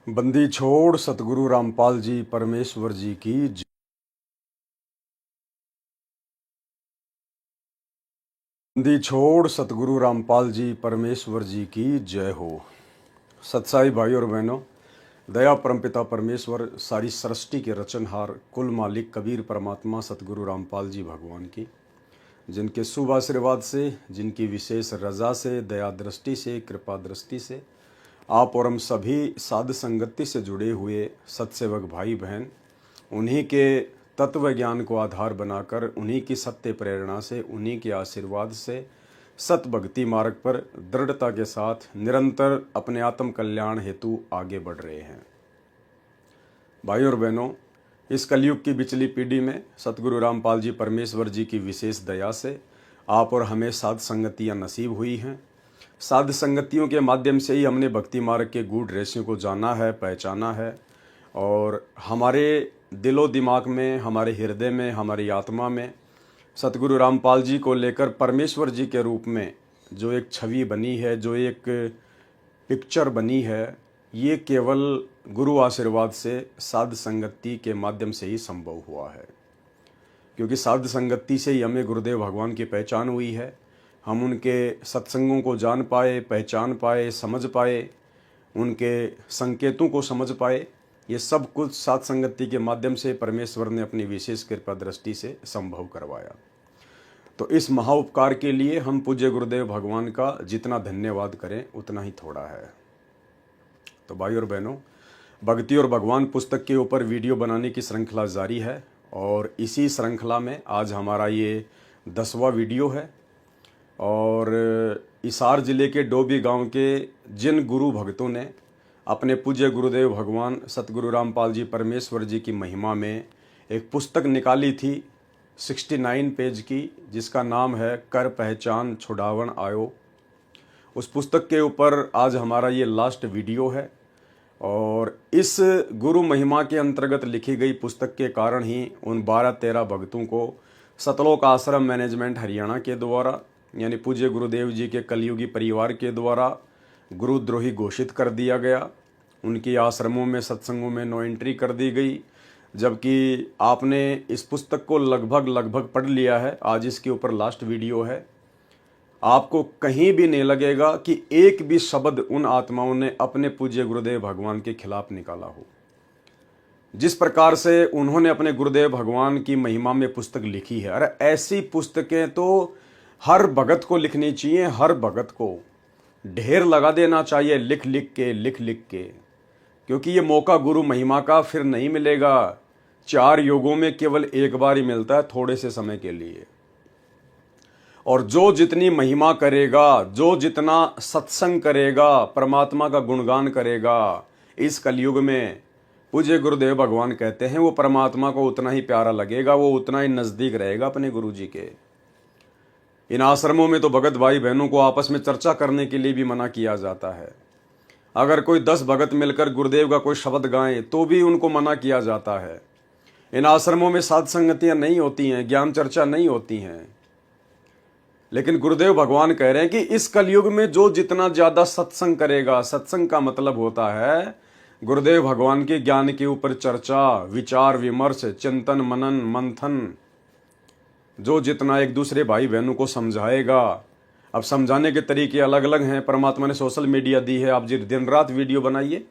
बंदी छोड़ सतगुरु रामपाल जी परमेश्वर जी की बंदी छोड़ सतगुरु रामपाल जी परमेश्वर जी की जय हो। सत्साई भाई और बहनों, दया परमपिता परमेश्वर सारी सृष्टि के रचनहार कुल मालिक कबीर परमात्मा सतगुरु रामपाल जी भगवान की, जिनके शुभ आशीर्वाद से, जिनकी विशेष रजा से, दया दृष्टि से, कृपा दृष्टि से आप और हम सभी साध संगति से जुड़े हुए सत्सेवक भाई बहन, उन्हीं के तत्व ज्ञान को आधार बनाकर, उन्हीं की सत्य प्रेरणा से, उन्हीं के आशीर्वाद से सत भक्ति मार्ग पर दृढ़ता के साथ निरंतर अपने आत्म कल्याण हेतु आगे बढ़ रहे हैं। भाई और बहनों, इस कलयुग की बिचली पीढ़ी में सतगुरु रामपाल जी परमेश्वर जी की विशेष दया से आप और हमें साध संगतियाँ नसीब हुई हैं। साध संगतियों के माध्यम से ही हमने भक्ति मार्ग के गूढ़ रहस्यों को जाना है, पहचाना है, और हमारे दिलो दिमाग में, हमारे हृदय में, हमारी आत्मा में सतगुरु रामपाल जी को लेकर परमेश्वर जी के रूप में जो एक छवि बनी है, जो एक पिक्चर बनी है, ये केवल गुरु आशीर्वाद से साध संगति के माध्यम से ही संभव हुआ है। क्योंकि साध संगति से ही हमें गुरुदेव भगवान की पहचान हुई है। हम उनके सत्संगों को जान पाए, पहचान पाए, समझ पाए, उनके संकेतों को समझ पाए। ये सब कुछ साध संगति के माध्यम से परमेश्वर ने अपनी विशेष कृपा दृष्टि से संभव करवाया। तो इस महाउपकार के लिए हम पूज्य गुरुदेव भगवान का जितना धन्यवाद करें उतना ही थोड़ा है। तो भाई और बहनों, भक्ति और भगवान पुस्तक के ऊपर वीडियो बनाने की श्रृंखला जारी है, और इसी श्रृंखला में आज हमारा ये 10वां वीडियो है। और हिसार जिले के डोभी गांव के जिन गुरु भक्तों ने अपने पूज्य गुरुदेव भगवान सतगुरु रामपाल जी परमेश्वर जी की महिमा में एक पुस्तक निकाली थी 69 पेज की, जिसका नाम है कर पहचान छुड़ावन आयो। उस पुस्तक के ऊपर आज हमारा ये लास्ट वीडियो है। और इस गुरु महिमा के अंतर्गत लिखी गई पुस्तक के कारण ही उन 12-13 भक्तों को सतलोक आश्रम मैनेजमेंट हरियाणा के द्वारा, यानी पूज्य गुरुदेव जी के कलयुगी परिवार के द्वारा गुरुद्रोही घोषित कर दिया गया। उनकी आश्रमों में, सत्संगों में नो एंट्री कर दी गई। जबकि आपने इस पुस्तक को लगभग पढ़ लिया है। आज इसके ऊपर लास्ट वीडियो है। आपको कहीं भी नहीं लगेगा कि एक भी शब्द उन आत्माओं ने अपने पूज्य गुरुदेव भगवान के खिलाफ निकाला हो। जिस प्रकार से उन्होंने अपने गुरुदेव भगवान की महिमा में पुस्तक लिखी है, अरे ऐसी पुस्तकें तो हर भगत को लिखनी चाहिए। हर भगत को ढेर लगा देना चाहिए, लिख लिख के, क्योंकि ये मौका गुरु महिमा का फिर नहीं मिलेगा। 4 युगों में केवल एक बार ही मिलता है, थोड़े से समय के लिए। और जो जितनी महिमा करेगा, जो जितना सत्संग करेगा, परमात्मा का गुणगान करेगा इस कलयुग में, पूज्य गुरुदेव भगवान कहते हैं वो परमात्मा को उतना ही प्यारा लगेगा, वो उतना ही नजदीक रहेगा अपने गुरु जी के। इन आश्रमों में तो भगत भाई बहनों को आपस में चर्चा करने के लिए भी मना किया जाता है। अगर कोई 10 भगत मिलकर गुरुदेव का कोई शब्द गाएं तो भी उनको मना किया जाता है। इन आश्रमों में साध संगतियां नहीं होती हैं, ज्ञान चर्चा नहीं होती हैं। लेकिन गुरुदेव भगवान कह रहे हैं कि इस कलयुग में जो जितना ज्यादा सत्संग करेगा, सत्संग का मतलब होता है गुरुदेव भगवान के ज्ञान के ऊपर चर्चा, विचार विमर्श, चिंतन मनन मंथन, जो जितना एक दूसरे भाई बहनों को समझाएगा। अब समझाने के तरीके अलग अलग हैं। परमात्मा ने सोशल मीडिया दी है, आप जी दिन रात वीडियो बनाइए।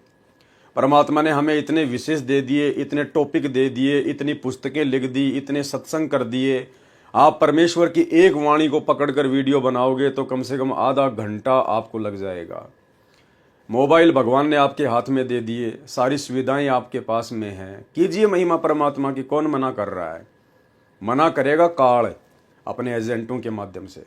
परमात्मा ने हमें इतने विशेष दे दिए, इतने टॉपिक दे दिए, इतनी पुस्तकें लिख दी, इतने सत्संग कर दिए। आप परमेश्वर की एक वाणी को पकड़कर वीडियो बनाओगे तो कम से कम आधा घंटा आपको लग जाएगा। मोबाइल भगवान ने आपके हाथ में दे दिए, सारी सुविधाएं आपके पास में हैं। कीजिए महिमा परमात्मा की, कौन मना कर रहा है? मना करेगा काल अपने एजेंटों के माध्यम से।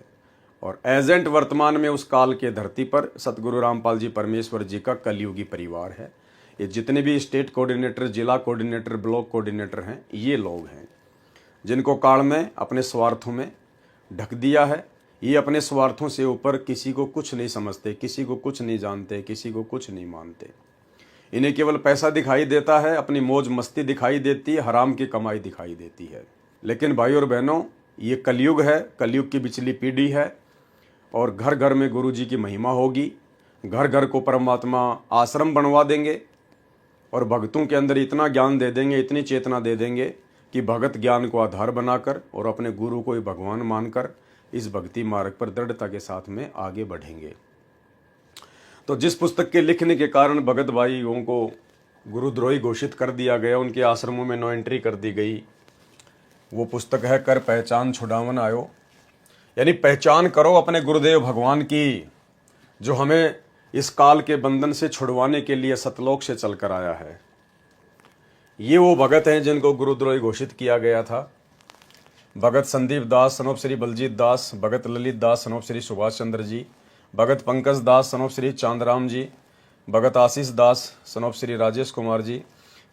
और एजेंट वर्तमान में उस काल के धरती पर सतगुरु रामपाल जी परमेश्वर जी का कलयुगी परिवार है। ये जितने भी स्टेट कोऑर्डिनेटर, जिला कोऑर्डिनेटर, ब्लॉक कोऑर्डिनेटर हैं, ये लोग हैं जिनको काल में अपने स्वार्थों में ढक दिया है। ये अपने स्वार्थों से ऊपर किसी को कुछ नहीं समझते, किसी को कुछ नहीं जानते, किसी को कुछ नहीं मानते। इन्हें केवल पैसा दिखाई देता है, अपनी मौज मस्ती दिखाई देती है, हराम की कमाई दिखाई देती है। लेकिन भाई और बहनों, ये कलयुग है, कलयुग की बिचली पीढ़ी है, और घर घर में गुरु जी की महिमा होगी। घर घर को परमात्मा आश्रम बनवा देंगे। और भक्तों के अंदर इतना ज्ञान दे देंगे, इतनी चेतना दे देंगे कि भगत ज्ञान को आधार बनाकर और अपने गुरु को ही भगवान मानकर इस भक्ति मार्ग पर दृढ़ता के साथ में आगे बढ़ेंगे। तो जिस पुस्तक के लिखने के कारण भगत भाइयों को गुरुद्रोही घोषित कर दिया गया, उनके आश्रमों में नो एंट्री कर दी गई, वो पुस्तक है कर पहचान छुड़ावन आयो। यानी पहचान करो अपने गुरुदेव भगवान की, जो हमें इस काल के बंधन से छुड़वाने के लिए सतलोक से चलकर आया है। ये वो भगत हैं जिनको गुरुद्रोही घोषित किया गया था। Bhagat Sandeep Das son of Shri Baljit Das, Bhagat Lalit Das son of Shri Subhash Chandra ji, Bhagat Pankaj Das son of Shri Chandram ji, Bhagat Ashish Das son of Shri Rajesh Kumar ji,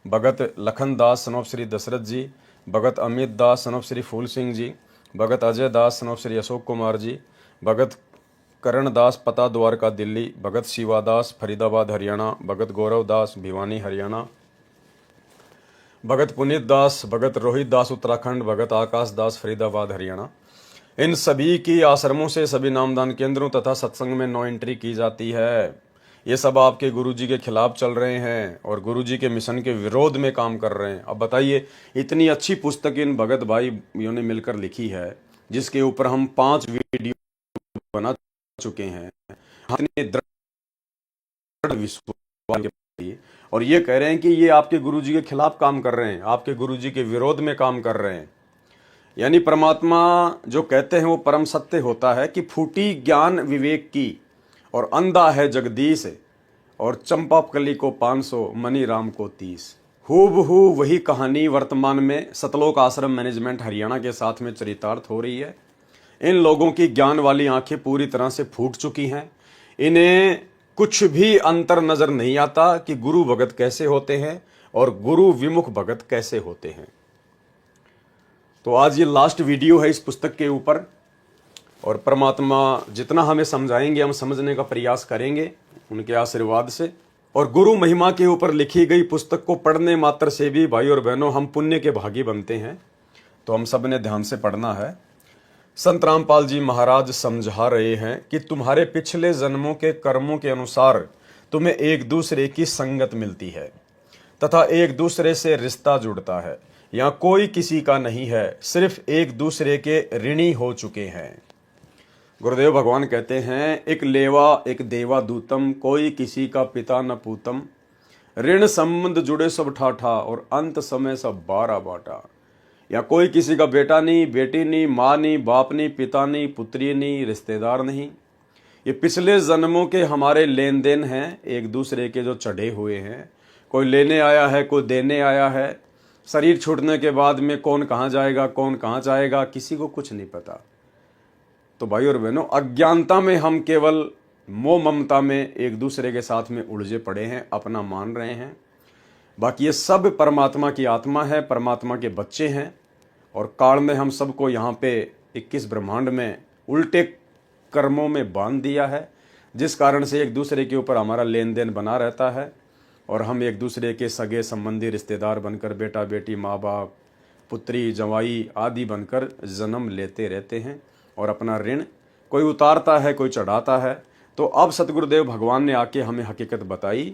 Bhagat Lakhan Das son of Shri Dashrath ji, Bhagat Amit Das son of Shri Phool Singh ji, Bhagat Ajay Das son of Shri Ashok Kumar ji, Bhagat Karan Das पता द्वारका दिल्ली, भगत शिवा दास फरीदाबाद हरियाणा, भगत गौरव दास भिवानी हरियाणा, भगत पुनीत दास, भगत रोहित दास उत्तराखंड, भगत आकाश दास फरीदाबाद हरियाणा। इन सभी की आश्रमों से सभी नामदान केंद्रों तथा सत्संग में नो एंट्री की जाती है। ये सब आपके गुरुजी के खिलाफ चल रहे हैं और गुरुजी के मिशन के विरोध में काम कर रहे हैं। अब बताइए, इतनी अच्छी पुस्तक इन भगत भाइयों ने मिलकर लिखी है, जिसके ऊपर हम 5 वीडियो बना चुके हैं, इतने दृढ़ विश्वास के, और ये कह रहे हैं कि ये आपके गुरुजी के खिलाफ काम कर रहे हैं, आपके गुरुजी के विरोध में काम कर रहे हैं। यानी परमात्मा जो कहते हैं वो परम सत्य होता है कि फूटी ज्ञान विवेक की और अंधा है जगदीश, और चंपा कली को 500 मनी राम को 30। हूबहू वही कहानी वर्तमान में सतलोक आश्रम मैनेजमेंट हरियाणा के साथ में चरितार्थ हो रही है। इन लोगों की ज्ञान वाली आंखें पूरी तरह से फूट चुकी हैं। इन्हें कुछ भी अंतर नजर नहीं आता कि गुरु भगत कैसे होते हैं और गुरु विमुख भगत कैसे होते हैं। तो आज ये लास्ट वीडियो है इस पुस्तक के ऊपर, और परमात्मा जितना हमें समझाएंगे हम समझने का प्रयास करेंगे उनके आशीर्वाद से। और गुरु महिमा के ऊपर लिखी गई पुस्तक को पढ़ने मात्र से भी भाई और बहनों हम पुण्य के भागी बनते हैं। तो हम सब ने ध्यान से पढ़ना है। संत रामपाल जी महाराज समझा रहे हैं कि तुम्हारे पिछले जन्मों के कर्मों के अनुसार तुम्हें एक दूसरे की संगत मिलती है तथा एक दूसरे से रिश्ता जुड़ता है। यहाँ कोई किसी का नहीं है, सिर्फ एक दूसरे के ऋणी हो चुके हैं। गुरुदेव भगवान कहते हैं, एक लेवा एक देवा दूतम, कोई किसी का पिता न पूतम, ऋण संबंध जुड़े सब ठाठा और अंत समय सब 12 बाटा। या कोई किसी का बेटा नहीं, बेटी नहीं, माँ नहीं, बाप नहीं, पिता नहीं, पुत्री नहीं, रिश्तेदार नहीं। ये पिछले जन्मों के हमारे लेन देन हैं, एक दूसरे के जो चढ़े हुए हैं। कोई लेने आया है, कोई देने आया है। शरीर छूटने के बाद में कौन कहाँ जाएगा, कौन कहाँ जाएगा, किसी को कुछ नहीं पता। तो भाई और बहनों, अज्ञानता में हम केवल मोह ममता में एक दूसरे के साथ में उलझे पड़े हैं, अपना मान रहे हैं। बाकी ये सब परमात्मा की आत्मा है, परमात्मा के बच्चे हैं, और काल ने हम सबको यहाँ पे 21 ब्रह्मांड में उल्टे कर्मों में बांध दिया है, जिस कारण से एक दूसरे के ऊपर हमारा लेन देन बना रहता है और हम एक दूसरे के सगे संबंधी रिश्तेदार बनकर, बेटा बेटी, माँ बाप, पुत्री जवाई आदि बनकर जन्म लेते रहते हैं और अपना ऋण कोई उतारता है, कोई चढ़ाता है। तो अब सतगुरुदेव भगवान ने आके हमें हकीकत बताई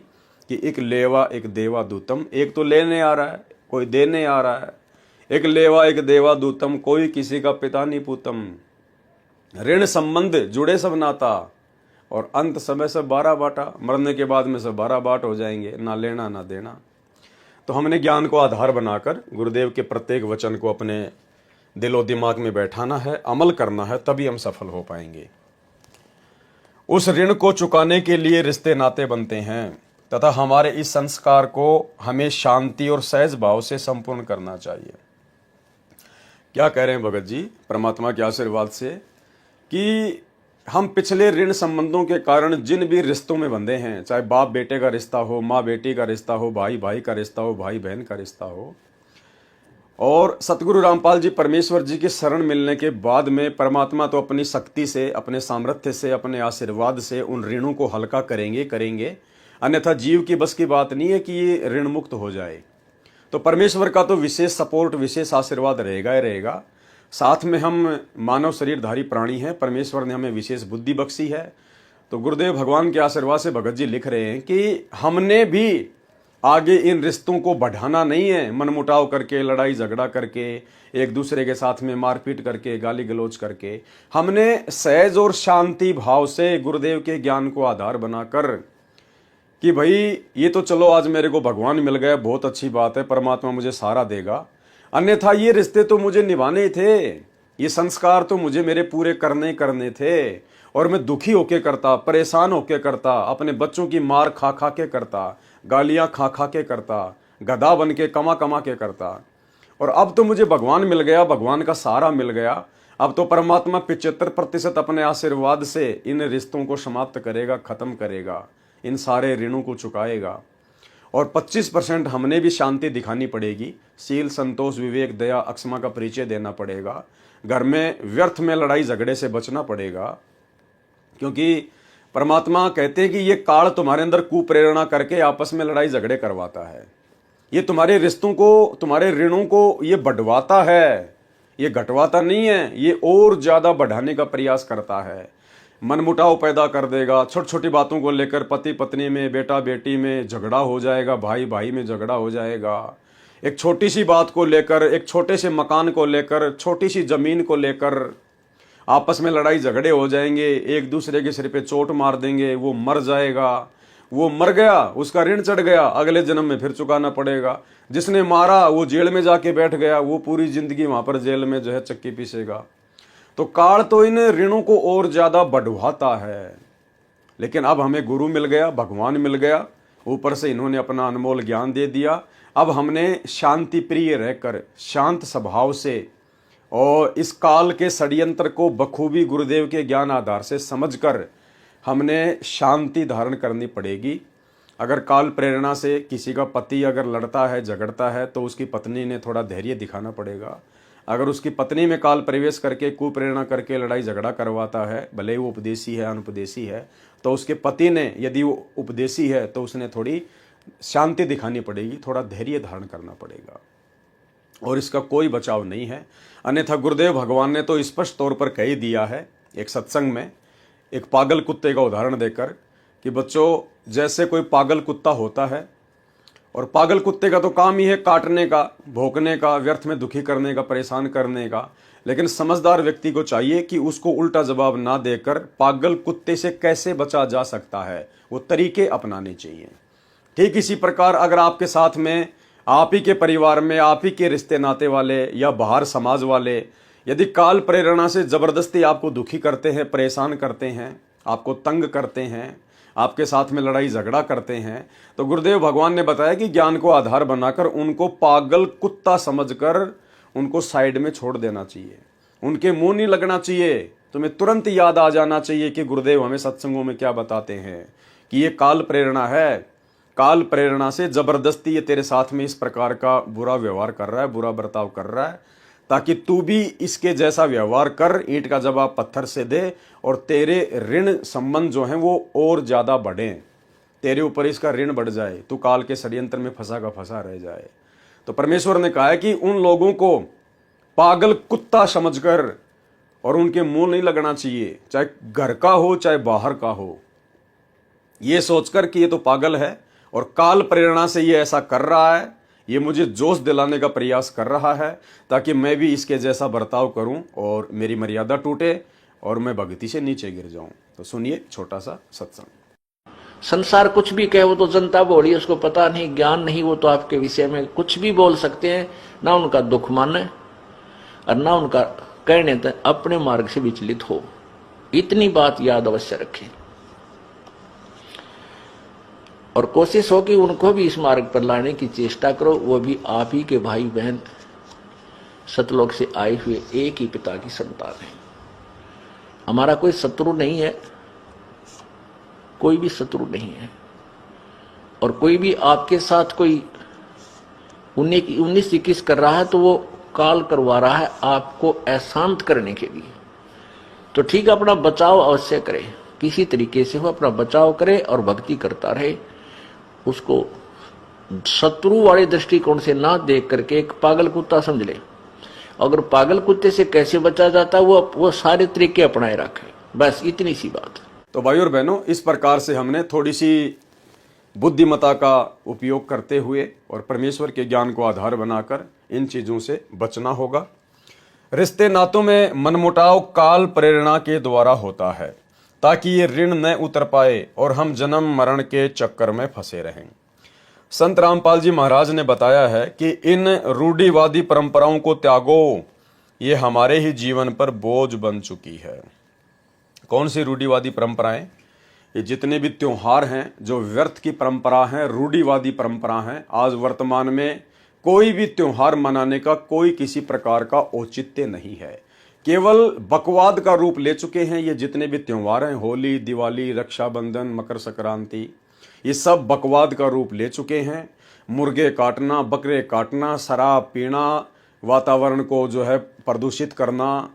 कि एक लेवा एक देवा दूतम, एक तो लेने आ रहा है, कोई देने आ रहा है। एक लेवा एक देवा दूतम, कोई किसी का पिता नहीं पूतम, ऋण संबंध जुड़े सब नाता, और अंत समय से 12 बाटा, मरने के बाद में सब 12 बाट हो जाएंगे, ना लेना ना देना। तो हमने ज्ञान को आधार बनाकर गुरुदेव के प्रत्येक वचन को अपने दिलो दिमाग में बैठाना है, अमल करना है, तभी हम सफल हो पाएंगे। उस ऋण को चुकाने के लिए रिश्ते नाते बनते हैं तथा हमारे इस संस्कार को हमें शांति और सहज भाव से संपूर्ण करना चाहिए। क्या कह रहे हैं भगत जी परमात्मा के आशीर्वाद से कि हम पिछले ऋण संबंधों के कारण जिन भी रिश्तों में बंधे हैं, चाहे बाप बेटे का रिश्ता हो, माँ बेटी का रिश्ता हो, भाई भाई का रिश्ता हो, भाई बहन का रिश्ता हो, और सतगुरु रामपाल जी परमेश्वर जी की शरण मिलने के बाद में परमात्मा तो अपनी शक्ति से, अपने सामर्थ्य से, अपने आशीर्वाद से उन ऋणों को हल्का करेंगे। अन्यथा जीव की बस की बात नहीं है कि ये ऋण मुक्त हो जाए। तो परमेश्वर का तो विशेष सपोर्ट, विशेष आशीर्वाद रहेगा ही रहेगा। साथ में हम मानव शरीरधारी प्राणी हैं, परमेश्वर ने हमें विशेष बुद्धि बख्शी है। तो गुरुदेव भगवान के आशीर्वाद से भगत जी लिख रहे हैं कि हमने भी आगे इन रिश्तों को बढ़ाना नहीं है मनमुटाव करके, लड़ाई झगड़ा करके, एक दूसरे के साथ में मारपीट करके, गाली गलौज करके। हमने सहज और शांति भाव से गुरुदेव के ज्ञान को आधार बनाकर कि भाई ये तो चलो आज मेरे को भगवान मिल गया, बहुत अच्छी बात है, परमात्मा मुझे सहारा देगा, अन्यथा ये रिश्ते तो मुझे निभाने ही थे, ये संस्कार तो मुझे मेरे पूरे करने थे, और मैं दुखी होके करता, परेशान होके करता, अपने बच्चों की मार खा खा के करता, गालियां खा खा के करता, गधा बन के कमा कमा के करता, और अब तो मुझे भगवान मिल गया, भगवान का सहारा मिल गया, अब तो परमात्मा 75% अपने आशीर्वाद से इन रिश्तों को समाप्त करेगा, खत्म करेगा, इन सारे ऋणों को चुकाएगा, और 25% हमने भी शांति दिखानी पड़ेगी, शील, संतोष, विवेक, दया, अक्षमा का परिचय देना पड़ेगा, घर में व्यर्थ में लड़ाई झगड़े से बचना पड़ेगा, क्योंकि परमात्मा कहते हैं कि ये काल तुम्हारे अंदर कुप्रेरणा करके आपस में लड़ाई झगड़े करवाता है, ये तुम्हारे रिश्तों को, तुम्हारे ऋणों को ये बढ़वाता है, ये घटवाता नहीं है, ये और ज्यादा बढ़ाने का प्रयास करता है, मनमुटाव पैदा कर देगा, छोटी छोटी बातों को लेकर पति पत्नी में, बेटा बेटी में झगड़ा हो जाएगा, भाई भाई में झगड़ा हो जाएगा, एक छोटी सी बात को लेकर, एक छोटे से मकान को लेकर, छोटी सी जमीन को लेकर आपस में लड़ाई झगड़े हो जाएंगे, एक दूसरे के सिर पे चोट मार देंगे, वो मर जाएगा, वो मर गया, उसका ऋण चढ़ गया, अगले जन्म में फिर चुकाना पड़ेगा, जिसने मारा वो जेल में जाके बैठ गया, वो पूरी जिंदगी वहां पर जेल में जो है चक्की पीसेगा। तो काल तो इन ऋणों को और ज्यादा बढ़वाता है, लेकिन अब हमें गुरु मिल गया, भगवान मिल गया, ऊपर से इन्होंने अपना अनमोल ज्ञान दे दिया। अब हमने शांति प्रिय रहकर, शांत स्वभाव से, और इस काल के षड्यंत्र को बखूबी गुरुदेव के ज्ञान आधार से समझकर हमने शांति धारण करनी पड़ेगी। अगर काल प्रेरणा से किसी का पति अगर लड़ता है, झगड़ता है, तो उसकी पत्नी ने थोड़ा धैर्य दिखाना पड़ेगा। अगर उसकी पत्नी में काल प्रवेश करके कुप्रेरणा करके लड़ाई झगड़ा करवाता है, भले ही वो उपदेशी है, अनुपदेशी है, तो उसके पति ने, यदि वो उपदेशी है, तो उसने थोड़ी शांति दिखानी पड़ेगी, थोड़ा धैर्य धारण करना पड़ेगा, और इसका कोई बचाव नहीं है। अन्यथा गुरुदेव भगवान ने तो स्पष्ट तौर पर कह ही दिया है एक सत्संग में, एक पागल कुत्ते का उदाहरण देकर, कि बच्चों जैसे कोई पागल कुत्ता होता है, और पागल कुत्ते का तो काम ही है काटने का, भौंकने का, व्यर्थ में दुखी करने का, परेशान करने का, लेकिन समझदार व्यक्ति को चाहिए कि उसको उल्टा जवाब ना देकर पागल कुत्ते से कैसे बचा जा सकता है, वो तरीके अपनाने चाहिए। ठीक इसी प्रकार अगर आपके साथ में, आप ही के परिवार में, आप ही के रिश्ते नाते वाले या बाहर समाज वाले यदि काल प्रेरणा से जबरदस्ती आपको दुखी करते हैं, परेशान करते हैं, आपको तंग करते हैं, आपके साथ में लड़ाई झगड़ा करते हैं, तो गुरुदेव भगवान ने बताया कि ज्ञान को आधार बनाकर उनको पागल कुत्ता समझकर उनको साइड में छोड़ देना चाहिए, उनके मुंह नहीं लगना चाहिए। तुम्हें तुरंत याद आ जाना चाहिए कि गुरुदेव हमें सत्संगों में क्या बताते हैं, कि ये काल प्रेरणा है, काल प्रेरणा से जबरदस्ती ये तेरे साथ में इस प्रकार का बुरा व्यवहार कर रहा है, बुरा बर्ताव कर रहा है, ताकि तू भी इसके जैसा व्यवहार कर, ईंट का जवाब पत्थर से दे, और तेरे ऋण संबंध जो हैं वो और ज्यादा बढ़े, तेरे ऊपर इसका ऋण बढ़ जाए, तू काल के षड्यंत्र में फंसा का फंसा रह जाए। तो परमेश्वर ने कहा है कि उन लोगों को पागल कुत्ता समझकर, और उनके मुंह नहीं लगना चाहिए, चाहे घर का हो चाहे बाहर का हो, ये सोचकर कि ये तो पागल है और काल प्रेरणा से ये ऐसा कर रहा है, ये मुझे जोश दिलाने का प्रयास कर रहा है, ताकि मैं भी इसके जैसा बर्ताव करूं और मेरी मर्यादा टूटे और मैं भक्ति से नीचे गिर जाऊं। तो सुनिए छोटा सा सत्संग। संसार कुछ भी कहे, वो तो जनता बोली, उसको पता नहीं, ज्ञान नहीं, वो तो आपके विषय में कुछ भी बोल सकते हैं, ना उनका दुख माने और ना उनका कहने तक अपने मार्ग से विचलित हो। इतनी बात याद अवश्य रखें, और कोशिश हो कि उनको भी इस मार्ग पर लाने की चेष्टा करो। वो भी आप ही के भाई बहन, सतलोक से आए हुए एक ही पिता की संतान है। हमारा कोई शत्रु नहीं है, कोई भी शत्रु नहीं है, और कोई भी आपके साथ कोई 19-21 कर रहा है तो वो काल करवा रहा है आपको अशांत करने के लिए। तो ठीक है, अपना बचाव अवश्य करे, किसी तरीके से वो अपना बचाव करे और भक्ति करता रहे, उसको शत्रु वाले दृष्टिकोण से ना देख करके एक पागल कुत्ता समझ ले। अगर पागल कुत्ते से कैसे बचा जाता है वो सारे तरीके अपनाए रखे, बस इतनी सी बात। तो भाई और बहनों, इस प्रकार से हमने थोड़ी सी बुद्धिमत्ता का उपयोग करते हुए और परमेश्वर के ज्ञान को आधार बनाकर इन चीज़ों से बचना होगा। रिश्ते नातों में मनमुटाव काल प्रेरणा के द्वारा होता है ताकि ये ऋण न उतर पाए और हम जन्म मरण के चक्कर में फंसे रहें। संत रामपाल जी महाराज ने बताया है कि इन रूढ़िवादी परंपराओं को त्यागो, ये हमारे ही जीवन पर बोझ बन चुकी है। कौन सी रूढ़िवादी परंपराएं? ये जितने भी त्योहार हैं जो व्यर्थ की परंपरा हैं, रूढ़िवादी परंपरा हैं। आज वर्तमान में कोई भी त्योहार मनाने का कोई किसी प्रकार का औचित्य नहीं है, केवल बकवाद का रूप ले चुके हैं। ये जितने भी त्योहार हैं, होली, दिवाली, रक्षाबंधन, मकर संक्रांति, ये सब बकवाद का रूप ले चुके हैं। मुर्गे काटना, बकरे काटना, शराब पीना, वातावरण को जो है प्रदूषित करना,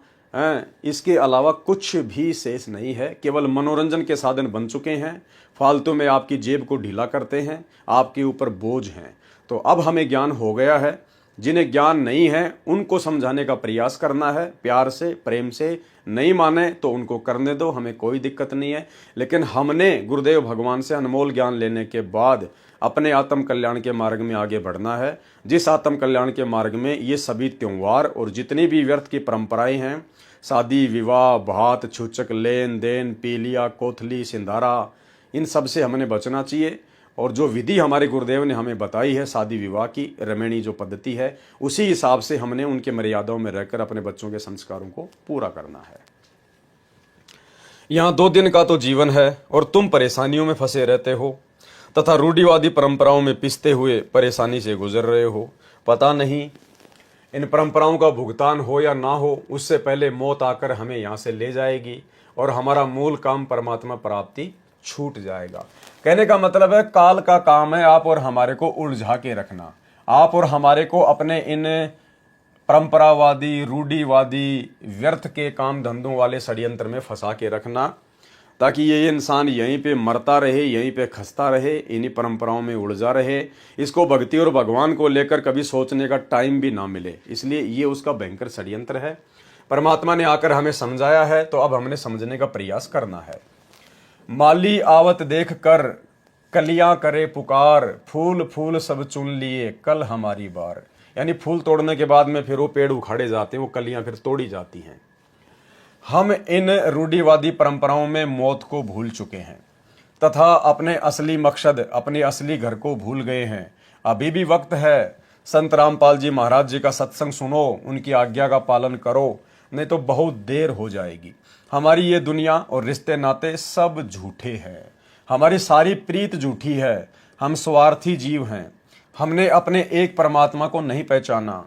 इसके अलावा कुछ भी शेष नहीं है। केवल मनोरंजन के साधन बन चुके हैं, फालतू में आपकी जेब को ढीला करते हैं, आपके ऊपर बोझ हैं। तो अब हमें ज्ञान हो गया है, जिन्हें ज्ञान नहीं है उनको समझाने का प्रयास करना है, प्यार से, प्रेम से। नहीं माने तो उनको करने दो, हमें कोई दिक्कत नहीं है। लेकिन हमने गुरुदेव भगवान से अनमोल ज्ञान लेने के बाद अपने आत्म कल्याण के मार्ग में आगे बढ़ना है, जिस आत्म कल्याण के मार्ग में ये सभी त्योहार और जितनी भी व्यर्थ की परंपराएं हैं, शादी, विवाह, भात, छूचक, लेन देन, पीलिया, कोथली, सिंधारा, इन सब से हमने बचना चाहिए। और जो विधि हमारे गुरुदेव ने हमें बताई है शादी विवाह की, रमणीय जो पद्धति है, उसी हिसाब से हमने उनके मर्यादाओं में रहकर अपने बच्चों के संस्कारों को पूरा करना है। यहाँ 2 दिन का तो जीवन है और तुम परेशानियों में फंसे रहते हो तथा रूढ़िवादी परंपराओं में पिसते हुए परेशानी से गुजर रहे हो। पता नहीं इन परंपराओं का भुगतान हो या ना हो, उससे पहले मौत आकर हमें यहाँ से ले जाएगी और हमारा मूल काम परमात्मा प्राप्ति छूट जाएगा। कहने का मतलब है, काल का काम है आप और हमारे को उलझा के रखना, आप और हमारे को अपने इन परंपरावादी, रूढ़िवादी, व्यर्थ के काम धंधों वाले षड्यंत्र में फंसा के रखना, ताकि ये इंसान यहीं पे मरता रहे, यहीं पे खसता रहे, इन्हीं परंपराओं में उलझा रहे। इसको भक्ति और भगवान को लेकर कभी सोचने का टाइम भी ना मिले। इसलिए ये उसका भयंकर षड्यंत्र है। परमात्मा ने आकर हमें समझाया है, तो अब हमने समझने का प्रयास करना है। माली आवत देख कर कलियां करे पुकार, फूल फूल सब चुन लिए कल हमारी बार। यानी फूल तोड़ने के बाद में फिर वो पेड़ उखाड़े जाते हैं, वो कलियां फिर तोड़ी जाती हैं। हम इन रूढ़िवादी परंपराओं में मौत को भूल चुके हैं तथा अपने असली मकसद, अपने असली घर को भूल गए हैं। अभी भी वक्त है। संत रामपाल जी महाराज जी का सत्संग सुनो, उनकी आज्ञा का पालन करो, नहीं तो बहुत देर हो जाएगी। हमारी ये दुनिया और रिश्ते नाते सब झूठे हैं, हमारी सारी प्रीत झूठी है। हम स्वार्थी जीव हैं, हमने अपने एक परमात्मा को नहीं पहचाना।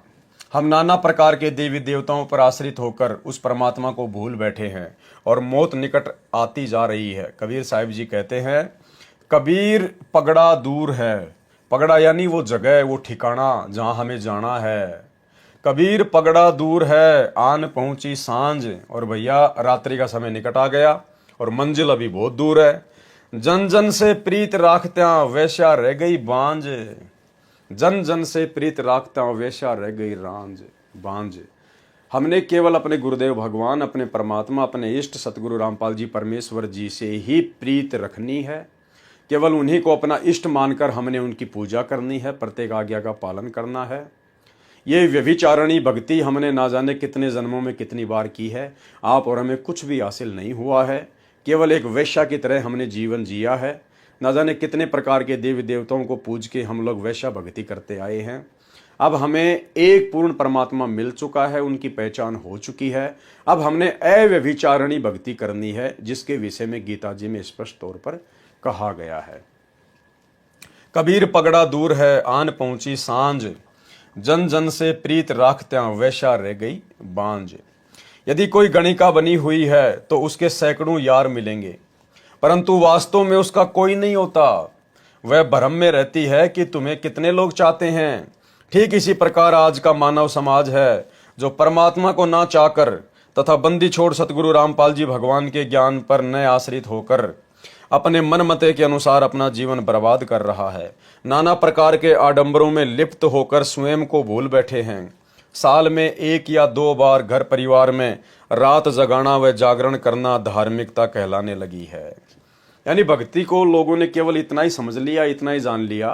हम नाना प्रकार के देवी देवताओं पर आश्रित होकर उस परमात्मा को भूल बैठे हैं और मौत निकट आती जा रही है। कबीर साहिब जी कहते हैं, कबीर पगड़ा दूर है। पगड़ा यानी वो जगह, वो ठिकाना जहां हमें जाना है। कबीर पगड़ा दूर है, आन पहुंची सांझ। और भैया रात्रि का समय निकट आ गया और मंजिल अभी बहुत दूर है। जन जन से प्रीत राखत्या वैश्या रह गई बांझ। जन जन से प्रीत राखत्या वैश्या रह गई बांझ। हमने केवल अपने गुरुदेव भगवान, अपने परमात्मा, अपने इष्ट सतगुरु रामपाल जी परमेश्वर जी से ही प्रीत रखनी है। केवल उन्हीं को अपना इष्ट मानकर हमने उनकी पूजा करनी है, प्रत्येक आज्ञा का पालन करना है। ये व्यभिचारणी भक्ति हमने ना जाने कितने जन्मों में कितनी बार की है। आप और हमें कुछ भी हासिल नहीं हुआ है, केवल एक वैश्या की तरह हमने जीवन जिया है। ना जाने कितने प्रकार के देवी देवताओं को पूज के हम लोग वैश्या भक्ति करते आए हैं। अब हमें एक पूर्ण परमात्मा मिल चुका है, उनकी पहचान हो चुकी है। अब हमने अव्यभिचारणी भक्ति करनी है, जिसके विषय में गीता जी में स्पष्ट तौर पर कहा गया है। कबीर पगड़ा दूर है, आन पहुंची सांझ। जन जन से प्रीत राखत्या वैश्या रह गई बांझ। यदि कोई गणिका बनी हुई है तो उसके सैकड़ों यार मिलेंगे, परंतु वास्तव में उसका कोई नहीं होता। वह भ्रम में रहती है कि तुम्हें कितने लोग चाहते हैं। ठीक इसी प्रकार आज का मानव समाज है, जो परमात्मा को ना चाहकर तथा बंदी छोड़ सतगुरु रामपाल जी भगवान के ज्ञान पर न आश्रित होकर अपने मन मते के अनुसार अपना जीवन बर्बाद कर रहा है। नाना प्रकार के आडंबरों में लिप्त होकर स्वयं को भूल बैठे हैं। साल में 1 या 2 बार घर परिवार में रात जगाना व जागरण करना धार्मिकता कहलाने लगी है। यानी भक्ति को लोगों ने केवल इतना ही समझ लिया, इतना ही जान लिया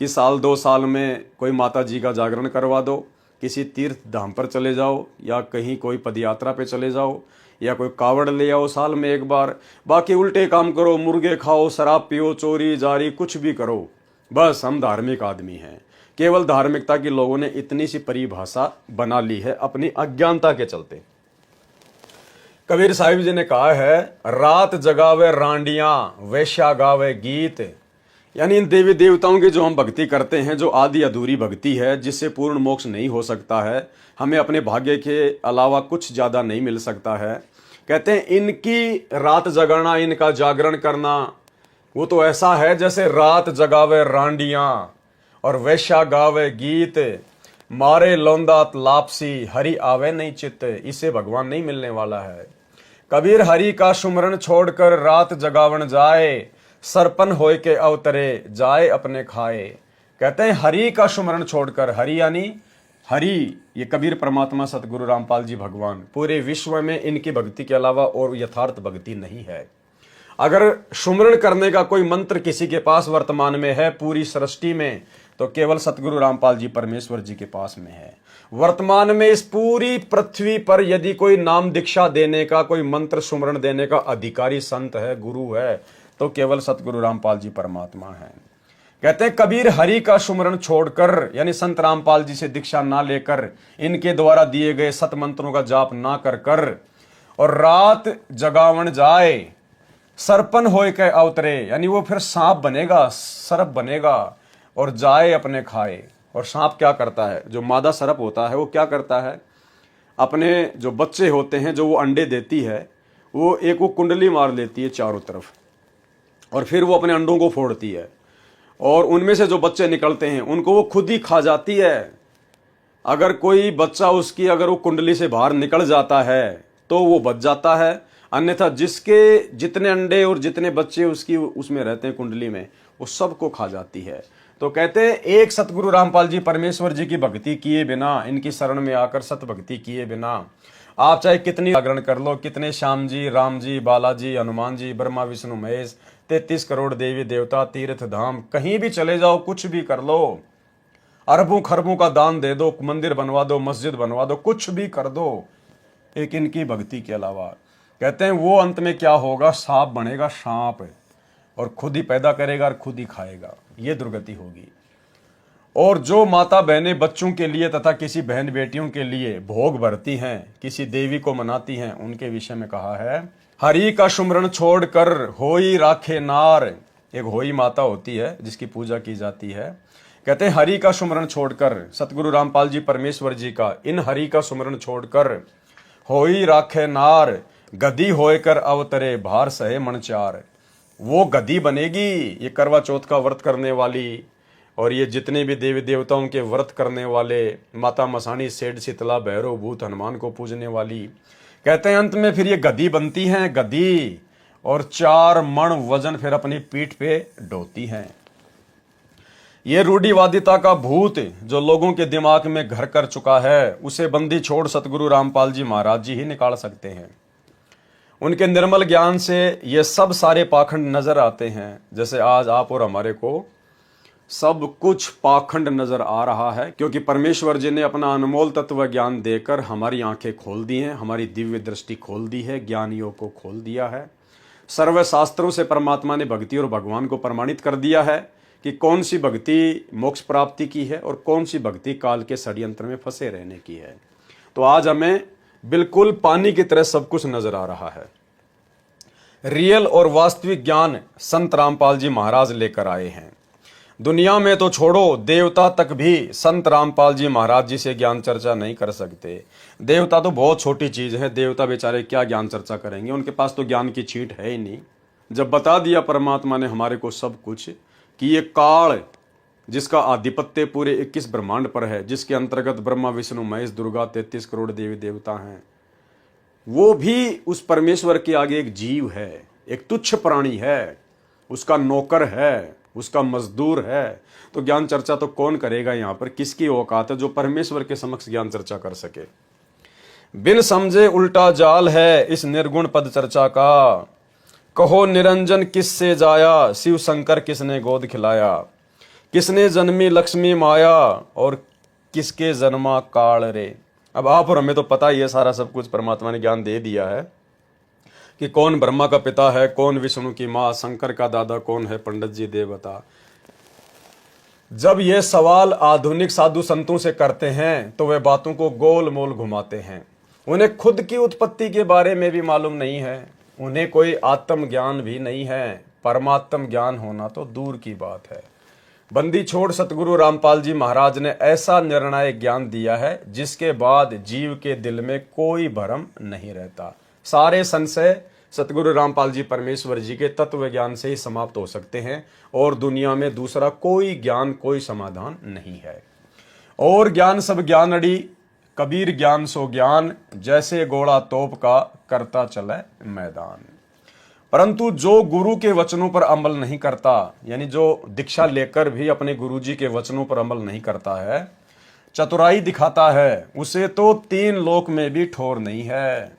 कि साल 2 साल में कोई माता जी का जागरण करवा दो, किसी तीर्थ धाम पर चले जाओ, या कहीं कोई पदयात्रा पे चले जाओ, या कोई कावड़ ले आओ साल में एक बार, बाकी उल्टे काम करो, मुर्गे खाओ, शराब पियो, चोरी जारी कुछ भी करो, बस हम धार्मिक आदमी हैं। केवल धार्मिकता की लोगों ने इतनी सी परिभाषा बना ली है अपनी अज्ञानता के चलते। कबीर साहिब जी ने कहा है, रात जगावे रांडियां वेश्या गावे गीत। यानी इन देवी देवताओं की जो हम भक्ति करते हैं, जो आदि अधूरी भक्ति है, जिससे पूर्ण मोक्ष नहीं हो सकता है, हमें अपने भाग्य के अलावा कुछ ज्यादा नहीं मिल सकता है। कहते हैं इनकी रात जगाना, इनका जागरण करना, वो तो ऐसा है जैसे रात जगावे रांडियां और वेश्या गावे गीत, मारे लौंदात लापसी हरि आवे नहीं चित्त। इसे भगवान नहीं मिलने वाला है। कबीर हरि का सुमरण छोड़कर रात जगावन जाए, सरपन होय के अवतरे जाए अपने खाए। कहते हैं हरि का सुमरण छोड़कर, हरि यानी हरि, ये कबीर परमात्मा सतगुरु रामपाल जी भगवान, पूरे विश्व में इनकी भक्ति के अलावा और यथार्थ भक्ति नहीं है। अगर सुमरण करने का कोई मंत्र किसी के पास वर्तमान में है पूरी सृष्टि में, तो केवल सतगुरु रामपाल जी परमेश्वर जी के पास में है। वर्तमान में इस पूरी पृथ्वी पर यदि कोई नाम दीक्षा देने का, कोई मंत्र सुमरण देने का अधिकारी संत है, गुरु है, तो केवल सतगुरु रामपाल जी परमात्मा है। कहते हैं कबीर हरि का सुमरण छोड़कर, यानी संत रामपाल जी से दीक्षा ना लेकर, इनके द्वारा दिए गए सत मंत्रों का जाप ना कर और रात जगावन जाए, सरपन होय के अवतरे, यानी वो फिर सांप बनेगा, सर्प बनेगा और जाए अपने खाए। और सांप क्या करता है, जो मादा सर्प होता है वो क्या करता है, अपने जो बच्चे होते हैं, जो वो अंडे देती है, वो एक वो कुंडली मार लेती है चारों तरफ, और फिर वो अपने अंडों को फोड़ती है, और उनमें से जो बच्चे निकलते हैं उनको वो खुद ही खा जाती है। अगर कोई बच्चा उसकी, अगर वो कुंडली से बाहर निकल जाता है तो वो बच जाता है, अन्यथा जिसके जितने अंडे और जितने बच्चे उसकी उसमें रहते हैं कुंडली में, वो सबको खा जाती है। तो कहते हैं एक सतगुरु रामपाल जी परमेश्वर जी की भक्ति किए बिना, इनकी शरण में आकर सत भक्ति किए बिना, आप चाहे कितनी जागरण कर लो, कितने श्याम जी, राम जी, बालाजी, हनुमान जी, ब्रह्मा विष्णु महेश, 33 करोड़ देवी देवता, तीर्थ धाम, कहीं भी चले जाओ, कुछ भी कर लो, अरबों खरबों का दान दे दो, मंदिर बनवा दो, मस्जिद बनवा दो, कुछ भी कर दो, एक इनकी भक्ति के अलावा। कहते हैं वो अंत में क्या होगा, सांप बनेगा, सांप, और खुद ही पैदा करेगा और खुद ही खाएगा, ये दुर्गति होगी। और जो माता बहनें बच्चों के लिए तथा किसी बहन बेटियों के लिए भोग भरती हैं, किसी देवी को मनाती हैं, उनके विषय में कहा है, हरि का सुमरण छोड़कर होई राखे नार। एक होई माता होती है जिसकी पूजा की जाती है। कहते हैं हरि का सुमरण छोड़कर, सतगुरु रामपाल जी परमेश्वर जी का इन हरि का सुमरण छोड़कर, होई राखे नार, गदी होकर अवतरे भार सहे मनचार। वो गदी बनेगी, ये करवा चौथ का व्रत करने वाली, और ये जितने भी देवी देवताओं के व्रत करने वाले, माता मसानी, सेठ शीतला, भैरव, भूत, हनुमान को पूजने वाली। कहते हैं अंत में फिर ये गदी बनती हैं, गदी, और 4 मण वजन फिर अपनी पीठ पे ढोती हैं। ये रूढ़िवादिता का भूत जो लोगों के दिमाग में घर कर चुका है, उसे बंदी छोड़ सतगुरु रामपाल जी महाराज जी ही निकाल सकते हैं। उनके निर्मल ज्ञान से ये सब सारे पाखंड नजर आते हैं। जैसे आज आप और हमारे को सब कुछ पाखंड नजर आ रहा है, क्योंकि परमेश्वर जी ने अपना अनमोल तत्व ज्ञान देकर हमारी आंखें खोल दी हैं, हमारी दिव्य दृष्टि खोल दी है, ज्ञानियों को खोल दिया है। सर्व शास्त्रों से परमात्मा ने भक्ति और भगवान को प्रमाणित कर दिया है कि कौन सी भक्ति मोक्ष प्राप्ति की है और कौन सी भक्ति काल के षड्यंत्र में फंसे रहने की है। तो आज हमें बिल्कुल पानी की तरह सब कुछ नजर आ रहा है। रियल और वास्तविक ज्ञान संत रामपाल जी महाराज लेकर आए हैं। दुनिया में तो छोड़ो, देवता तक भी संत रामपाल जी महाराज जी से ज्ञान चर्चा नहीं कर सकते। देवता तो बहुत छोटी चीज है, देवता बेचारे क्या ज्ञान चर्चा करेंगे, उनके पास तो ज्ञान की छींट है ही नहीं। जब बता दिया परमात्मा ने हमारे को सब कुछ कि ये काल जिसका आधिपत्य पूरे 21 ब्रह्मांड पर है, जिसके अंतर्गत ब्रह्मा विष्णु महेश दुर्गा 33 करोड़ देवी देवता हैं, वो भी उस परमेश्वर के आगे एक जीव है, एक तुच्छ प्राणी है, उसका नौकर है, उसका मजदूर है। तो ज्ञान चर्चा तो कौन करेगा यहाँ पर, किसकी औकात है जो परमेश्वर के समक्ष ज्ञान चर्चा कर सके। बिन समझे उल्टा जाल है इस निर्गुण पद चर्चा का, कहो निरंजन किससे जाया, शिव शंकर किसने गोद खिलाया, किसने जन्मी लक्ष्मी माया, और किसके जन्मा काल रे। अब आप और हमें तो पता ही है, सारा सब कुछ परमात्मा ने ज्ञान दे दिया है कि कौन ब्रह्मा का पिता है, कौन विष्णु की माँ, शंकर का दादा कौन है, पंडित जी दे बता। जब ये सवाल आधुनिक साधु संतों से करते हैं तो वे बातों को गोल मोल घुमाते हैं। उन्हें खुद की उत्पत्ति के बारे में भी मालूम नहीं है, उन्हें कोई आत्म ज्ञान भी नहीं है, परमात्म ज्ञान होना तो दूर की बात है। बंदी छोड़ सतगुरु रामपाल जी महाराज ने ऐसा निर्णायक ज्ञान दिया है जिसके बाद जीव के दिल में कोई भ्रम नहीं रहता। सारे संशय सतगुरु रामपाल जी परमेश्वर जी के तत्व ज्ञान से ही समाप्त हो सकते हैं और दुनिया में दूसरा कोई ज्ञान, कोई समाधान नहीं है। और ज्ञान सब ज्ञान अड़ी, कबीर ज्ञान सो ज्ञान, जैसे घोड़ा तोप का करता चले मैदान। परंतु जो गुरु के वचनों पर अमल नहीं करता, यानी जो दीक्षा लेकर भी अपने गुरु जी के वचनों पर अमल नहीं करता है, चतुराई दिखाता है, उसे तो तीन लोक में भी ठौर नहीं है।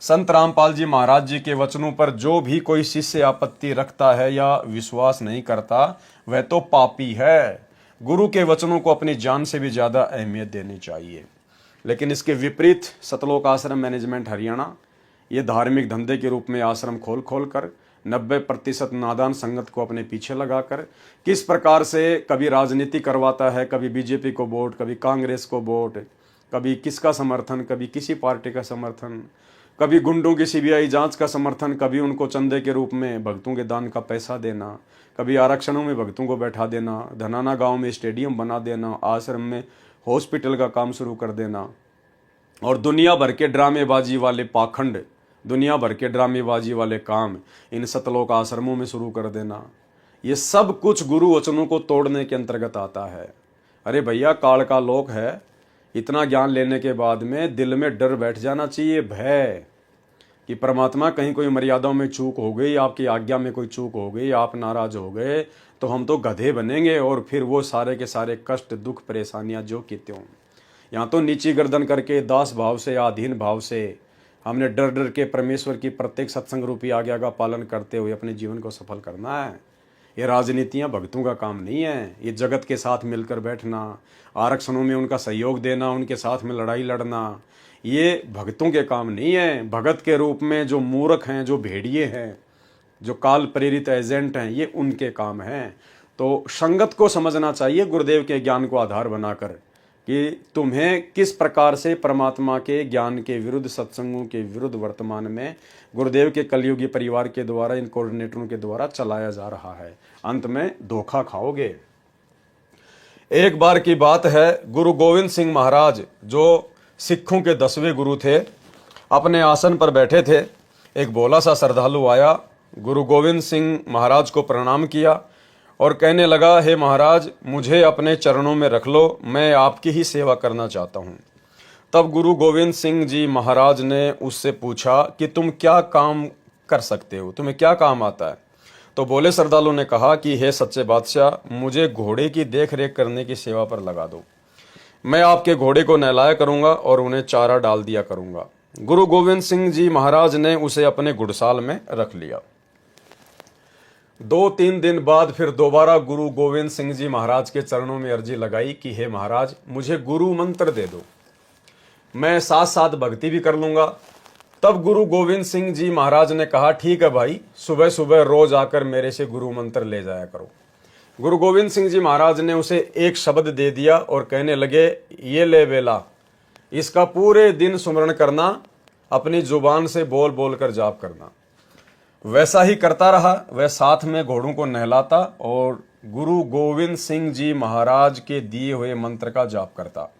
संत रामपाल जी महाराज जी के वचनों पर जो भी कोई शिष्य आपत्ति रखता है या विश्वास नहीं करता, वह तो पापी है। गुरु के वचनों को अपनी जान से भी ज्यादा अहमियत देनी चाहिए। लेकिन इसके विपरीत सतलोक आश्रम मैनेजमेंट हरियाणा ये धार्मिक धंधे के रूप में आश्रम खोल खोल कर 90% नादान संगत को अपने पीछे लगाकर किस प्रकार से कभी राजनीति करवाता है, कभी बीजेपी को वोट, कभी कांग्रेस को वोट, कभी किसका समर्थन, कभी किसी पार्टी का समर्थन, कभी गुंडों की सीबीआई जांच का समर्थन, कभी उनको चंदे के रूप में भक्तों के दान का पैसा देना, कभी आरक्षणों में भक्तों को बैठा देना, धनाना गांव में स्टेडियम बना देना, आश्रम में हॉस्पिटल का काम शुरू कर देना, और दुनिया भर के ड्रामेबाजी वाले पाखंड, दुनिया भर के ड्रामेबाजी वाले काम इन सतलोक आश्रमों में शुरू कर देना। ये सब कुछ गुरु वचनों को तोड़ने के अंतर्गत आता है। अरे भैया, काल का लोक है, इतना ज्ञान लेने के बाद में दिल में डर बैठ जाना चाहिए, भय, कि परमात्मा कहीं कोई मर्यादाओं में चूक हो गई, आपकी आज्ञा में कोई चूक हो गई, आप नाराज हो गए तो हम तो गधे बनेंगे, और फिर वो सारे के सारे कष्ट, दुख, परेशानियां जो की त्यों। यहाँ तो नीची गर्दन करके दास भाव से, अधीन भाव से हमने डर डर के परमेश्वर की प्रत्येक सत्संग रूपी आज्ञा का पालन करते हुए अपने जीवन को सफल करना है। ये राजनीतियां भक्तों का काम नहीं है। ये जगत के साथ मिलकर बैठना, आरक्षणों में उनका सहयोग देना, उनके साथ में लड़ाई लड़ना, ये भक्तों के काम नहीं है। भगत के रूप में जो मूर्ख हैं, जो भेड़िए हैं, जो काल प्रेरित एजेंट हैं, ये उनके काम हैं। तो संगत को समझना चाहिए गुरुदेव के ज्ञान को आधार बनाकर कि तुम्हें किस प्रकार से परमात्मा के ज्ञान के विरुद्ध, सत्संगों के विरुद्ध वर्तमान में गुरुदेव के कलयुगी परिवार के द्वारा, इन कोऑर्डिनेटरों के द्वारा चलाया जा रहा है। अंत में धोखा खाओगे। एक बार की बात है, गुरु गोविंद सिंह महाराज जो सिखों के 10वें गुरु थे, अपने आसन पर बैठे थे। एक भोला सा श्रद्धालु आया, गुरु गोविंद सिंह महाराज को प्रणाम किया और कहने लगा, हे महाराज, मुझे अपने चरणों में रख लो, मैं आपकी ही सेवा करना चाहता हूँ। तब गुरु गोविंद सिंह जी महाराज ने उससे पूछा कि तुम क्या काम कर सकते हो, तुम्हें क्या काम आता है। तो भोले श्रद्धालु ने कहा कि हे सच्चे बादशाह, मुझे घोड़े की देख रेख करने की सेवा पर लगा दो। मैं आपके घोड़े को नहलाया करूंगा और उन्हें चारा डाल दिया करूंगा। गुरु गोविंद सिंह जी महाराज ने उसे अपने घुड़साल में रख लिया। 2-3 दिन बाद फिर दोबारा गुरु गोविंद सिंह जी महाराज के चरणों में अर्जी लगाई कि हे महाराज, मुझे गुरु मंत्र दे दो, मैं साथ साथ भक्ति भी कर लूंगा। तब गुरु गोविंद सिंह जी महाराज ने कहा, ठीक है भाई, सुबह सुबह रोज आकर मेरे से गुरु मंत्र ले जाया करो। गुरु गोविंद सिंह जी महाराज ने उसे एक शब्द दे दिया और कहने लगे, ये ले बेला, इसका पूरे दिन सुमरण करना, अपनी जुबान से बोल बोल कर जाप करना। वैसा ही करता रहा। वह साथ में घोड़ों को नहलाता और गुरु गोविंद सिंह जी महाराज के दिए हुए मंत्र का जाप करता।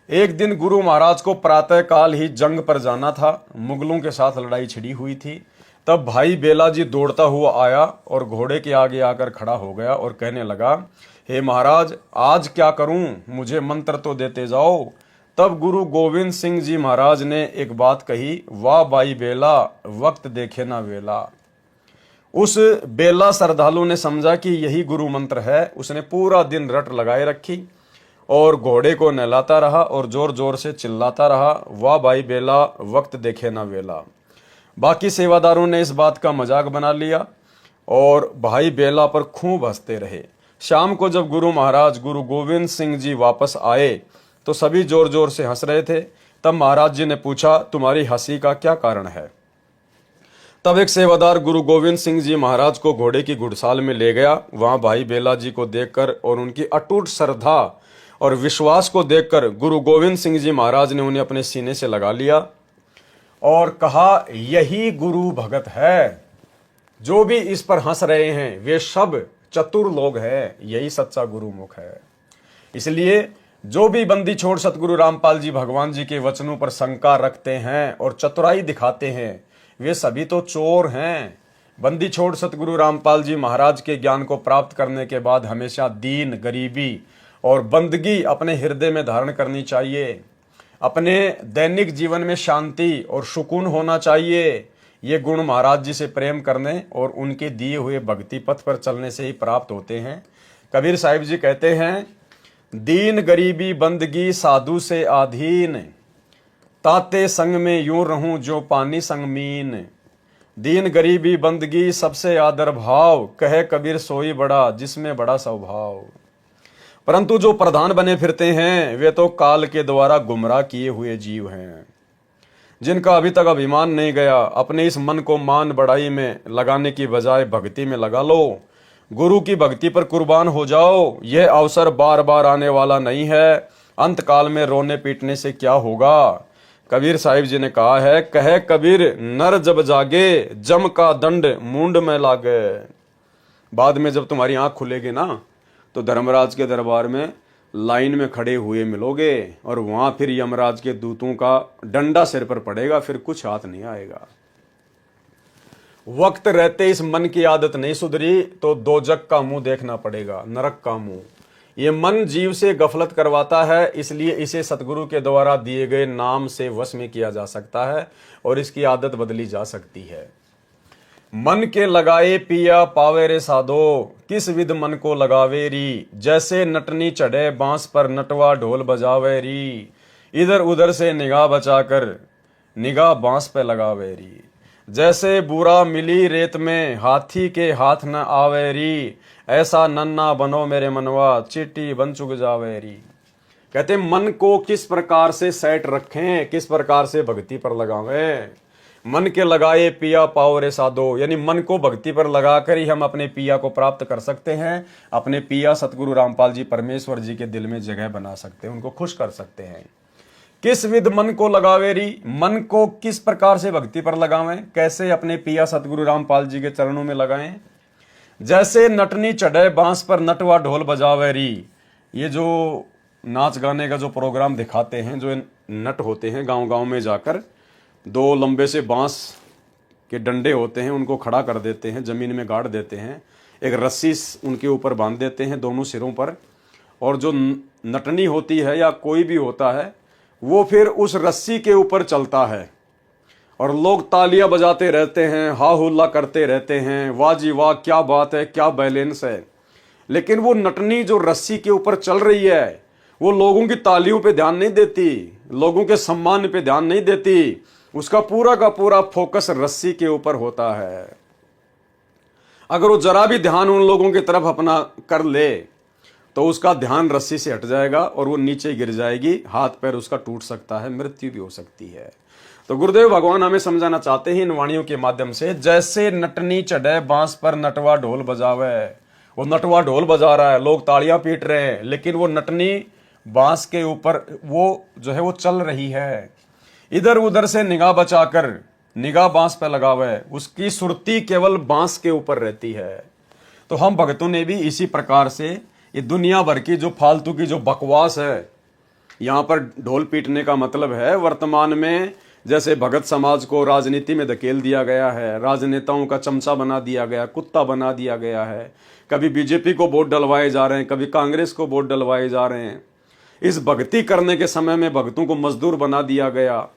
एक दिन गुरु महाराज को प्रातः काल ही जंग पर जाना था, मुगलों के साथ लड़ाई छिड़ी हुई थी। तब भाई बेला जी दौड़ता हुआ आया और घोड़े के आगे आकर खड़ा हो गया और कहने लगा, हे महाराज, आज क्या करूं, मुझे मंत्र तो देते जाओ। तब गुरु गोविंद सिंह जी महाराज ने एक बात कही, वाह भाई बेला, वक्त देखे ना वेला। उस बेला श्रद्धालु ने समझा कि यही गुरु मंत्र है। उसने पूरा दिन रट लगाए रखी और घोड़े को नहलाता रहा और जोर जोर से चिल्लाता रहा, वाह भाई बेला, वक्त देखे ना वेला। बाकी सेवादारों ने इस बात का मजाक बना लिया और भाई बेला पर खूब हंसते रहे। शाम को जब गुरु महाराज गुरु गोविंद सिंह जी वापस आए तो सभी जोर जोर से हंस रहे थे। तब महाराज जी ने पूछा, तुम्हारी हंसी का क्या कारण है? तब एक सेवादार गुरु गोविंद सिंह जी महाराज को घोड़े की घुड़साल में ले गया। वहां भाई बेला जी को देखकर और उनकी अटूट श्रद्धा और विश्वास को देखकर गुरु गोविंद सिंह जी महाराज ने उन्हें अपने सीने से लगा लिया और कहा, यही गुरु भगत है। जो भी इस पर हंस रहे हैं वे सब चतुर लोग हैं, यही सच्चा गुरुमुख है। इसलिए जो भी बंदी छोड़ सतगुरु रामपाल जी भगवान जी के वचनों पर शंका रखते हैं और चतुराई दिखाते हैं, वे सभी तो चोर हैं। बंदी छोड़ सतगुरु रामपाल जी महाराज के ज्ञान को प्राप्त करने के बाद हमेशा दीन, गरीबी और बंदगी अपने हृदय में धारण करनी चाहिए। अपने दैनिक जीवन में शांति और सुकून होना चाहिए। ये गुण महाराज जी से प्रेम करने और उनके दिए हुए भक्ति पथ पर चलने से ही प्राप्त होते हैं। कबीर साहिब जी कहते हैं, दीन गरीबी बंदगी साधु से आधीन, ताते संग में यूं रहूं जो पानी संग मीन। दीन गरीबी बंदगी सबसे आदर भाव, कहे कबीर सोई बड़ा जिसमें बड़ा स्वभाव। परंतु जो प्रधान बने फिरते हैं वे तो काल के द्वारा गुमराह किए हुए जीव हैं, जिनका अभी तक अभिमान नहीं गया। अपने इस मन को मान बढ़ाई में लगाने की बजाय भक्ति में लगा लो। गुरु की भक्ति पर कुर्बान हो जाओ। यह अवसर बार बार आने वाला नहीं है। अंत काल में रोने पीटने से क्या होगा? कबीर साहिब जी ने कहा है, कहे कबीर नर जब जागे जम का दंड मूंड में लागे। बाद में जब तुम्हारी आंख खुलेगी ना तो धर्मराज के दरबार में लाइन में खड़े हुए मिलोगे और वहां फिर यमराज के दूतों का डंडा सिर पर पड़ेगा, फिर कुछ हाथ नहीं आएगा। वक्त रहते इस मन की आदत नहीं सुधरी तो दोजक का मुंह देखना पड़ेगा, नरक का मुंह। ये मन जीव से गफलत करवाता है, इसलिए इसे सतगुरु के द्वारा दिए गए नाम से वश में किया जा सकता है और इसकी आदत बदली जा सकती है। मन के लगाए पिया पावे रे साधो, किस विध मन को लगावे री। जैसे नटनी चढ़े बांस पर नटवा ढोल बजावे री। इधर उधर से निगाह बचाकर निगाह बांस पे लगावे री। जैसे बुरा मिली रेत में हाथी के हाथ न आवे री। ऐसा नन्ना बनो मेरे मनवा चीटी बन चुक जावे री। कहते मन को किस प्रकार से सेट रखें, किस प्रकार से भक्ति पर लगावें। मन के लगाए पिया पाओ रे साधो, यानी मन को भक्ति पर लगाकर ही हम अपने पिया को प्राप्त कर सकते हैं। अपने पिया सतगुरु रामपाल जी परमेश्वर जी के दिल में जगह बना सकते हैं, उनको खुश कर सकते हैं। किस विध मन को लगावे री, मन को किस प्रकार से भक्ति पर लगावें, कैसे अपने पिया सतगुरु रामपाल जी के चरणों में लगाएं। जैसे नटनी चढ़े बांस पर नटवा ढोल बजावे री। ये जो नाच गाने का जो प्रोग्राम दिखाते हैं, जो नट होते हैं गांव गांव में जाकर दो लंबे से बांस के डंडे होते हैं, उनको खड़ा कर देते हैं, जमीन में गाड़ देते हैं, एक रस्सी उनके ऊपर बांध देते हैं दोनों सिरों पर, और जो नटनी होती है या कोई भी होता है वो फिर उस रस्सी के ऊपर चलता है और लोग तालियां बजाते रहते हैं, हा हुल्ला करते रहते हैं, वाह जी वाह क्या बात है, क्या बैलेंस है। लेकिन वो नटनी जो रस्सी के ऊपर चल रही है वो लोगों की तालियों पे ध्यान नहीं देती, लोगों के सम्मान पे ध्यान नहीं देती। उसका पूरा का पूरा फोकस रस्सी के ऊपर होता है। अगर वो जरा भी ध्यान उन लोगों की तरफ अपना कर ले तो उसका ध्यान रस्सी से हट जाएगा और वो नीचे गिर जाएगी, हाथ पैर उसका टूट सकता है, मृत्यु भी हो सकती है। तो गुरुदेव भगवान हमें समझाना चाहते हैं इन वाणियों के माध्यम से, जैसे नटनी चढ़े बांस पर नटवा ढोल बजावे। वो नटवा ढोल बजा रहा है, लोग तालियां पीट रहे हैं, लेकिन वो नटनी बांस के ऊपर वो जो है वो चल रही है। इधर उधर से निगाह बचाकर निगाह बांस पे लगावे, उसकी सुरती केवल बांस के ऊपर रहती है। तो हम भक्तों ने भी इसी प्रकार से ये दुनिया भर की जो फालतू की जो बकवास है, यहाँ पर ढोल पीटने का मतलब है वर्तमान में जैसे भगत समाज को राजनीति में धकेल दिया गया है, राजनेताओं का चमचा बना दिया गया, कुत्ता बना दिया गया है। कभी बीजेपी को वोट डलवाए जा रहे हैं, कभी कांग्रेस को वोट डलवाए जा रहे हैं। इस भक्ति करने के समय में भक्तों को मजदूर बना दिया गया,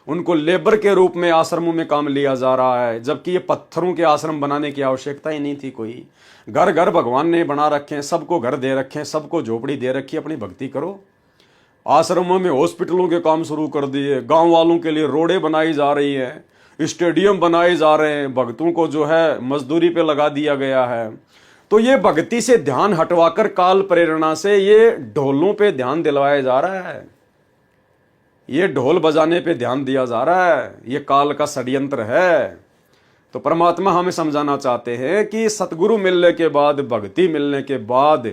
उनको लेबर के रूप में आश्रमों में काम लिया जा रहा है, जबकि ये पत्थरों के आश्रम बनाने की आवश्यकता ही नहीं थी। कोई घर घर भगवान ने बना रखे हैं, सबको घर दे रखे हैं, सबको झोपड़ी दे रखी है, अपनी भक्ति करो। आश्रमों में हॉस्पिटलों के काम शुरू कर दिए, गांव वालों के लिए रोडें बनाई जा रही है, स्टेडियम बनाए जा रहे हैं, भक्तों को जो है मजदूरी पे लगा दिया गया है। तो ये भक्ति से ध्यान हटवाकर काल प्रेरणा से ये ढोलों पे ध्यान दिलवाया जा रहा है, ये ढोल बजाने पे ध्यान दिया जा रहा है, ये काल का षड्यंत्र है। तो परमात्मा हमें समझाना चाहते हैं कि सतगुरु मिलने के बाद, भक्ति मिलने के बाद,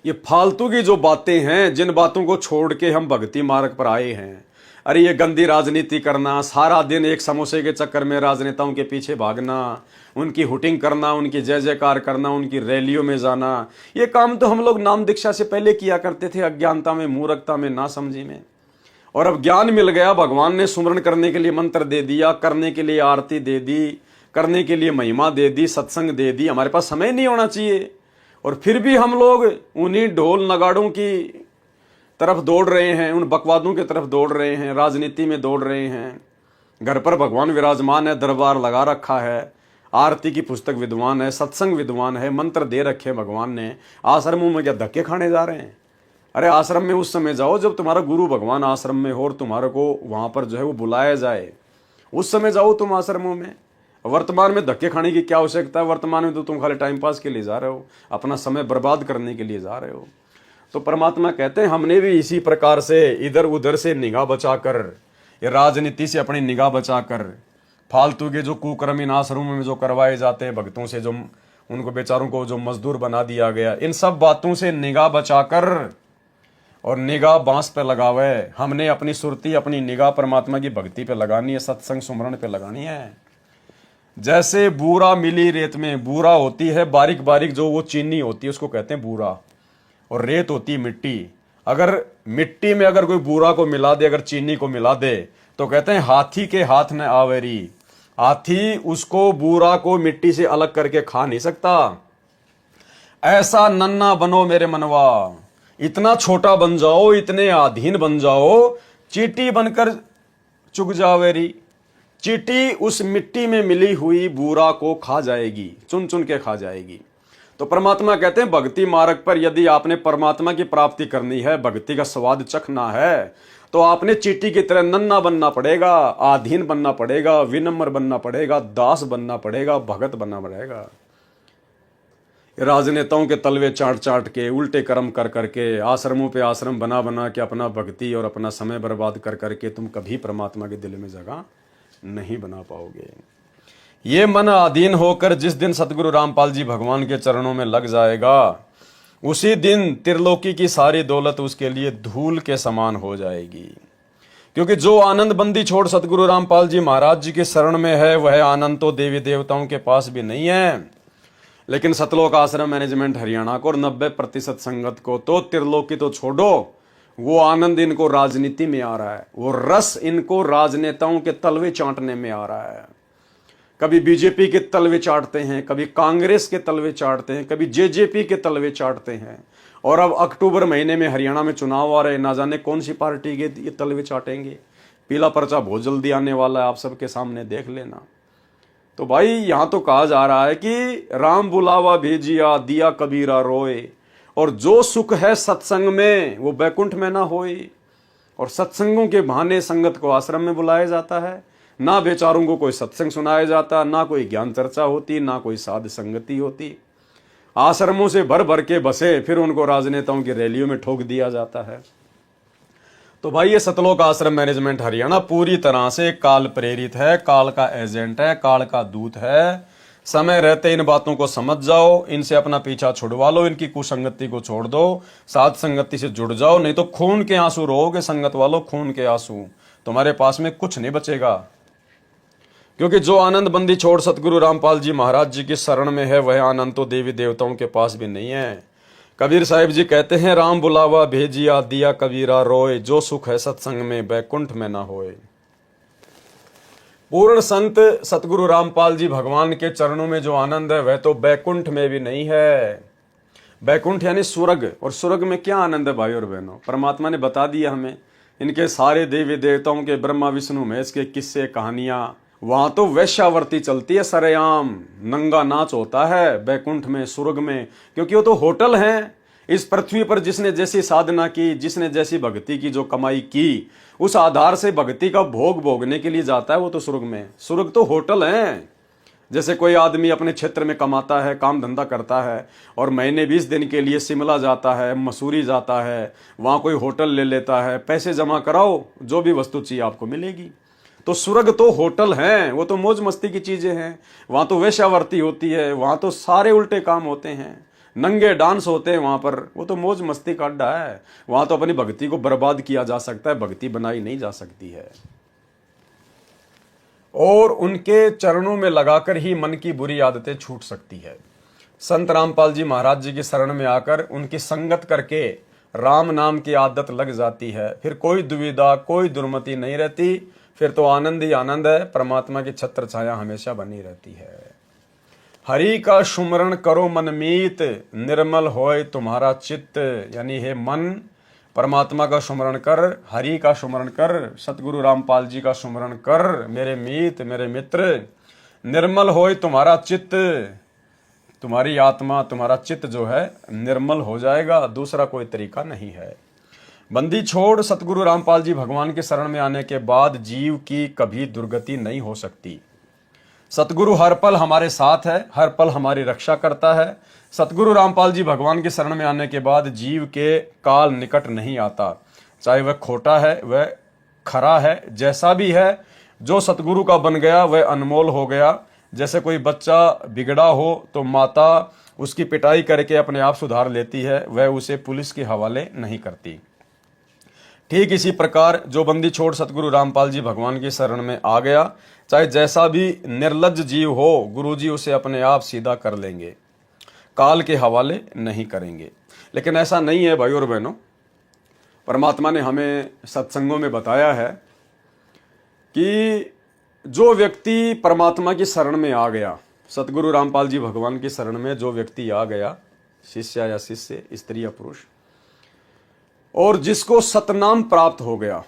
ये फालतू की जो बातें हैं, जिन बातों को छोड़ के हम भक्ति मार्ग पर आए हैं, अरे ये गंदी राजनीति करना, सारा दिन एक समोसे के चक्कर में राजनेताओं के पीछे भागना, उनकी हुटिंग करना, उनकी जय जयकार करना, उनकी रैलियों में जाना, ये काम तो हम लोग नाम दीक्षा से पहले किया करते थे, अज्ञानता में, मूर्खता में, नासमझी में। और अब ज्ञान मिल गया, भगवान ने सुमरण करने के लिए मंत्र दे दिया, करने के लिए आरती दे दी, करने के लिए महिमा दे दी, सत्संग दे दी, हमारे पास समय नहीं होना चाहिए। और फिर भी हम लोग उन्हीं ढोल नगाड़ों की तरफ दौड़ रहे हैं, उन बकवादों की तरफ दौड़ रहे हैं, राजनीति में दौड़ रहे हैं। घर पर भगवान विराजमान है, दरबार लगा रखा है, आरती की पुस्तक विद्वान है, सत्संग विद्वान है, मंत्र दे रखे भगवान ने, आश्रमों में क्या धक्के खाने जा रहे हैं? अरे आश्रम में उस समय जाओ जब तुम्हारा गुरु भगवान आश्रम में हो और तुम्हारे को वहां पर जो है वो बुलाया जाए, उस समय जाओ तुम आश्रमों में। वर्तमान में धक्के खाने की क्या आवश्यकता है? वर्तमान में तो तुम खाली टाइम पास के लिए जा रहे हो, अपना समय बर्बाद करने के लिए जा रहे हो। तो परमात्मा कहते हैं हमने भी इसी प्रकार से इधर उधर से निगाह बचाकर, ये राजनीति से अपनी निगाह बचाकर, फालतू के जो कुकर्म इन आश्रमों में जो करवाए जाते हैं भक्तों से, जो उनको बेचारों को जो मजदूर बना दिया गया, इन सब बातों से निगाह बचाकर और निगाह बांस पे लगावे, हमने अपनी सुरती, अपनी निगाह परमात्मा की भक्ति पे लगानी है, सत्संग सुमरण पे लगानी है। जैसे बूरा मिली रेत में, बूरा होती है बारीक बारीक जो वो चीनी होती है, उसको कहते हैं बूरा, और रेत होती है मिट्टी। अगर मिट्टी में अगर कोई बूरा को मिला दे, अगर चीनी को मिला दे, तो कहते हैं हाथी के हाथ न आवेरी, हाथी उसको बूरा को मिट्टी से अलग करके खा नहीं सकता। ऐसा नन्ना बनो मेरे मनवा, इतना छोटा बन जाओ, इतने अधीन बन जाओ, चींटी बनकर चुग जावेरी, चींटी उस मिट्टी में मिली हुई बूरा को खा जाएगी, चुन चुन के खा जाएगी। तो परमात्मा कहते हैं भक्ति मार्ग पर यदि आपने परमात्मा की प्राप्ति करनी है, भक्ति का स्वाद चखना है, तो आपने चींटी की तरह नन्ना बनना पड़ेगा, आधीन बनना पड़ेगा, विनम्र बनना पड़ेगा, दास बनना पड़ेगा, भगत बनना पड़ेगा। राजनेताओं के तलवे चाट चाट के, उल्टे कर्म कर करके, आश्रमों पे आश्रम बना बना के अपना भक्ति और अपना समय बर्बाद कर करके तुम कभी परमात्मा के दिल में जगह नहीं बना पाओगे। ये मन अधीन होकर जिस दिन सतगुरु रामपाल जी भगवान के चरणों में लग जाएगा, उसी दिन त्रिलोकी की सारी दौलत उसके लिए धूल के समान हो जाएगी। क्योंकि जो आनंद बंदी छोड़ सतगुरु रामपाल जी महाराज जी के शरण में है, वह आनंद तो देवी देवताओं के पास भी नहीं है। लेकिन सतलोक आश्रम मैनेजमेंट हरियाणा को और 90% संगत को तो त्रिलोकी तो छोड़ो, वो आनंद इनको राजनीति में आ रहा है, वो रस इनको राजनेताओं के तलवे चाटने में आ रहा है। कभी बीजेपी के तलवे चाटते हैं, कभी कांग्रेस के तलवे चाटते हैं, कभी जेजेपी के तलवे चाटते हैं, और अब अक्टूबर महीने में हरियाणा में चुनाव आ रहे, ना जाने कौन सी पार्टी के ये तलवे चाटेंगे। पीला पर्चा बहुत जल्दी आने वाला है, आप सबके सामने देख लेना। तो भाई यहां तो कहा जा रहा है कि राम बुलावा भेजिया, दिया कबीरा रोए, और जो सुख है सत्संग में वो बैकुंठ में ना होए। और सत्संगों के बहाने संगत को आश्रम में बुलाया जाता है, ना बेचारों को कोई सत्संग सुनाया जाता, ना कोई ज्ञान चर्चा होती, ना कोई साध संगति होती। आश्रमों से भर भर के बसे, फिर उनको राजनेताओं की रैलियों में ठोक दिया जाता है। तो भाई ये सतलोक आश्रम मैनेजमेंट हरियाणा पूरी तरह से काल प्रेरित है, काल का एजेंट है, काल का दूत है। समय रहते इन बातों को समझ जाओ, इनसे अपना पीछा छुड़वा लो, इनकी कुसंगति को छोड़ दो, साथ संगति से जुड़ जाओ, नहीं तो खून के आंसू रोओगे संगत वालों, खून के आंसू, तुम्हारे पास में कुछ नहीं बचेगा। क्योंकि जो आनंद बंदी छोड़ सतगुरु रामपाल जी महाराज जी की शरण में है, वह आनंद तो देवी देवताओं के पास भी नहीं है। कबीर साहिब जी कहते हैं, राम बुलावा भेजिया, दिया कबीरा रोए, जो सुख है सत्संग में बैकुंठ में ना होए। पूर्ण संत सतगुरु रामपाल जी भगवान के चरणों में जो आनंद है, वह तो बैकुंठ में भी नहीं है। बैकुंठ यानी स्वर्ग, और स्वर्ग में क्या आनंद है भाई और बहनों? परमात्मा ने बता दिया हमें, इनके सारे देवी देवताओं के, ब्रह्मा विष्णु महेश के किस्से कहानियां, वहां तो वैश्यावर्ती चलती है, सरेआम नंगा नाच होता है बैकुंठ में, स्वर्ग में, क्योंकि वो तो होटल हैं। इस पृथ्वी पर जिसने जैसी साधना की, जिसने जैसी भक्ति की, जो कमाई की, उस आधार से भक्ति का भोग भोगने के लिए जाता है, वो तो स्वर्ग में। स्वर्ग तो होटल है। जैसे कोई आदमी अपने क्षेत्र में कमाता है, काम धंधा करता है और महीने 20 दिन के लिए शिमला जाता है, मसूरी जाता है, वहाँ कोई होटल ले लेता है, पैसे जमा कराओ, जो भी वस्तु चाहिए आपको मिलेगी। तो स्वर्ग तो होटल हैं, वो तो मौज मस्ती की चीज़ें हैं। वहाँ तो वेश्यावृत्ति होती है, वहाँ तो सारे उल्टे काम होते हैं, नंगे डांस होते हैं वहाँ पर। वो तो मौज मस्ती का अड्डा है। वहाँ तो अपनी भक्ति को बर्बाद किया जा सकता है, भक्ति बनाई नहीं जा सकती है। और उनके चरणों में लगाकर ही मन की बुरी आदतें छूट सकती है। संत रामपाल जी महाराज जी की शरण में आकर उनकी संगत करके राम नाम की आदत लग जाती है, फिर कोई दुविधा, कोई दुर्मति नहीं रहती, फिर तो आनंद ही आनंद है। परमात्मा की छत्र छाया हमेशा बनी रहती है। हरि का सुमरण करो मनमीत, निर्मल होए तुम्हारा चित्त। यानी हे मन, परमात्मा का सुमरण कर, हरि का सुमरण कर, सतगुरु रामपाल जी का सुमरण कर मेरे मीत, मेरे मित्र। निर्मल होए तुम्हारा चित्त, तुम्हारी आत्मा, तुम्हारा चित्त जो है निर्मल हो जाएगा। दूसरा कोई तरीका नहीं है। बंदी छोड़ सतगुरु रामपाल जी भगवान के शरण में आने के बाद जीव की कभी दुर्गति नहीं हो सकती। सतगुरु हर पल हमारे साथ है, हर पल हमारी रक्षा करता है। सतगुरु रामपाल जी भगवान के शरण में आने के बाद जीव के काल निकट नहीं आता, चाहे वह खोटा है, वह खरा है, जैसा भी है। जो सतगुरु का बन गया वह अनमोल हो गया। जैसे कोई बच्चा बिगड़ा हो तो माता उसकी पिटाई करके अपने आप सुधार लेती है, वह उसे पुलिस के हवाले नहीं करती। ठीक इसी प्रकार जो बंदी छोड़ सतगुरु रामपाल जी भगवान की शरण में आ गया, चाहे जैसा भी निर्लज्ज जीव हो, गुरुजी उसे अपने आप सीधा कर लेंगे, काल के हवाले नहीं करेंगे। लेकिन ऐसा नहीं है भाई और बहनों। परमात्मा ने हमें सत्संगों में बताया है कि जो व्यक्ति परमात्मा की शरण में आ गया, सतगुरु रामपाल जी भगवान की शरण में जो व्यक्ति आ गया, शिष्य या शिष्य, स्त्री या पुरुष, और जिसको सतनाम प्राप्त हो गया,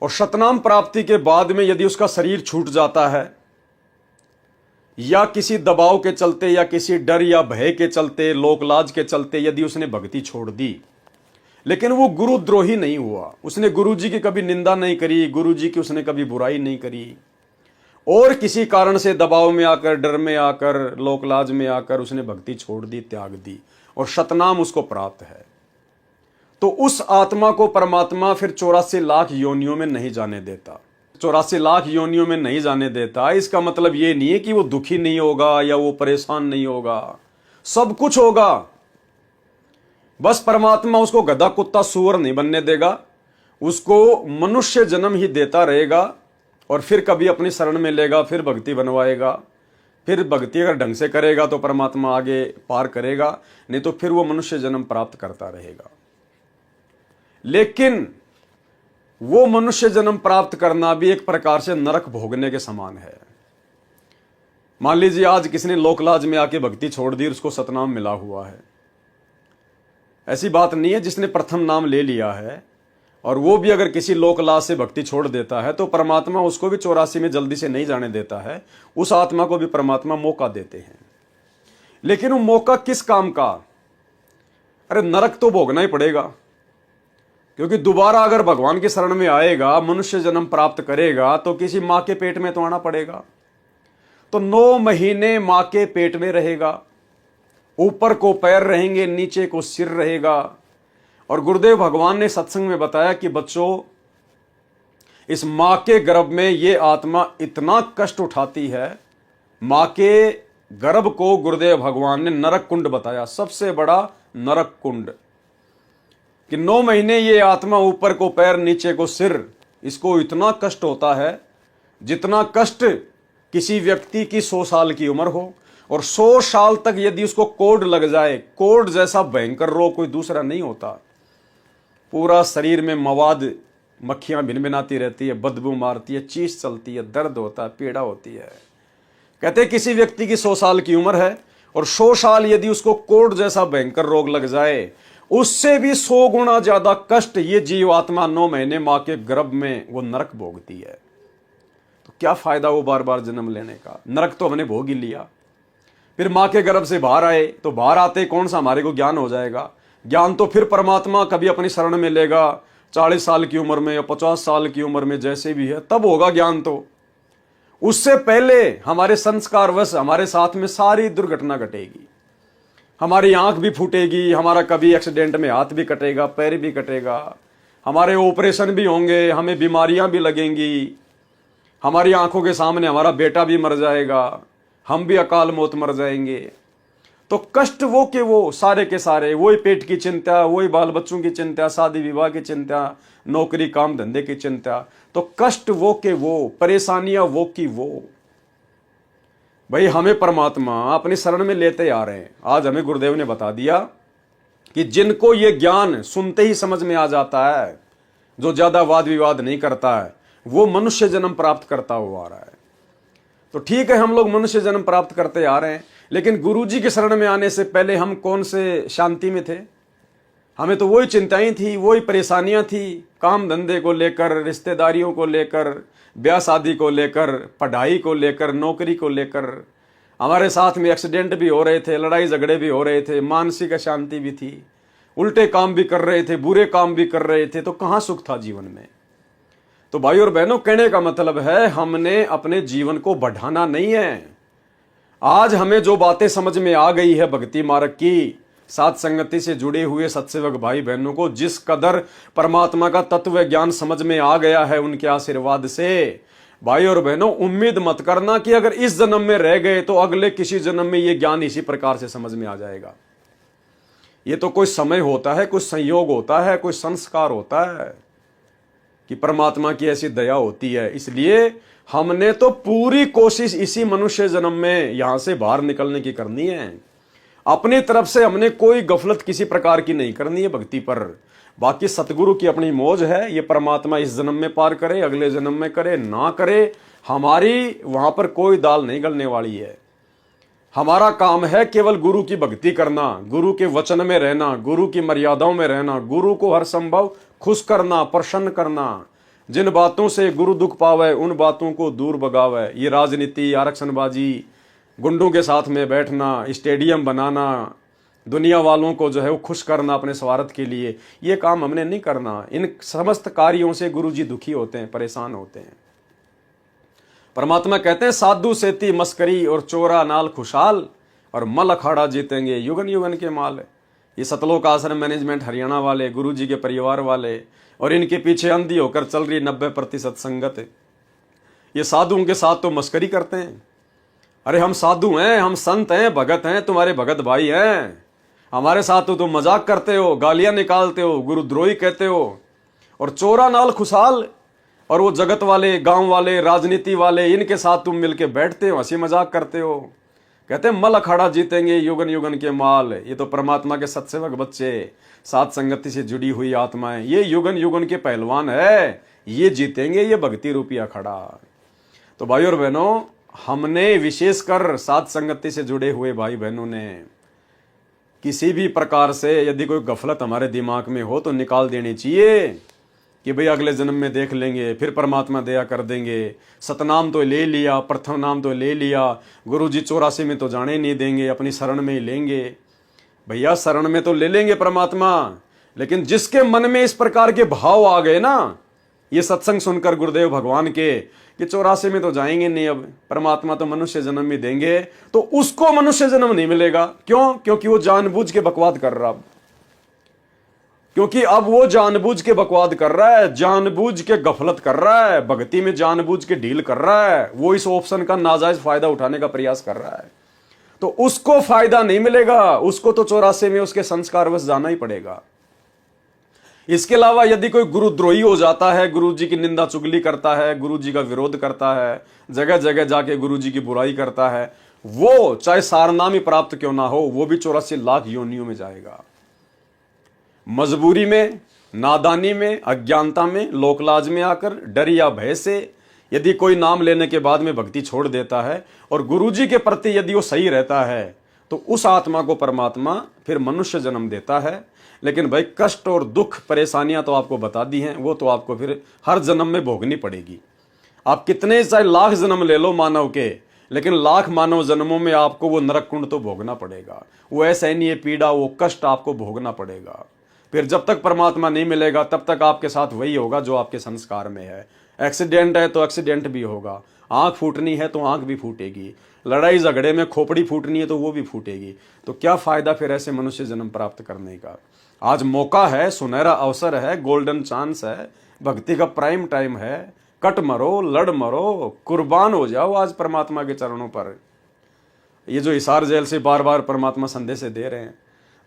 और सतनाम प्राप्ति के बाद में यदि उसका शरीर छूट जाता है, या किसी दबाव के चलते, या किसी डर या भय के चलते, लोकलाज के चलते यदि उसने भक्ति छोड़ दी, लेकिन वो गुरुद्रोही नहीं हुआ, उसने गुरुजी की कभी निंदा नहीं करी, गुरुजी की उसने कभी बुराई नहीं करी, और किसी कारण से दबाव में आकर, डर में आकर, लोकलाज में आकर उसने भक्ति छोड़ दी, त्याग दी, और सतनाम उसको प्राप्त है, तो उस आत्मा को परमात्मा फिर 84 लाख योनियों में नहीं जाने देता। 84 लाख योनियों में नहीं जाने देता, इसका मतलब ये नहीं है कि वो दुखी नहीं होगा या वो परेशान नहीं होगा, सब कुछ होगा। बस परमात्मा उसको गधा कुत्ता सूअर नहीं बनने देगा, उसको मनुष्य जन्म ही देता रहेगा, और फिर कभी अपनी शरण में लेगा, फिर भक्ति बनवाएगा, फिर भक्ति अगर ढंग से करेगा तो परमात्मा आगे पार करेगा, नहीं तो फिर वो मनुष्य जन्म प्राप्त करता रहेगा। लेकिन वो मनुष्य जन्म प्राप्त करना भी एक प्रकार से नरक भोगने के समान है। मान लीजिए आज किसी ने लोकलाज में आके भक्ति छोड़ दी, उसको सतनाम मिला हुआ है। ऐसी बात नहीं है, जिसने प्रथम नाम ले लिया है और वो भी अगर किसी लोकलाज से भक्ति छोड़ देता है तो परमात्मा उसको भी 84 में जल्दी से नहीं जाने देता है, उस आत्मा को भी परमात्मा मौका देते हैं। लेकिन वो मौका किस काम का? अरे नरक तो भोगना ही पड़ेगा, क्योंकि दोबारा अगर भगवान की शरण में आएगा, मनुष्य जन्म प्राप्त करेगा, तो किसी मां के पेट में तो आना पड़ेगा। तो 9 महीने मां के पेट में रहेगा, ऊपर को पैर रहेंगे, नीचे को सिर रहेगा। और गुरुदेव भगवान ने सत्संग में बताया कि बच्चों, इस मां के गर्भ में ये आत्मा इतना कष्ट उठाती है। मां के गर्भ को गुरुदेव भगवान ने नरक कुंड बताया, सबसे बड़ा नरक कुंड, कि 9 महीने ये आत्मा ऊपर को पैर, नीचे को सिर, इसको इतना कष्ट होता है जितना कष्ट किसी व्यक्ति की 100 साल की उम्र हो। और 100 साल तक यदि उसको कोढ़ लग जाए, कोढ़ जैसा भयंकर रोग कोई दूसरा नहीं होता। पूरा शरीर में मवाद, मक्खियां भिनभिनाती रहती है, बदबू मारती है, चीस चलती है, दर्द होता है, पीड़ा होती है। कहते हैं किसी व्यक्ति की 100 साल की उम्र है और 100 साल यदि उसको कोढ़ जैसा भयंकर रोग लग जाए, उससे भी 100 गुना ज्यादा कष्ट ये जीव आत्मा 9 महीने मां के गर्भ में वो नरक भोगती है। तो क्या फायदा वो बार बार जन्म लेने का? नरक तो हमने भोग ही लिया। फिर माँ के गर्भ से बाहर आए, तो बाहर आते कौन सा हमारे को ज्ञान हो जाएगा? ज्ञान तो फिर परमात्मा कभी अपनी शरण में लेगा, 40 साल की उम्र में या 50 साल की उम्र में, जैसे भी है तब होगा ज्ञान। तो उससे पहले हमारे संस्कारवश हमारे साथ में सारी दुर्घटना घटेगी, हमारी आंख भी फूटेगी, हमारा कभी एक्सीडेंट में हाथ भी कटेगा, पैर भी कटेगा, हमारे ऑपरेशन भी होंगे, हमें बीमारियां भी लगेंगी, हमारी आंखों के सामने हमारा बेटा भी मर जाएगा, हम भी अकाल मौत मर जाएंगे। तो कष्ट वो के वो सारे के सारे, वही पेट की चिंता, वही बाल बच्चों की चिंता, शादी विवाह की चिंता, नौकरी काम धंधे की चिंता। तो कष्ट वो के वो, परेशानियां वो की वो। भाई हमें परमात्मा अपनी शरण में लेते आ रहे हैं। आज हमें गुरुदेव ने बता दिया कि जिनको ये ज्ञान सुनते ही समझ में आ जाता है, जो ज्यादा वाद विवाद नहीं करता है, वो मनुष्य जन्म प्राप्त करता हुआ आ रहा है। तो ठीक है, हम लोग मनुष्य जन्म प्राप्त करते आ रहे हैं, लेकिन गुरुजी के शरण में आने से पहले हम कौन से शांति में थे? हमें तो वही चिंताएं थी, वही परेशानियां थी, काम धंधे को लेकर, रिश्तेदारियों को लेकर, ब्याह शादी को लेकर, पढ़ाई को लेकर, नौकरी को लेकर। हमारे साथ में एक्सीडेंट भी हो रहे थे, लड़ाई झगड़े भी हो रहे थे, मानसिक अशांति भी थी, उल्टे काम भी कर रहे थे, बुरे काम भी कर रहे थे। तो कहां सुख था जीवन में? तो भाई और बहनों, कहने का मतलब है हमने अपने जीवन को बढ़ाना नहीं है। आज हमें जो बातें समझ में आ गई है भक्ति मार्ग की, साथ संगति से जुड़े हुए सत्सेवक भाई बहनों को जिस कदर परमात्मा का तत्व ज्ञान समझ में आ गया है उनके आशीर्वाद से, भाई और बहनों उम्मीद मत करना कि अगर इस जन्म में रह गए तो अगले किसी जन्म में ये ज्ञान इसी प्रकार से समझ में आ जाएगा। ये तो कोई समय होता है, कुछ संयोग होता है, कोई संस्कार होता है कि परमात्मा की ऐसी दया होती है। इसलिए हमने तो पूरी कोशिश इसी मनुष्य जन्म में यहां से बाहर निकलने की करनी है। अपनी तरफ से हमने कोई गफलत किसी प्रकार की नहीं करनी है भक्ति पर। बाकी सतगुरु की अपनी मौज है, ये परमात्मा इस जन्म में पार करे, अगले जन्म में करे ना करे, हमारी वहां पर कोई दाल नहीं गलने वाली है। हमारा काम है केवल गुरु की भक्ति करना, गुरु के वचन में रहना, गुरु की मर्यादाओं में रहना, गुरु को हर संभव खुश करना, प्रसन्न करना। जिन बातों से गुरु दुख पावे उन बातों को दूर भगावे। ये राजनीति, आरक्षणबाजी, गुंडों के साथ में बैठना, स्टेडियम बनाना, दुनिया वालों को जो है वो खुश करना अपने स्वार्थ के लिए, ये काम हमने नहीं करना। इन समस्त कार्यों से गुरु जी दुखी होते हैं, परेशान होते हैं। परमात्मा कहते हैं साधु सेती मस्करी और चोरा नाल खुशहाल, और मल अखाड़ा जीतेंगे युगन युगन के माल। ये सतलोक आश्रम मैनेजमेंट हरियाणा वाले, गुरु जी के परिवार वाले, और इनके पीछे अंधी होकर चल रही 90% संगत, ये साधुओं के साथ तो मस्करी करते हैं। अरे हम साधु हैं, हम संत हैं, भगत हैं, तुम्हारे भगत भाई हैं, हमारे साथ तो तुम मजाक करते हो, गालियां निकालते हो, गुरुद्रोही कहते हो। और चोरा नाल खुशहाल, और वो जगत वाले, गांव वाले, राजनीति वाले, इनके साथ तुम मिलके बैठते हो, हंसी मजाक करते हो। कहते हैं मल अखाड़ा जीतेंगे युगन युगन के माल। ये तो परमात्मा के सत्सेवक बच्चे, साथ संगति से जुड़ी हुई आत्माएं, ये युगन युगन के पहलवान है, ये जीतेंगे ये भक्ति रूपी अखाड़ा। तो भाई और बहनों, हमने विशेषकर साथ संगति से जुड़े हुए भाई बहनों ने किसी भी प्रकार से यदि कोई गफलत हमारे दिमाग में हो तो निकाल देनी चाहिए कि भाई अगले जन्म में देख लेंगे, फिर परमात्मा दया कर देंगे। सतनाम तो ले लिया, प्रथम नाम तो ले लिया, गुरुजी 84 में तो जाने नहीं देंगे, अपनी शरण में ही लेंगे। भैया शरण में तो ले लेंगे परमात्मा, लेकिन जिसके मन में इस प्रकार के भाव आ गए ना, ये सत्संग सुनकर गुरुदेव भगवान के कि 84 में तो जाएंगे नहीं, अब परमात्मा तो मनुष्य जन्म ही देंगे, तो उसको मनुष्य जन्म नहीं मिलेगा। क्यों? क्योंकि वो जानबूझ के बकवाद कर रहा, क्योंकि अब वो जानबूझ के बकवाद कर रहा है, जानबूझ के गफलत कर रहा है, भक्ति में जानबूझ के ढील कर रहा है, वो इस ऑप्शन का नाजायज फायदा उठाने का प्रयास कर रहा है। तो उसको फायदा नहीं मिलेगा, उसको तो 84 में उसके संस्कारवश जाना ही पड़ेगा। इसके अलावा यदि कोई गुरुद्रोही हो जाता है, गुरु जी की निंदा चुगली करता है, गुरु जी का विरोध करता है, जगह जगह जाके गुरु जी की बुराई करता है, वो चाहे सारनाम ही प्राप्त क्यों ना हो, वो भी 84 लाख योनियों में जाएगा। मजबूरी में, नादानी में, अज्ञानता में, लोकलाज में आकर, डर या भय से यदि कोई नाम लेने के बाद में भक्ति छोड़ देता है और गुरुजी के प्रति यदि वो सही रहता है, तो उस आत्मा को परमात्मा फिर मनुष्य जन्म देता है। लेकिन भाई कष्ट और दुख परेशानियां तो आपको बता दी हैं, वो तो आपको फिर हर जन्म में भोगनी पड़ेगी। आप कितने चाहे लाख जन्म ले लो मानव के, लेकिन लाख मानव जन्मों में आपको वो नरक कुंड तो भोगना पड़ेगा, वो असहनीय पीड़ा, वो कष्ट आपको भोगना पड़ेगा। फिर जब तक परमात्मा नहीं मिलेगा तब तक आपके साथ वही होगा जो आपके संस्कार में है। एक्सीडेंट है तो एक्सीडेंट भी होगा, आंख फूटनी है तो आंख भी फूटेगी, लड़ाई झगड़े में खोपड़ी फूटनी है तो वो भी फूटेगी। तो क्या फायदा फिर ऐसे मनुष्य जन्म प्राप्त करने का। आज मौका है, सुनहरा अवसर है, गोल्डन चांस है, भक्ति का प्राइम टाइम है। कट मरो, लड़ मरो, कुर्बान हो जाओ आज परमात्मा के चरणों पर। ये जो हिसार जेल से बार बार परमात्मा संदेश दे रहे हैं,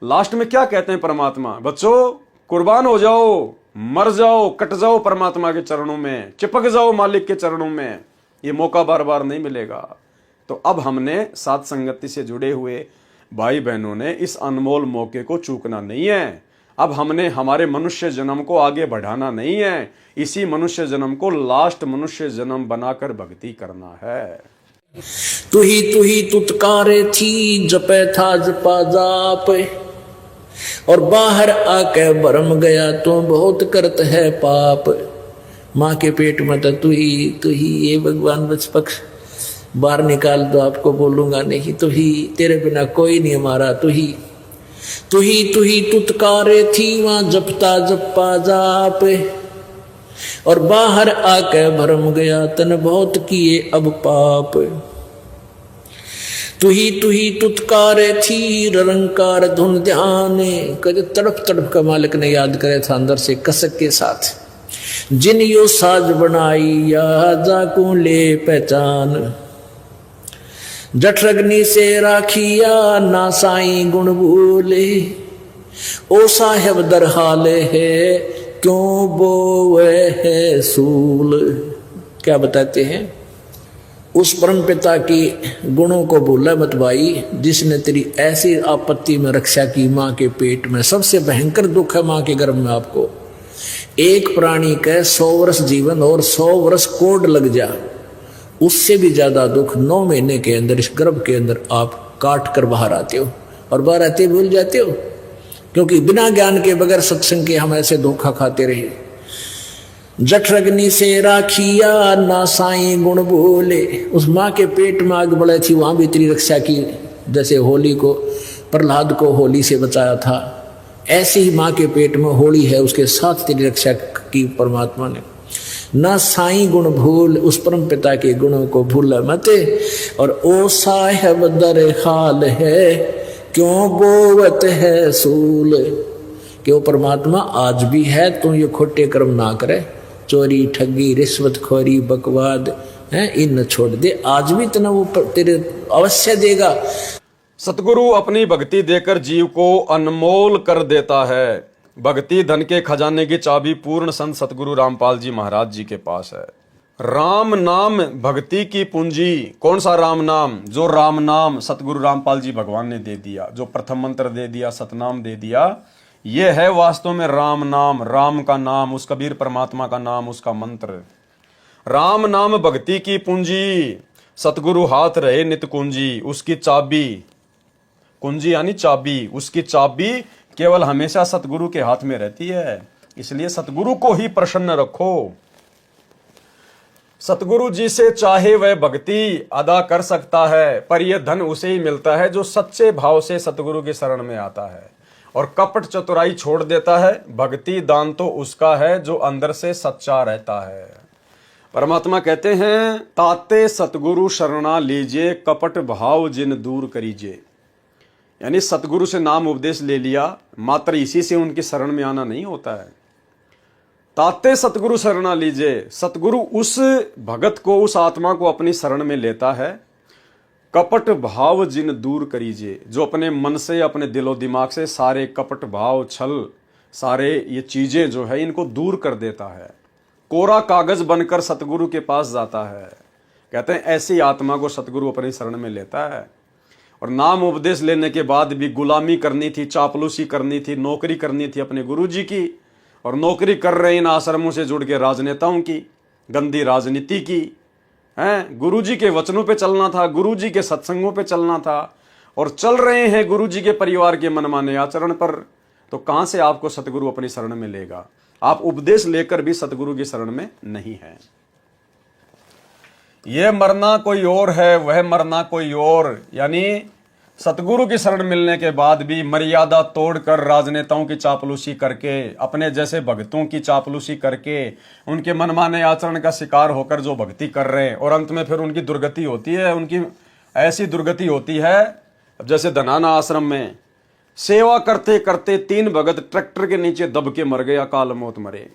लास्ट में क्या कहते हैं परमात्मा, बच्चों कुर्बान हो जाओ, मर जाओ, कट जाओ परमात्मा के चरणों में, चिपक जाओ मालिक के चरणों में। ये मौका बार बार नहीं मिलेगा। तो अब हमने साथ संगति से जुड़े हुए भाई बहनों ने इस अनमोल मौके को चूकना नहीं है। अब हमने हमारे मनुष्य जन्म को आगे बढ़ाना नहीं है, इसी मनुष्य जन्म को लास्ट मनुष्य जन्म बनाकर भक्ति करना है। तू ही तुतकारे थी, जपे था जपा जाप, और बाहर आके भरम गया तो बहुत करत है पाप। माँ के पेट में तो तू ही ये भगवान बच पक्ष, बाहर निकाल दो आपको बोलूंगा नहीं, तू ही, तेरे बिना कोई नहीं हमारा, तू ही तुतकारे थी, वहां जपता जपा जाप, और बाहर आके भरम गया तन बहुत किए अब पाप। तू ही तुतकारे थी, रंकार धुन ध्यान, कद तड़प तड़प का मालिक ने याद करे था अंदर से कसक के साथ। जिन यो साज बनाई या जाकू ले पहचान, जठरग्नि से राखिया ना साई गुण भूले, ओ साहेब दर हाले है क्यों बोवे है सूल। क्या बताते हैं, उस परम पिता की गुणों को भूला मत भाई, जिसने तेरी ऐसी आपत्ति में रक्षा की। माँ के पेट में सबसे भयंकर दुख है माँ के गर्भ में आपको। एक प्राणी का 100 वर्ष जीवन और 100 वर्ष कोड लग जा, उससे भी ज्यादा दुख 9 महीने के अंदर इस गर्भ के अंदर आप काट कर बाहर आते हो, और बाहर आते भूल जाते हो, क्योंकि बिना ज्ञान के बगैर सत्संग के हम ऐसे धोखा खाते रहे। जठरग्नि से राखिया ना साई गुण भूले, उस माँ के पेट में आग बढ़े थी, वहां भी तेरी रक्षा की। जैसे होली को, प्रहलाद को होली से बचाया था, ऐसे ही माँ के पेट में होली है, उसके साथ तेरी रक्षा की परमात्मा ने। ना साई गुण भूल, उस परम पिता के गुणों को भूल मत, और ओ साहेब दर हाल है क्यों बोवत है सूल। क्यों परमात्मा आज भी है, तू ये खोटे कर्म ना करे, चोरी ठगी रिश्वत खोरी बकवाद है, इन छोड़ दे, आज भी तना वो तेरे अवश्य देगा। सतगुरु अपनी भक्ति देकर जीव को अनमोल कर देता है। भक्ति धन के खजाने की चाबी पूर्ण संत सतगुरु रामपाल जी महाराज जी के पास है। राम नाम भक्ति की पूंजी। कौन सा राम नाम? जो राम नाम सतगुरु रामपाल जी भगवान ने दे दिया, जो प्रथम मंत्र दे दिया, सतनाम दे दिया, ये है वास्तव में राम नाम, राम का नाम, उस कबीर परमात्मा का नाम, उसका मंत्र। राम नाम भक्ति की पूंजी, सतगुरु हाथ रहे नित कुंजी, उसकी चाबी, कुंजी यानी चाबी, उसकी चाबी केवल हमेशा सतगुरु के हाथ में रहती है। इसलिए सतगुरु को ही प्रसन्न रखो। सतगुरु जी से चाहे वह भक्ति अदा कर सकता है, पर यह धन उसे ही मिलता है जो सच्चे भाव से सतगुरु की शरण में आता है और कपट चतुराई छोड़ देता है। भक्ति दान तो उसका है जो अंदर से सच्चा रहता है। परमात्मा कहते हैं, ताते सतगुरु शरणा लीजिए, कपट भाव जिन दूर करीजिए। यानी सतगुरु से नाम उपदेश ले लिया, मात्र इसी से उनकी शरण में आना नहीं होता है। ताते सतगुरु शरणा लीजिए, सतगुरु उस भगत को, उस आत्मा को अपनी शरण में लेता है। कपट भाव जिन दूर करीजिए, जो अपने मन से, अपने दिलो दिमाग से सारे कपट भाव, छल, सारे ये चीजें जो है इनको दूर कर देता है। कोरा कागज बनकर सतगुरु के पास जाता है। कहते हैं ऐसी आत्मा को सतगुरु अपनी शरण में लेता है। और नाम उपदेश लेने के बाद भी गुलामी करनी थी, चापलूसी करनी थी, नौकरी करनी थी अपने गुरु जी की, और नौकरी कर रहे इन आश्रमों से जुड़ के राजनेताओं की, गंदी राजनीति की हैं। गुरु जी के वचनों पे चलना था, गुरु जी के सत्संगों पे चलना था, और चल रहे हैं गुरु जी के परिवार के मनमाने आचरण पर। तो कहां से आपको सतगुरु अपनी शरण में लेगा? आप उपदेश लेकर भी सतगुरु की शरण में नहीं है। ये मरना कोई और है, वह मरना कोई और। यानी सतगुरु की शरण मिलने के बाद भी मर्यादा तोड़कर, राजनेताओं की चापलूसी करके, अपने जैसे भक्तों की चापलूसी करके, उनके मनमाने आचरण का शिकार होकर जो भक्ति कर रहे हैं, और अंत में फिर उनकी दुर्गति होती है। उनकी ऐसी दुर्गति होती है, अब जैसे धनाना आश्रम में सेवा करते करते 3 भगत ट्रैक्टर के नीचे दब के मर गए, अकाल मौत मरे।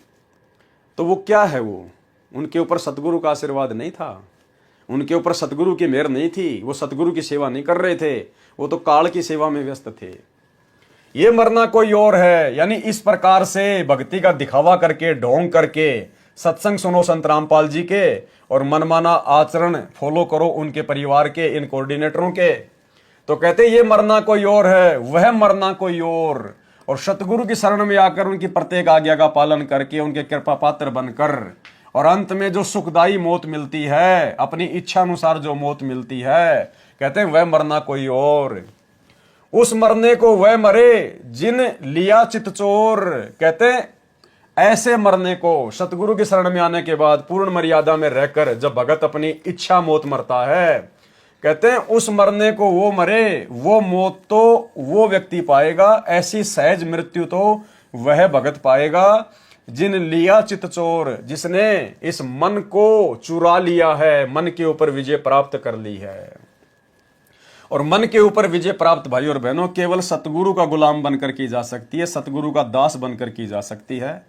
तो वो क्या है? वो उनके ऊपर सतगुरु का आशीर्वाद नहीं था, उनके ऊपर सतगुरु की मेहर नहीं थी, वो सतगुरु की सेवा नहीं कर रहे थे, वो तो काल की सेवा में व्यस्त थे। ये मरना कोई और है। यानी इस प्रकार से भक्ति का दिखावा करके, ढोंग करके सत्संग सुनो संत रामपाल जी के, और मनमाना आचरण फॉलो करो उनके परिवार के, इन कोऑर्डिनेटरों के। तो कहते ये मरना कोई और है, वह मरना कोई और सतगुरु की शरण में आकर उनकी प्रत्येक आज्ञा का पालन करके, उनके कृपा पात्र बनकर, और अंत में जो सुखदायी मौत मिलती है, अपनी इच्छा अनुसार जो मौत मिलती है, कहते हैं वह मरना कोई और। उस मरने को वह मरे जिन लिया चित चोर। कहते हैं ऐसे मरने को, सतगुरु की शरण में आने के बाद पूर्ण मर्यादा में रहकर जब भगत अपनी इच्छा मौत मरता है, कहते हैं उस मरने को वो मरे, वो मौत तो वो व्यक्ति पाएगा, ऐसी सहज मृत्यु तो वह भगत पाएगा जिन लिया चित चोर, जिसने इस मन को चुरा लिया है, मन के ऊपर विजय प्राप्त कर ली है। और मन के ऊपर विजय प्राप्त भाई और बहनों केवल सतगुरु का गुलाम बनकर की जा सकती है, सतगुरु का दास बनकर की जा सकती है।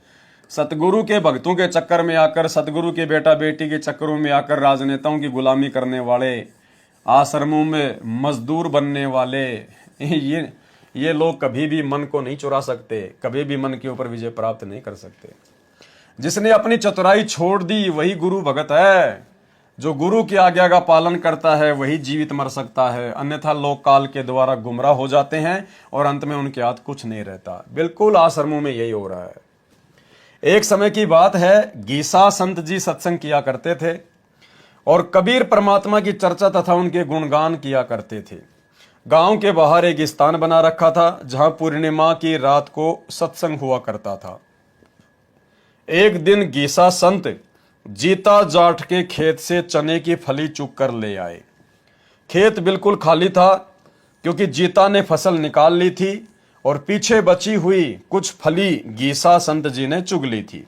सतगुरु के भक्तों के चक्कर में आकर, सतगुरु के बेटा बेटी के चक्करों में आकर राजनेताओं की गुलामी करने वाले, आश्रमों में मजदूर बनने वाले, ये लोग कभी भी मन को नहीं चुरा सकते, कभी भी मन के ऊपर विजय प्राप्त नहीं कर सकते। जिसने अपनी चतुराई छोड़ दी वही गुरु भगत है। जो गुरु की आज्ञा का पालन करता है वही जीवित मर सकता है, अन्यथा लोग काल के द्वारा गुमराह हो जाते हैं और अंत में उनके हाथ कुछ नहीं रहता। बिल्कुल आश्रमों में यही हो रहा है। एक समय की बात है, गीसा संत जी सत्संग किया करते थे और कबीर परमात्मा की चर्चा तथा उनके गुणगान किया करते थे। गांव के बाहर एक स्थान बना रखा था जहां पूर्णिमा की रात को सत्संग हुआ करता था। एक दिन गीसा संत जीता जाट के खेत से चने की फली चुग कर ले आए। खेत बिल्कुल खाली था क्योंकि जीता ने फसल निकाल ली थी और पीछे बची हुई कुछ फली गीसा संत जी ने चुग ली थी।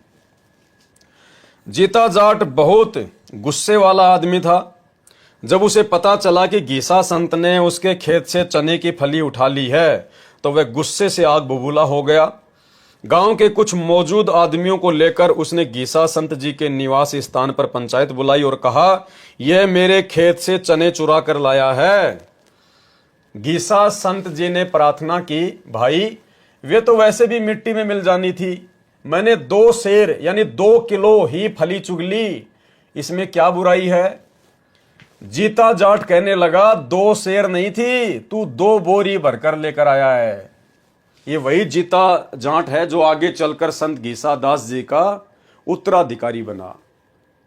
जीता जाट बहुत गुस्से वाला आदमी था। जब उसे पता चला कि गीसा संत ने उसके खेत से चने की फली उठा ली है तो वह गुस्से से आग बबूला हो गया। गांव के कुछ मौजूद आदमियों को लेकर उसने गीसा संत जी के निवास स्थान पर पंचायत बुलाई और कहा, यह मेरे खेत से चने चुरा कर लाया है। गीसा संत जी ने प्रार्थना की, भाई वे तो वैसे भी मिट्टी में मिल जानी थी, मैंने 2 सेर यानी 2 किलो ही फली चुग ली, इसमें क्या बुराई है। जीता जाट कहने लगा, 2 सेर नहीं थी, तू 2 बोरी भरकर लेकर आया है। ये वही जीता जाट है जो आगे चलकर संत गीसा दास जी का उत्तराधिकारी बना,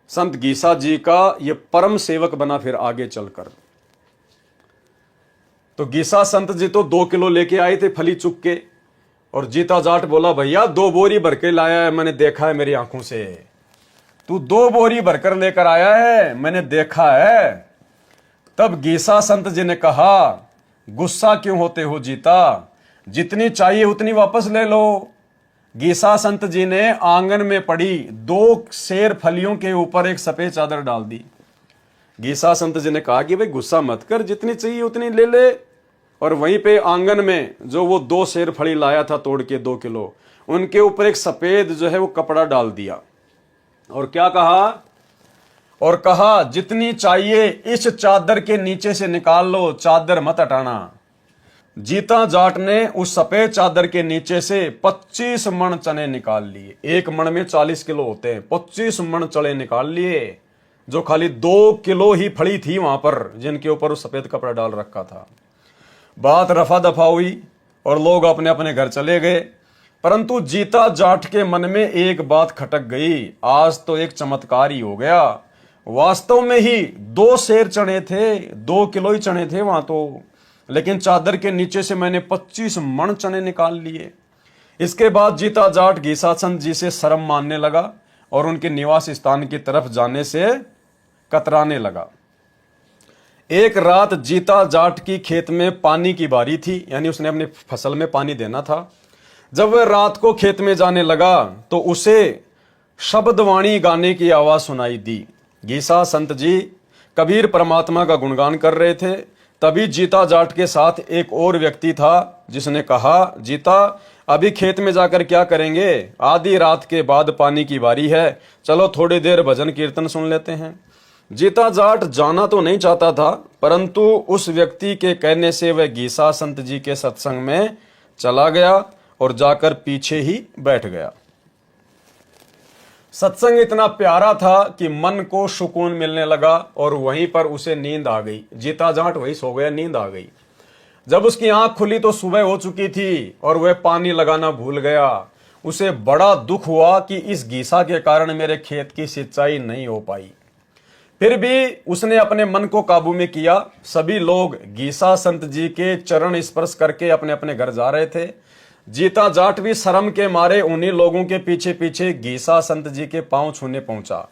संत गीसा जी का ये परम सेवक बना फिर आगे चलकर। तो गीसा संत जी तो 2 किलो लेके आए थे फली चुग के, और जीता जाट बोला, भैया 2 बोरी भर के लाया है, मैंने देखा है मेरी आंखों से। तू 2 बोरी भरकर लेकर आया है, मैंने देखा है। तब गीसा संत जी ने कहा, गुस्सा क्यों होते हो जीता, जितनी चाहिए उतनी वापस ले लो। गीसा संत जी ने आंगन में पड़ी 2 सेर फलियों के ऊपर एक सफेद चादर डाल दी। गीसा संत जी ने कहा कि भाई गुस्सा मत कर, जितनी चाहिए उतनी ले ले। और वहीं पे आंगन में जो वो 2 सेर फली लाया था तोड़ के 2 किलो, उनके ऊपर एक सफेद जो है वो कपड़ा डाल दिया और क्या कहा, और कहा जितनी चाहिए इस चादर के नीचे से निकाल लो, चादर मत हटाना। जीता जाट ने उस सफेद चादर के नीचे से 25 मण चने निकाल लिए। 1 मण में 40 किलो होते हैं, 25 मण चने निकाल लिए, जो खाली 2 किलो ही फली थी वहां पर, जिनके ऊपर उस सफेद कपड़ा डाल रखा था। बात रफा दफा हुई और लोग अपने अपने घर चले गए। परंतु जीता जाट के मन में एक बात खटक गई, आज तो एक चमत्कार ही हो गया। वास्तव में ही 2 सेर चने थे, 2 किलो ही चने थे वहां तो, लेकिन चादर के नीचे से मैंने 25 मण चने निकाल लिए। इसके बाद जीता जाट गीसा संत जी से शर्म मानने लगा और उनके निवास स्थान की तरफ जाने से कतराने लगा। एक रात जीता जाट की खेत में पानी की बारी थी, यानी उसने अपनी फसल में पानी देना था। जब वह रात को खेत में जाने लगा तो उसे शब्दवाणी गाने की आवाज सुनाई दी। गीसा संत जी कबीर परमात्मा का गुणगान कर रहे थे। तभी जीता जाट के साथ एक और व्यक्ति था, जिसने कहा, जीता अभी खेत में जाकर क्या करेंगे, आधी रात के बाद पानी की बारी है, चलो थोड़ी देर भजन कीर्तन सुन लेते हैं। जीता जाट जाना तो नहीं चाहता था, परंतु उस व्यक्ति के कहने से वह गीसा संत जी के सत्संग में चला गया और जाकर पीछे ही बैठ गया। सत्संग इतना प्यारा था कि मन को सुकून मिलने लगा और वहीं पर उसे नींद आ गई। जीता जाट वही सो गया, नींद आ गई। जब उसकी आंख खुली तो सुबह हो चुकी थी और वह पानी लगाना भूल गया। उसे बड़ा दुख हुआ कि इस गीसा के कारण मेरे खेत की सिंचाई नहीं हो पाई। फिर भी उसने अपने मन को काबू में किया। सभी लोग गीसा संत जी के चरण स्पर्श करके अपने अपने घर जा रहे थे। जीता जाट भी शर्म के मारे उन्हीं लोगों के पीछे पीछे गीसा संत जी के पांव छूने पहुंचा।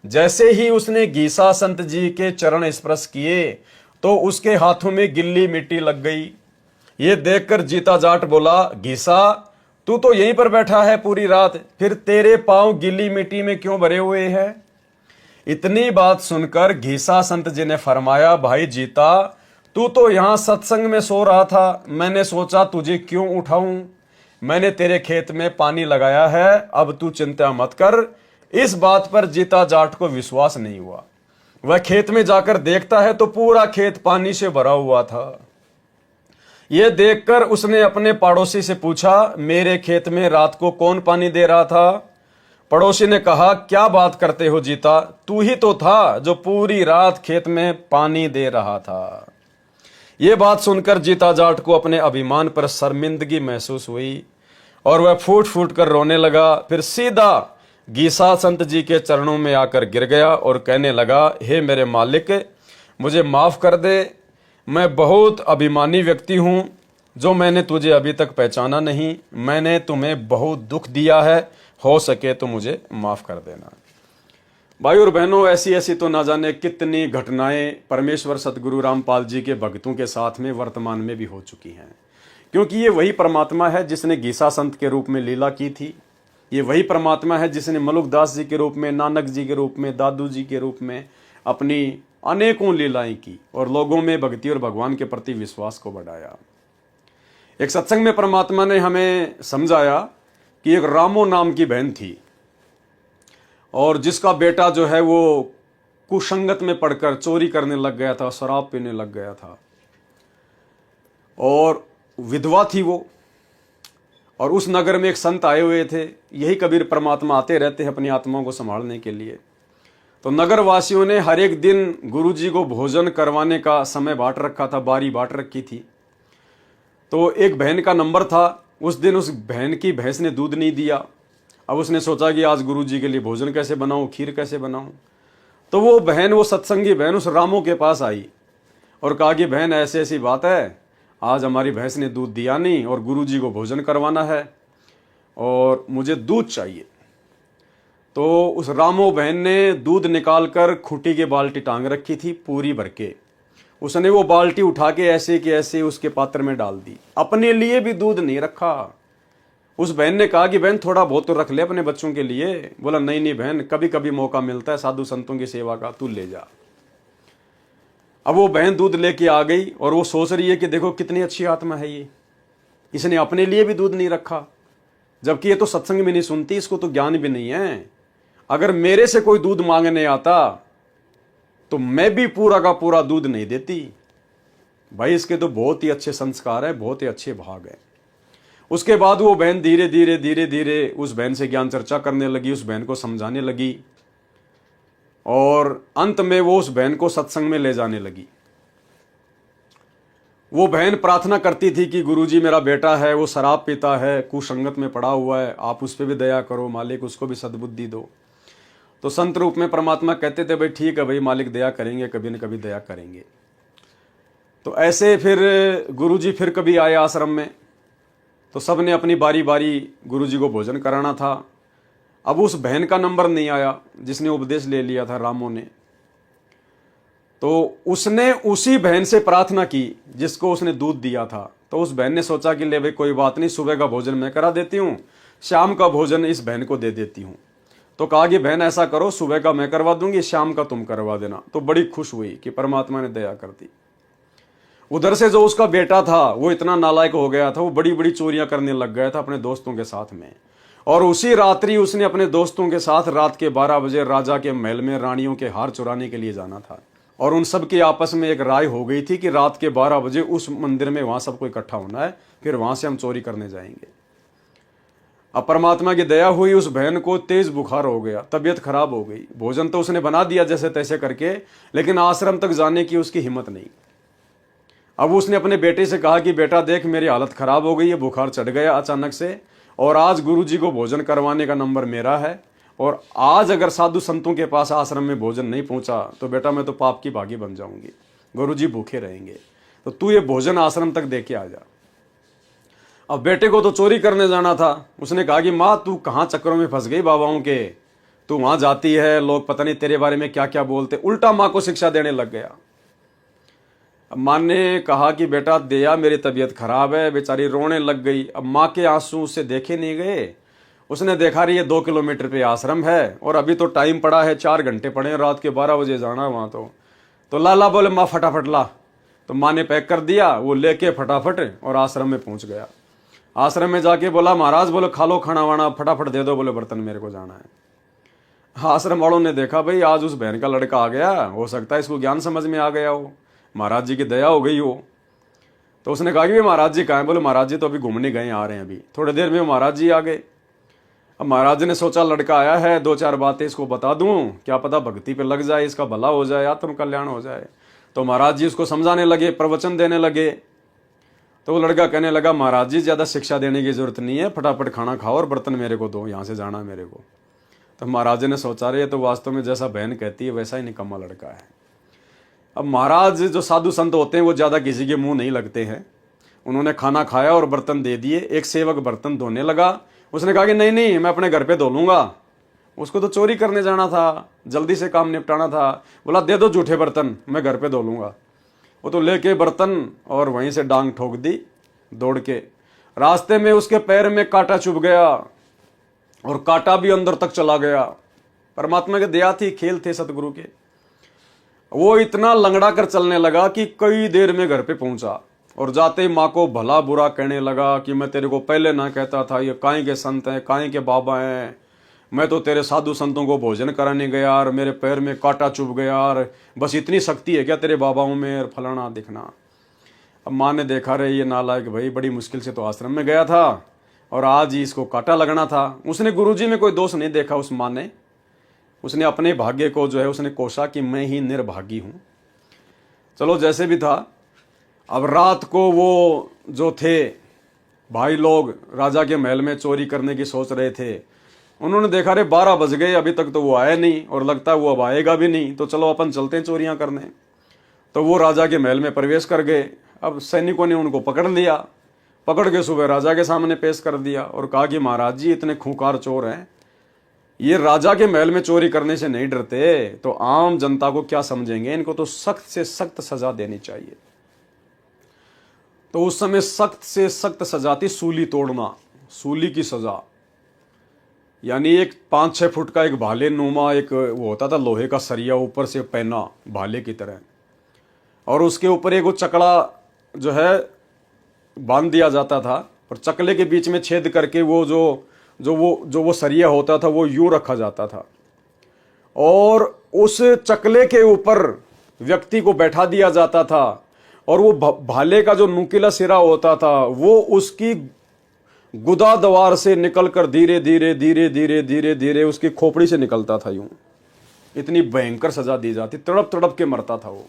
जैसे ही उसने गीसा संत जी के चरण स्पर्श किए तो उसके हाथों में गिल्ली मिट्टी लग गई। ये देखकर जीता जाट बोला, गीसा तू तो यहीं पर बैठा है पूरी रात, फिर तेरे पांव गिल्ली मिट्टी में क्यों भरे हुए हैं? इतनी बात सुनकर गीसा संत जी ने फरमाया, भाई जीता तू तो यहां सत्संग में सो रहा था, मैंने सोचा तुझे क्यों उठाऊं। मैंने तेरे खेत में पानी लगाया है, अब तू चिंता मत कर। इस बात पर जीता जाट को विश्वास नहीं हुआ। वह खेत में जाकर देखता है तो पूरा खेत पानी से भरा हुआ था। यह देखकर उसने अपने पड़ोसी से पूछा, मेरे खेत में रात को कौन पानी दे रहा था? पड़ोसी ने कहा, क्या बात करते हो जीता, तू ही तो था जो पूरी रात खेत में पानी दे रहा था। यह बात सुनकर जीता जाट को अपने अभिमान पर शर्मिंदगी महसूस हुई और वह फूट फूट कर रोने लगा। फिर सीधा गीसा संत जी के चरणों में आकर गिर गया और कहने लगा, हे मेरे मालिक मुझे माफ कर दे, मैं बहुत अभिमानी व्यक्ति हूं जो मैंने तुझे अभी तक पहचाना नहीं। मैंने तुम्हें बहुत दुख दिया है, हो सके तो मुझे माफ कर देना। भाई और बहनों, ऐसी ऐसी तो ना जाने कितनी घटनाएं परमेश्वर सतगुरु रामपाल जी के भक्तों के साथ में वर्तमान में भी हो चुकी हैं, क्योंकि ये वही परमात्मा है जिसने गीसा संत के रूप में लीला की थी। ये वही परमात्मा है जिसने मलुकदास जी के रूप में, नानक जी के रूप में, दादू जी के रूप में अपनी अनेकों लीलाएं की और लोगों में भक्ति और भगवान के प्रति विश्वास को बढ़ाया। एक सत्संग में परमात्मा ने हमें समझाया कि एक रामो नाम की बहन थी और जिसका बेटा जो है वो कुसंगत में पड़कर चोरी करने लग गया था, शराब पीने लग गया था और विधवा थी वो। और उस नगर में एक संत आए हुए थे। यही कबीर परमात्मा आते रहते हैं अपनी आत्माओं को संभालने के लिए। तो नगर वासियों ने हर एक दिन गुरुजी को भोजन करवाने का समय बांट रखा था, बारी बांट रखी थी। तो एक बहन का नंबर था। उस दिन उस बहन की भैंस ने दूध नहीं दिया। अब उसने सोचा कि आज गुरुजी के लिए भोजन कैसे बनाऊं, खीर कैसे बनाऊं। तो वो बहन, वो सत्संगी बहन उस रामो के पास आई और कहा कि बहन ऐसी ऐसी बात है, आज हमारी भैंस ने दूध दिया नहीं और गुरुजी को भोजन करवाना है और मुझे दूध चाहिए। तो उस रामो बहन ने दूध निकालकर खूंटी की बाल्टी टांग रखी थी पूरी भर के। उसने वो बाल्टी उठा के ऐसे कि ऐसे उसके पात्र में डाल दी। अपने लिए भी दूध नहीं रखा। उस बहन ने कहा कि बहन थोड़ा बहुत तो रख ले अपने बच्चों के लिए। बोला, नहीं नहीं बहन, कभी कभी मौका मिलता है साधु संतों की सेवा का, तू ले जा। अब वो बहन दूध लेके आ गई और वो सोच रही है कि देखो कितनी अच्छी आत्मा है ये, इसने अपने लिए भी दूध नहीं रखा, जबकि ये तो सत्संग में नहीं सुनती, इसको तो ज्ञान भी नहीं है। अगर मेरे से कोई दूध मांगने आता तो मैं भी पूरा का पूरा दूध नहीं देती। भाई इसके तो बहुत ही अच्छे संस्कार है, बहुत ही अच्छे भाग है। उसके बाद वो बहन धीरे धीरे धीरे धीरे उस बहन से ज्ञान चर्चा करने लगी, उस बहन को समझाने लगी और अंत में वो उस बहन को सत्संग में ले जाने लगी। वो बहन प्रार्थना करती थी कि गुरुजी मेरा बेटा है, वो शराब पीता है, कुसंगत में पड़ा हुआ है, आप उस पर भी दया करो मालिक, उसको भी सद्बुद्धि दो। तो संत रूप में परमात्मा कहते थे, भाई ठीक है भाई मालिक, दया करेंगे, कभी न कभी दया करेंगे। तो ऐसे फिर गुरुजी फिर कभी आए आश्रम में, तो सब ने अपनी बारी बारी गुरुजी को भोजन कराना था। अब उस बहन का नंबर नहीं आया जिसने उपदेश ले लिया था रामो ने। तो उसने उसी बहन से प्रार्थना की जिसको उसने दूध दिया था। तो उस बहन ने सोचा कि ले भाई कोई बात नहीं, सुबह का भोजन मैं करा देती हूँ, शाम का भोजन इस बहन को दे देती हूँ। तो कहा कि बहन ऐसा करो, सुबह का मैं करवा दूंगी, शाम का तुम करवा देना। तो बड़ी खुश हुई कि परमात्मा ने दया कर दी। उधर से जो उसका बेटा था वो इतना नालायक हो गया था, वो बड़ी बड़ी चोरियां करने लग गया था अपने दोस्तों के साथ में। और उसी रात्रि उसने अपने दोस्तों के साथ रात के 12 बजे राजा के महल में रानियों के हार चुराने के लिए जाना था। और उन सब की आपस में एक राय हो गई थी कि रात के 12 बजे उस मंदिर में वहां सबको इकट्ठा होना है, फिर वहां से हम चोरी करने जाएंगे। अब परमात्मा की दया हुई, उस बहन को तेज बुखार हो गया, तबीयत खराब हो गई। भोजन तो उसने बना दिया जैसे तैसे करके, लेकिन आश्रम तक जाने की उसकी हिम्मत नहीं। अब उसने अपने बेटे से कहा कि बेटा देख, मेरी हालत खराब हो गई है, बुखार चढ़ गया अचानक से, और आज गुरुजी को भोजन करवाने का नंबर मेरा है, और आज अगर साधु संतों के पास आश्रम में भोजन नहीं पहुंचा तो बेटा मैं तो पाप की भागी बन जाऊंगी, गुरुजी भूखे रहेंगे, तो तू ये भोजन आश्रम तक दे के आ जा। अब बेटे को तो चोरी करने जाना था। उसने कहा कि माँ तू कहाँ चक्करों में फंस गई बाबाओं के, तू वहां जाती है, लोग पता नहीं तेरे बारे में क्या क्या बोलते। उल्टा माँ को शिक्षा देने लग गया। अब माँ ने कहा कि बेटा दया, मेरी तबीयत खराब है। बेचारी रोने लग गई। अब माँ के आंसू उससे देखे नहीं गए। उसने देखा रही है 2 किलोमीटर पे आश्रम है और अभी तो टाइम पड़ा है, 4 घंटे पड़े हैं, रात के 12 बजे जाना वहां। तो लाला बोले माँ फटाफट ला। तो माँ ने पैक कर दिया, वो लेके फटाफट और आश्रम में पहुंच गया। आश्रम में जाके बोला महाराज बोले खा लो खाना वाना, फटाफट दे दो, बोले बर्तन मेरे को जाना है। आश्रम वालों ने देखा भाई आज उस बहन का लड़का आ गया, हो सकता है इसको ज्ञान समझ में आ गया हो, महाराज जी की दया हो गई हो। तो उसने कहा कि महाराज जी कहाँ हैं? बोले महाराज जी तो अभी घूमने गए, आ रहे हैं अभी थोड़ी देर में। महाराज जी आ गए। अब महाराज जी ने सोचा लड़का आया है, 2-4 बातें इसको बता दूं, क्या पता भक्ति पे लग जाए, इसका भला हो जाए, आत्म कल्याण हो जाए। तो महाराज जी उसको समझाने लगे, प्रवचन देने लगे। तो वो लड़का कहने लगा महाराज जी ज्यादा शिक्षा देने की जरूरत नहीं है, फटाफट खाना खाओ और बर्तन मेरे को दो, यहाँ से जाना है मेरे को। तो महाराज जी ने सोचा रहे तो वास्तव में जैसा बहन कहती है वैसा ही निकम्मा लड़का है। अब महाराज जो साधु संत होते हैं वो ज्यादा किसी के मुंह नहीं लगते हैं। उन्होंने खाना खाया और बर्तन दे दिए। एक सेवक बर्तन धोने लगा। उसने कहा कि नहीं नहीं मैं अपने घर पे धो लूंगा, उसको तो चोरी करने जाना था, जल्दी से काम निपटाना था। बोला दे दो जूठे बर्तन, मैं घर पे धो लूंगा। वो तो लेके बर्तन और वहीं से डांग ठोक दी दौड़ के। रास्ते में उसके पैर में कांटा चुभ गया और कांटा भी अंदर तक चला गया। परमात्मा की दया थी, खेल थे सतगुरु के। वो इतना लंगड़ा कर चलने लगा कि कई देर में घर पे पहुंचा और जाते ही माँ को भला बुरा कहने लगा कि मैं तेरे को पहले ना कहता था, ये काहे के संत हैं, काहे के बाबा हैं, मैं तो तेरे साधु संतों को भोजन कराने गया और मेरे पैर में कांटा चुभ गया, और बस इतनी शक्ति है क्या तेरे बाबाओं में, और फलाना दिखना। अब माँ ने देखा रहे ये नालायक भाई बड़ी मुश्किल से तो आश्रम में गया था और आज ही इसको कांटा लगना था। उसने गुरुजी में कोई दोष नहीं देखा उस माँ ने। उसने अपने भाग्य को जो है उसने कोसा कि मैं ही निर्भागी हूं। चलो जैसे भी था, अब रात को वो जो थे भाई लोग राजा के महल में चोरी करने की सोच रहे थे। उन्होंने देखा रे 12 बज गए, अभी तक तो वो आया नहीं और लगता है वो अब आएगा भी नहीं, तो चलो अपन चलते हैं चोरियां करने। तो वो राजा के महल में प्रवेश कर गए। अब सैनिकों ने उनको पकड़ लिया, पकड़ के सुबह राजा के सामने पेश कर दिया और कहा कि महाराज जी इतने खूंखार चोर हैं, ये राजा के महल में चोरी करने से नहीं डरते तो आम जनता को क्या समझेंगे, इनको तो सख्त से सख्त सजा देनी चाहिए। तो उस समय सख्त से सख्त सजा थी सूली तोड़ना, सूली की सजा। यानी एक 5-6 फुट का एक भाले नुमा एक वो होता था, लोहे का सरिया ऊपर से पहना भाले की तरह, और उसके ऊपर एक वो चकड़ा जो है बांध दिया जाता था और चकले के बीच में छेद करके वो जो वो सरिया होता था वो यूं रखा जाता था और उस चकले के ऊपर व्यक्ति को बैठा दिया जाता था और वो भाले का जो नुकीला सिरा होता था वो उसकी गुदा द्वार से निकलकर धीरे धीरे धीरे धीरे धीरे धीरे उसकी खोपड़ी से निकलता था। यूं इतनी भयंकर सजा दी जाती, तड़प तड़प के मरता था वो।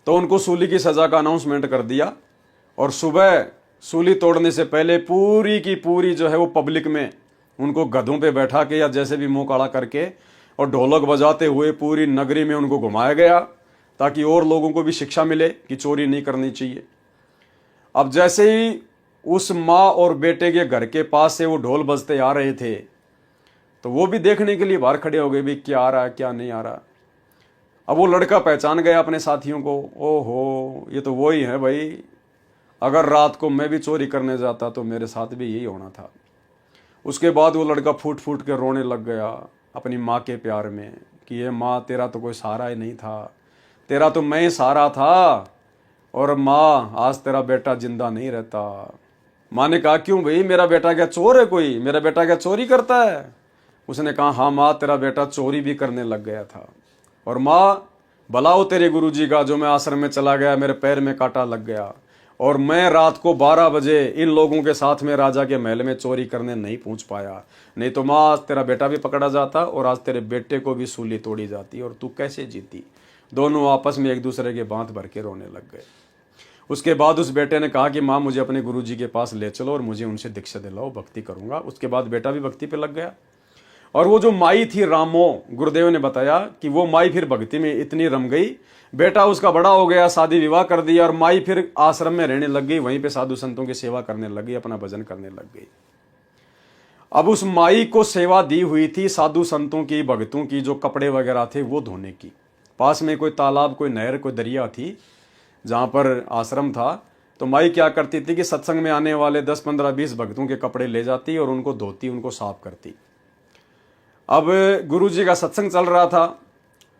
तो उनको सूली की सजा का अनाउंसमेंट कर दिया और सुबह सूली तोड़ने से पहले पूरी की पूरी जो है वो पब्लिक में उनको गधों पे बैठा के या जैसे भी मुंह काला करके और ढोलक बजाते हुए पूरी नगरी में उनको घुमाया गया ताकि और लोगों को भी शिक्षा मिले कि चोरी नहीं करनी चाहिए। अब जैसे ही उस माँ और बेटे के घर के पास से वो ढोल बजते आ रहे थे तो वो भी देखने के लिए बाहर खड़े हो गए भी क्या आ रहा है क्या नहीं आ रहा। अब वो लड़का पहचान गया अपने साथियों को, ओहो ये तो वो ही है भाई, अगर रात को मैं भी चोरी करने जाता तो मेरे साथ भी यही होना था। उसके बाद वो लड़का फूट फूट के रोने लग गया अपनी माँ के प्यार में कि ये माँ तेरा तो कोई सहारा ही नहीं था, तेरा तो मैं ही सहारा था, और माँ आज तेरा बेटा जिंदा नहीं रहता। माँ ने कहा क्यों भाई, मेरा बेटा क्या चोर है कोई, मेरा बेटा क्या चोरी करता है? उसने कहा हाँ माँ, तेरा बेटा चोरी भी करने लग गया था, और माँ भला हो तेरे गुरुजी का जो मैं आश्रम में चला गया, मेरे पैर में कांटा लग गया और मैं रात को 12 बजे इन लोगों के साथ में राजा के महल में चोरी करने नहीं पहुंच पाया, नहीं तो माँ आज तेरा बेटा भी पकड़ा जाता और आज तेरे बेटे को भी सूली तोड़ी जाती और तू कैसे जीती। दोनों आपस में एक दूसरे के बांध भर के रोने लग गए। उसके बाद उस बेटे ने कहा कि माँ मुझे अपने गुरुजी के पास ले चलो और मुझे उनसे दीक्षा दिलाओ, भक्ति करूंगा। उसके बाद बेटा भी भक्ति पे लग गया। और वो जो माई थी रामो, गुरुदेव ने बताया कि वो माई फिर भक्ति में इतनी रम गई, बेटा उसका बड़ा हो गया, शादी विवाह कर दिया और माई फिर आश्रम में रहने लग गई, वहीं पे साधु संतों की सेवा करने लग गई, अपना भजन करने लग गई। अब उस माई को सेवा दी हुई थी साधु संतों की, भक्तों की, जो कपड़े वगैरह थे वो धोने की। पास में कोई तालाब, कोई नहर, कोई दरिया थी जहां पर आश्रम था। तो माई क्या करती थी कि सत्संग में आने वाले 10, 15, 20 भक्तों के कपड़े ले जाती और उनको धोती, उनको साफ करती। अब गुरुजी का सत्संग चल रहा था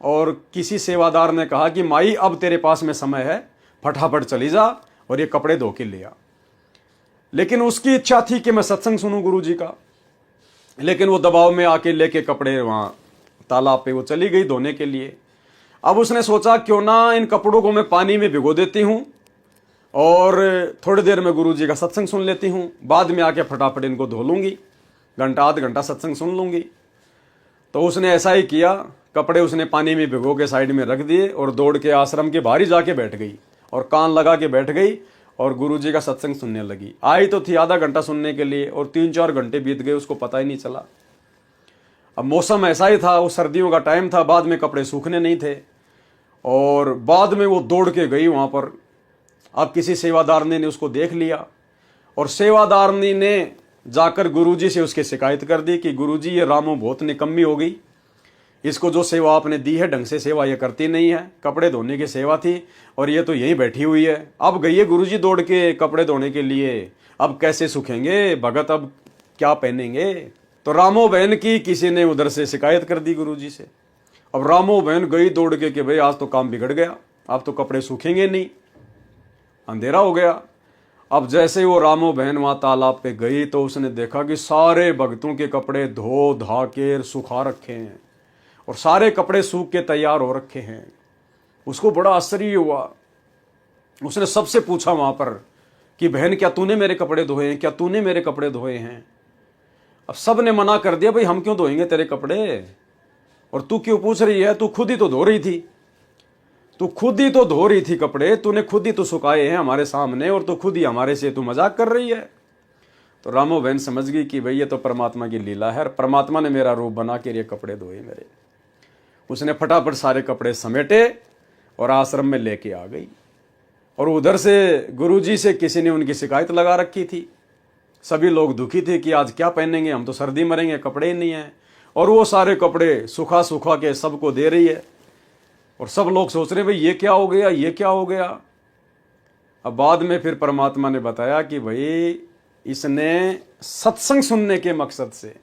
और किसी सेवादार ने कहा कि माई अब तेरे पास में समय है, फटाफट चली जा और ये कपड़े धो के ले आ। लेकिन उसकी इच्छा थी कि मैं सत्संग सुनूं गुरुजी का, लेकिन वो दबाव में आके लेके कपड़े वहां तालाब पे वो चली गई धोने के लिए। अब उसने सोचा क्यों ना इन कपड़ों को मैं पानी में भिगो देती हूं और थोड़ी देर में गुरुजी का सत्संग सुन लेती हूं, बाद में आके फटाफट इनको धो लूंगी, घंटा आध घंटा सत्संग सुन लूंगी। तो उसने ऐसा ही किया, कपड़े उसने पानी में भिगो के साइड में रख दिए और दौड़ के आश्रम के बाहर ही जाके बैठ गई और कान लगा के बैठ गई और गुरुजी का सत्संग सुनने लगी। आई तो थी आधा घंटा सुनने के लिए और 3-4 घंटे बीत गए, उसको पता ही नहीं चला। अब मौसम ऐसा ही था, वो सर्दियों का टाइम था, बाद में कपड़े सूखने नहीं थे और बाद में वो दौड़ के गई वहां पर। अब किसी सेवादारनी ने उसको देख लिया और सेवादारनी ने जाकर गुरुजी से उसकी शिकायत कर दी कि गुरुजी ये रामू बहुत निकम्मी हो गई, इसको जो सेवा आपने दी है ढंग से सेवा ये करती नहीं है, कपड़े धोने की सेवा थी और ये तो यहीं बैठी हुई है। अब गई है गुरुजी दौड़ के कपड़े धोने के लिए, अब कैसे सूखेंगे भगत, अब क्या पहनेंगे। तो रामो बहन की किसी ने उधर से शिकायत कर दी गुरुजी से। अब रामो बहन गई दौड़ के कि भाई आज तो काम बिगड़ गया, अब तो कपड़े सूखेंगे नहीं, अंधेरा हो गया। अब जैसे वो रामो बहन वहां तालाब पे गई तो उसने देखा कि सारे भक्तों के कपड़े धो धा के सुखा रखे हैं और सारे कपड़े सूख के तैयार हो रखे हैं। उसको बड़ा आश्चर्य हुआ। उसने सबसे पूछा वहां पर कि बहन क्या तूने मेरे कपड़े धोए हैं, क्या तूने मेरे कपड़े धोए हैं? अब सब ने मना कर दिया, भाई हम क्यों धोएंगे तेरे कपड़े, और तू क्यों पूछ रही है, तू खुद ही तो धो रही थी, तू खुद ही तो धो रही थी कपड़े, तूने खुद ही तो सुखाए हैं हमारे सामने और तू खुद ही हमारे से तू मजाक कर रही है। तो रामो बहन समझ गई कि भाई ये तो परमात्मा की लीला है, परमात्मा ने मेरा रूप बना के ये कपड़े धोए मेरे। उसने फटाफट सारे कपड़े समेटे और आश्रम में लेके आ गई। और उधर से गुरुजी से किसी ने उनकी शिकायत लगा रखी थी, सभी लोग दुखी थे कि आज क्या पहनेंगे, हम तो सर्दी मरेंगे, कपड़े ही नहीं है। और वो सारे कपड़े सुखा सुखा के सबको दे रही है और सब लोग सोच रहे भाई ये क्या हो गया, ये क्या हो गया। अब बाद में फिर परमात्मा ने बताया कि भाई इसने सत्संग सुनने के मकसद से,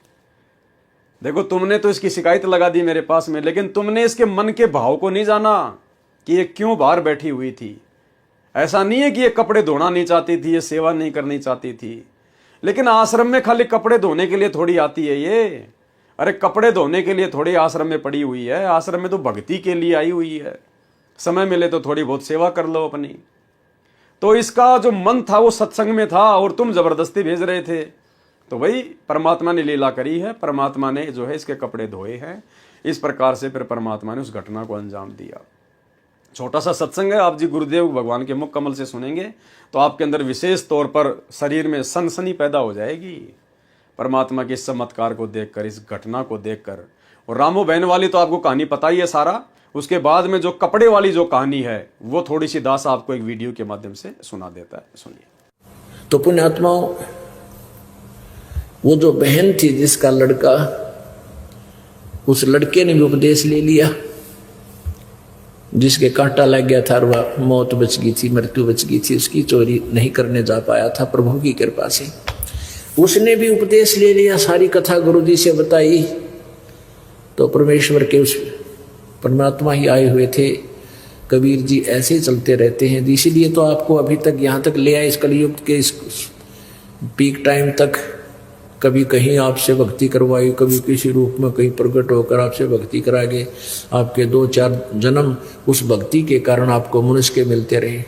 देखो तुमने तो इसकी शिकायत लगा दी मेरे पास में, लेकिन तुमने इसके मन के भाव को नहीं जाना कि ये क्यों बाहर बैठी हुई थी। ऐसा नहीं है कि ये कपड़े धोना नहीं चाहती थी, ये सेवा नहीं करनी चाहती थी, लेकिन आश्रम में खाली कपड़े धोने के लिए थोड़ी आती है ये। अरे कपड़े धोने के लिए थोड़ी आश्रम में पड़ी हुई है, आश्रम में तो भक्ति के लिए आई हुई है, समय मिले तो थोड़ी बहुत सेवा कर लो अपनी। तो इसका जो मन था वो सत्संग में था और तुम जबरदस्ती भेज रहे थे। तो भाई परमात्मा ने लीला करी है, परमात्मा ने जो है इसके कपड़े धोए हैं। इस प्रकार से फिर परमात्मा ने उस घटना को अंजाम दिया। छोटा सा सत्संग है, आप जी गुरुदेव भगवान के मुख कमल से सुनेंगे तो आपके अंदर विशेष तौर पर शरीर में सनसनी पैदा हो जाएगी परमात्मा के इस चमत्कार को देखकर, इस घटना को देखकर। और रामो बहन वाली तो आपको कहानी पता ही है सारा। उसके बाद में जो कपड़े वाली जो कहानी है वो थोड़ी सी दास आपको एक वीडियो के माध्यम से सुना देता है, सुनिए। तो पुण्यात्माओं, वो जो बहन थी जिसका लड़का, उस लड़के ने भी उपदेश ले लिया जिसके कांटा लग गया था और वह मौत बच गई थी, मृत्यु बच गई थी, उसकी चोरी नहीं करने जा पाया था प्रभु की कृपा से। उसने भी उपदेश ले लिया, सारी कथा गुरु जी से बताई, तो परमेश्वर के उस परमात्मा ही आए हुए थे। कबीर जी ऐसे चलते रहते हैं, इसीलिए तो आपको अभी तक यहाँ तक ले आए, इस कलयुग के इस पीक टाइम तक। कभी कहीं आपसे भक्ति करवाई, कभी किसी रूप में कहीं प्रकट होकर आपसे भक्ति करा गए। आपके 2-4 जन्म उस भक्ति के कारण आपको मनुष्य के मिलते रहे,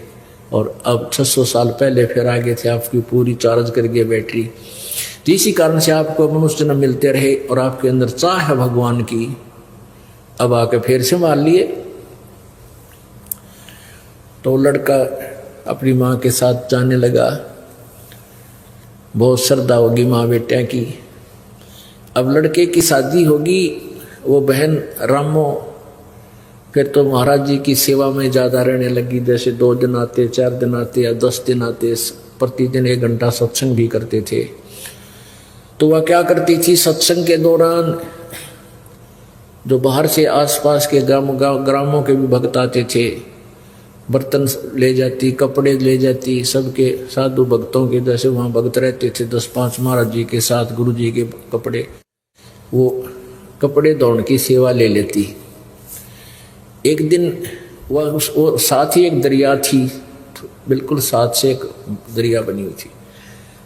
और अब 600 साल पहले फिर आगे थे, आपकी पूरी चार्ज कर गई बैटरी। तो इसी कारण से आपको मनुष्य जन्म मिलते रहे, और आपके अंदर चाह है भगवान की, अब आके फिर से मान लिए। तो लड़का अपनी माँ के साथ जाने लगा, बहुत श्रद्धा होगी माँ बेटिया की। अब लड़के की शादी होगी, वो बहन रामो फिर तो महाराज जी की सेवा में ज़्यादा रहने लगी। जैसे 2 दिन आते, 4 दिन आते या 10 दिन आते, प्रतिदिन 1 घंटा सत्संग भी करते थे। तो वह क्या करती थी, सत्संग के दौरान जो बाहर से आसपास के ग्रामों के भी भक्त आते थे, बर्तन ले जाती, कपड़े ले जाती, सबके साधु भक्तों के जैसे वहाँ भक्त रहते थे 10-5 महाराज जी के साथ, गुरु जी के कपड़े, वो कपड़े धोने की सेवा ले लेती। एक दिन वह साथ ही एक दरिया थी, बिल्कुल साथ से एक दरिया बनी हुई थी,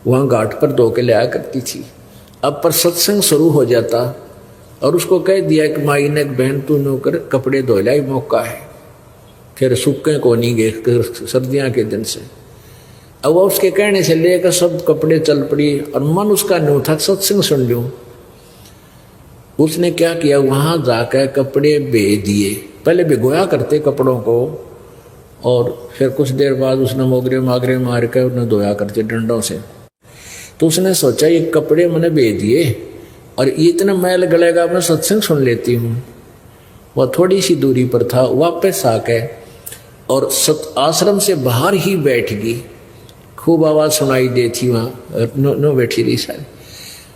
वहाँ घाट पर धो के ले आया करती थी। अब पर सत्संग शुरू हो जाता और उसको कह दिया कि माई ने, बहन तू नौकर कपड़े धो लाई, मौका है। फिर सूखे को नहीं गए सर्दियाँ के दिन से। अब वह उसके कहने से लेकर सब कपड़े चल पड़ी, और मन उसका न्यू था सत्संग सुन लूँ। उसने क्या किया, वहाँ जाकर कपड़े बे दिए। पहले भिगोया करते कपड़ों को, और फिर कुछ देर बाद उसने मोगरे मागरे मार कर उन्हें धोया करते डंडों से। तो उसने सोचा ये कपड़े मैंने बे दिए और ये इतना मैल गलेगा, मैं सत्संग सुन लेती हूँ। वह थोड़ी सी दूरी पर था, वापस आके और आश्रम से बाहर ही बैठ गई। खूब आवाज़ सुनाई दी थी वहाँ, नो बैठी रही सारी।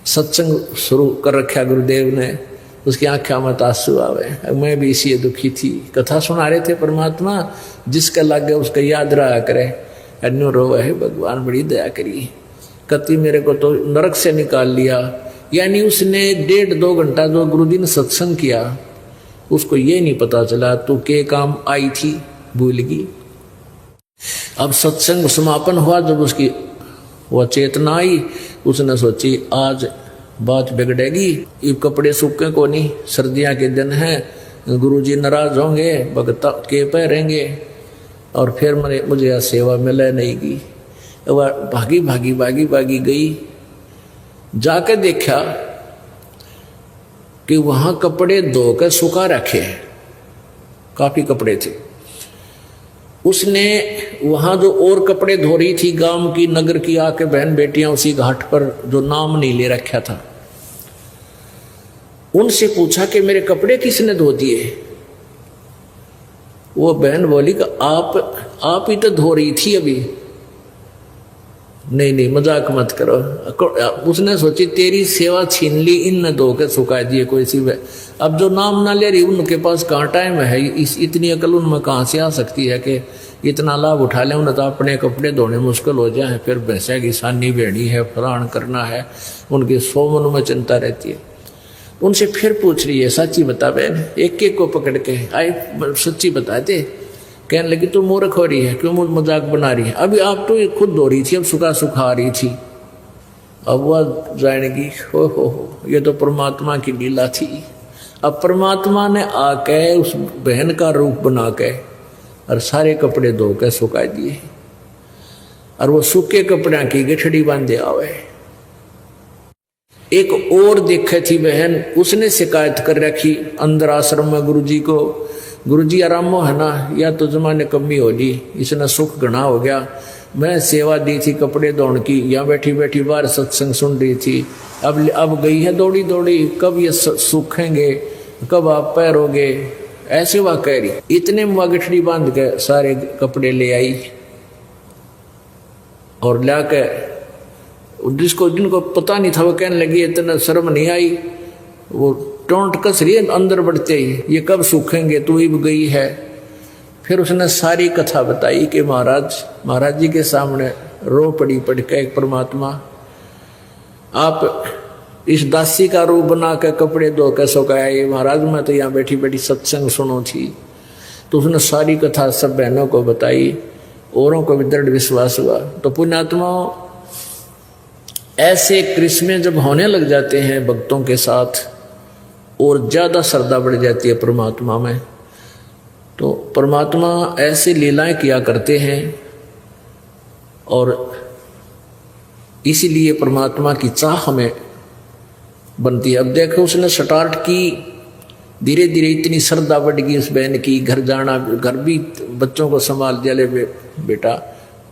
सत्संग शुरू कर रखा गुरुदेव ने, उसकी आँखों में आंसू आवे। मैं भी इसी दुखी थी। कथा सुना रहे थे परमात्मा, जिसका लग गया उसका याद रहा करे। अन्यो रो है भगवान बड़ी दया करी, कति मेरे को तो नरक से निकाल लिया। यानी उसने 1.5-2 घंटा जो गुरु जी ने सत्संग किया, उसको ये नहीं पता चला तू के काम आई थी, भूल गई। अब सत्संग समापन हुआ, जब उसकी वह चेतना आई, उसने सोची आज बात बिगड़ेगी, ये कपड़े सूखे को नहीं, सर्दियाँ के दिन हैं, गुरुजी नाराज होंगे, भगत के पहरेंगे और फिर मुझे यह सेवा मिले नहीं गई। वह भागी भागी भागी भागी गई, जाकर देखा कि वहाँ कपड़े धोकर सुखा रखे हैं, काफ़ी कपड़े थे। उसने वहाँ जो और कपड़े धो रही थी गांव की, नगर की आके बहन बेटियां उसी घाट पर जो नाम नहीं ले रखा था, उनसे पूछा कि मेरे कपड़े किसने धो दिए। वो बहन बोली कि आप ही तो धो रही थी अभी। नहीं मजाक मत करो। उसने सोची तेरी सेवा छीन ली, इन न धो के सुखा दिए कोई सी। अब जो नाम ना ले रही उनके पास कहाँ टाइम है, इतनी अकल उनमें कहाँ से आ सकती है कि इतना लाभ उठा लें। उन्हें तो अपने कपड़े धोने मुश्किल हो जाए, फिर भैंसा की सानी बेड़ी है, फलान करना है, उनकी 100 मन में चिंता रहती है। उनसे फिर पूछ रही है, सच्ची बता बहन। एक एक को पकड़ के आए, सच्ची बताते। कहने लगी तू मूर्ख हो रही है, क्यों मजाक बना रही है, अभी आप तो खुद धो रही थी, अब सुखा रही थी। अब वह जानेगी हो ये तो परमात्मा की लीला थी। अब परमात्मा ने आके उस बहन का रूप बना के और सारे कपड़े धो के सुखा दिए, और वो सूखे कपड़े की गठड़ी बांधे आवे। एक और देखे थी बहन, उसने शिकायत कर रखी अंदर आश्रम में गुरुजी को, गुरुजी आरामो है ना, या तो जमाने कमी होली, इसने सुख घना हो गया। मैं सेवा दी थी कपड़े धोने की, यहाँ बैठी बैठी बाहर सत्संग सुन रही थी, अब गई है दौड़ी दौड़ी, कब ये सूखेंगे, कब आप पैरोगे, ऐसे वह कह रही। इतने में गठड़ी बांध के सारे कपड़े ले आई और ला के जिनको पता नहीं था वो कहने लगी इतना शर्म नहीं आई, वो टोंट कस रही है अंदर बढ़ते ही, ये कब सूखेंगे, तू इब गई है। फिर उसने सारी कथा बताई कि महाराज जी के सामने रो पड़ी पड़ के एक परमात्मा, आप इस दासी का रूप बना के कपड़े धो के सुखाए, महाराज मैं तो यहाँ बैठी बैठी सत्संग सुनो थी। तो उसने सारी कथा सब बहनों को बताई, औरों को भी दृढ़ विश्वास हुआ। तो पुण्यात्मा ऐसे क्रिस्मे जब होने लग जाते हैं भक्तों के साथ और ज्यादा श्रद्धा बढ़ जाती है परमात्मा में, तो परमात्मा ऐसी लीलाएं किया करते हैं और इसीलिए परमात्मा की चाह हमें बनती है। अब देखो उसने स्टार्ट की, धीरे धीरे इतनी श्रद्धा बढ़ गई उस बहन की, घर जाना, घर भी बच्चों को संभाल दिया, ले बेटा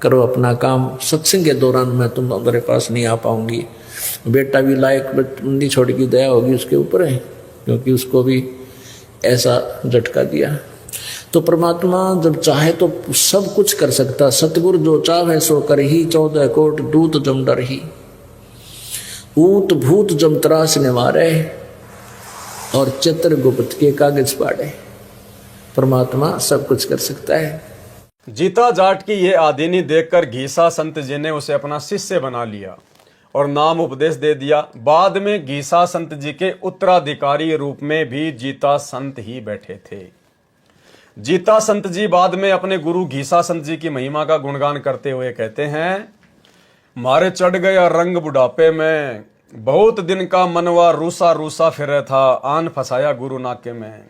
करो अपना काम, सत्संग के दौरान मैं तुम्हारे पास नहीं आ पाऊंगी। बेटा भी लायक बंदी छोड़ की दया होगी उसके ऊपर है, क्योंकि उसको भी ऐसा झटका दिया। तो परमात्मा जब चाहे तो सब कुछ कर सकता। सतगुरु जो चाहे सो कर ही, 14 कोट दूत जम डर ही, ऊत भूत जम त्रास निवारे और चित्रगुप्त के कागज पाड़े। परमात्मा सब कुछ कर सकता है। जीता जाट की ये आदीनी देखकर घीसा संत जी ने उसे अपना शिष्य बना लिया और नाम उपदेश दे दिया। बाद में घीसा संत जी के उत्तराधिकारी रूप में भी जीता संत ही बैठे थे। जीता संत जी बाद में अपने गुरु घीसा संत जी की महिमा का गुणगान करते हुए कहते हैं, मारे चढ़ गया रंग बुढ़ापे में, बहुत दिन का मनवा रूसा रूसा फिरे था, आन फसाया गुरु नाके में।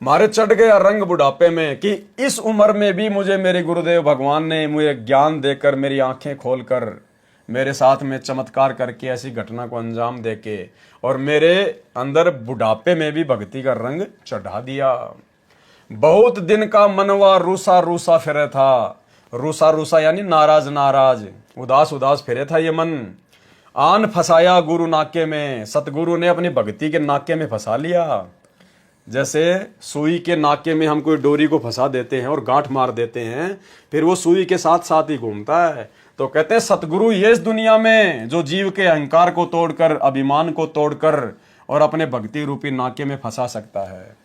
मारे चढ़ गया रंग बुढ़ापे में, कि इस उम्र में भी मुझे मेरे गुरुदेव भगवान ने मुझे ज्ञान देकर, मेरी आंखें खोलकर, मेरे साथ में चमत्कार करके, ऐसी घटना को अंजाम देके और मेरे अंदर बुढ़ापे में भी भक्ति का रंग चढ़ा दिया। बहुत दिन का मनवा रूसा रूसा फिरे था, रूसा रूसा यानी नाराज नाराज, उदास उदास फिरे था ये मन। आन फसाया गुरु नाके में, सतगुरु ने अपनी भक्ति के नाके में फंसा लिया। जैसे सुई के नाके में हम कोई डोरी को फंसा देते हैं और गांठ मार देते हैं, फिर वो सुई के साथ साथ ही घूमता है। तो कहते हैं सतगुरु ये इस दुनिया में जो जीव के अहंकार को तोड़कर, अभिमान को तोड़कर और अपने भक्ति रूपी नाके में फंसा सकता है।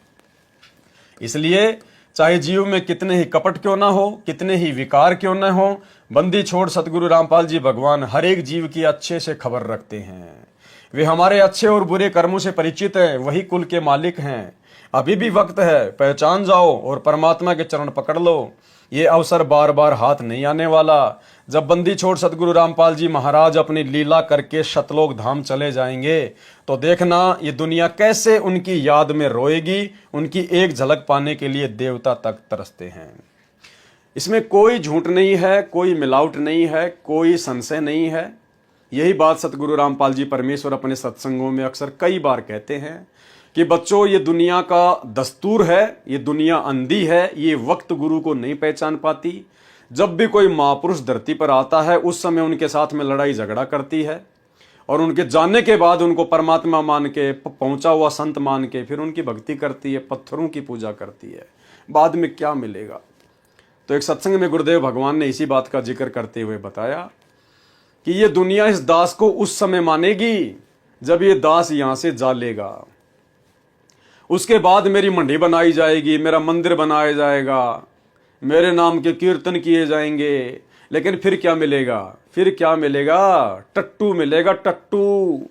इसलिए चाहे जीव में कितने ही कपट क्यों ना हो, कितने ही विकार क्यों ना हो, बंदी छोड़ सतगुरु रामपाल जी भगवान हर एक जीव की अच्छे से खबर रखते हैं। वे हमारे अच्छे और बुरे कर्मों से परिचित हैं, वही कुल के मालिक हैं। अभी भी वक्त है, पहचान जाओ और परमात्मा के चरण पकड़ लो। ये अवसर बार बार हाथ नहीं आने वाला। जब बंदी छोड़ सतगुरु रामपाल जी महाराज अपनी लीला करके शतलोक धाम चले जाएंगे, तो देखना ये दुनिया कैसे उनकी याद में रोएगी। उनकी एक झलक पाने के लिए देवता तक तरसते हैं। इसमें कोई झूठ नहीं है, कोई मिलावट नहीं है, कोई संशय नहीं है। यही बात सतगुरु रामपाल जी परमेश्वर अपने सत्संगों में अक्सर कई बार कहते हैं कि बच्चों ये दुनिया का दस्तूर है, ये दुनिया अंधी है, ये वक्त गुरु को नहीं पहचान पाती। जब भी कोई महापुरुष धरती पर आता है उस समय उनके साथ में लड़ाई झगड़ा करती है और उनके जाने के बाद उनको परमात्मा मान के, पहुंचा हुआ संत मान के फिर उनकी भक्ति करती है, पत्थरों की पूजा करती है। बाद में क्या मिलेगा? तो एक सत्संग में गुरुदेव भगवान ने इसी बात का जिक्र करते हुए बताया कि ये दुनिया इस दास को उस समय मानेगी जब ये दास यहां से जा लेगा। उसके बाद मेरी मंडी बनाई जाएगी, मेरा मंदिर बनाया जाएगा, मेरे नाम के कीर्तन किए जाएंगे, लेकिन फिर क्या मिलेगा? फिर क्या मिलेगा? टट्टू मिलेगा, टट्टू।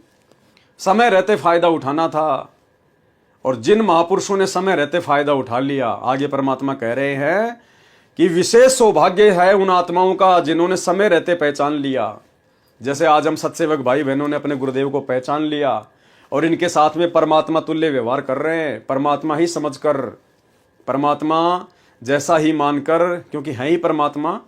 समय रहते फायदा उठाना था और जिन महापुरुषों ने समय रहते फायदा उठा लिया, आगे परमात्मा कह रहे हैं कि विशेष सौभाग्य है उन आत्माओं का जिन्होंने समय रहते पहचान लिया। जैसे आज हम सत्सेवक भाई बहनों ने अपने गुरुदेव को पहचान लिया और इनके साथ में परमात्मा तुल्य व्यवहार कर रहे हैं, परमात्मा ही समझकर, परमात्मा जैसा ही मानकर, क्योंकि हैं ही परमात्मा,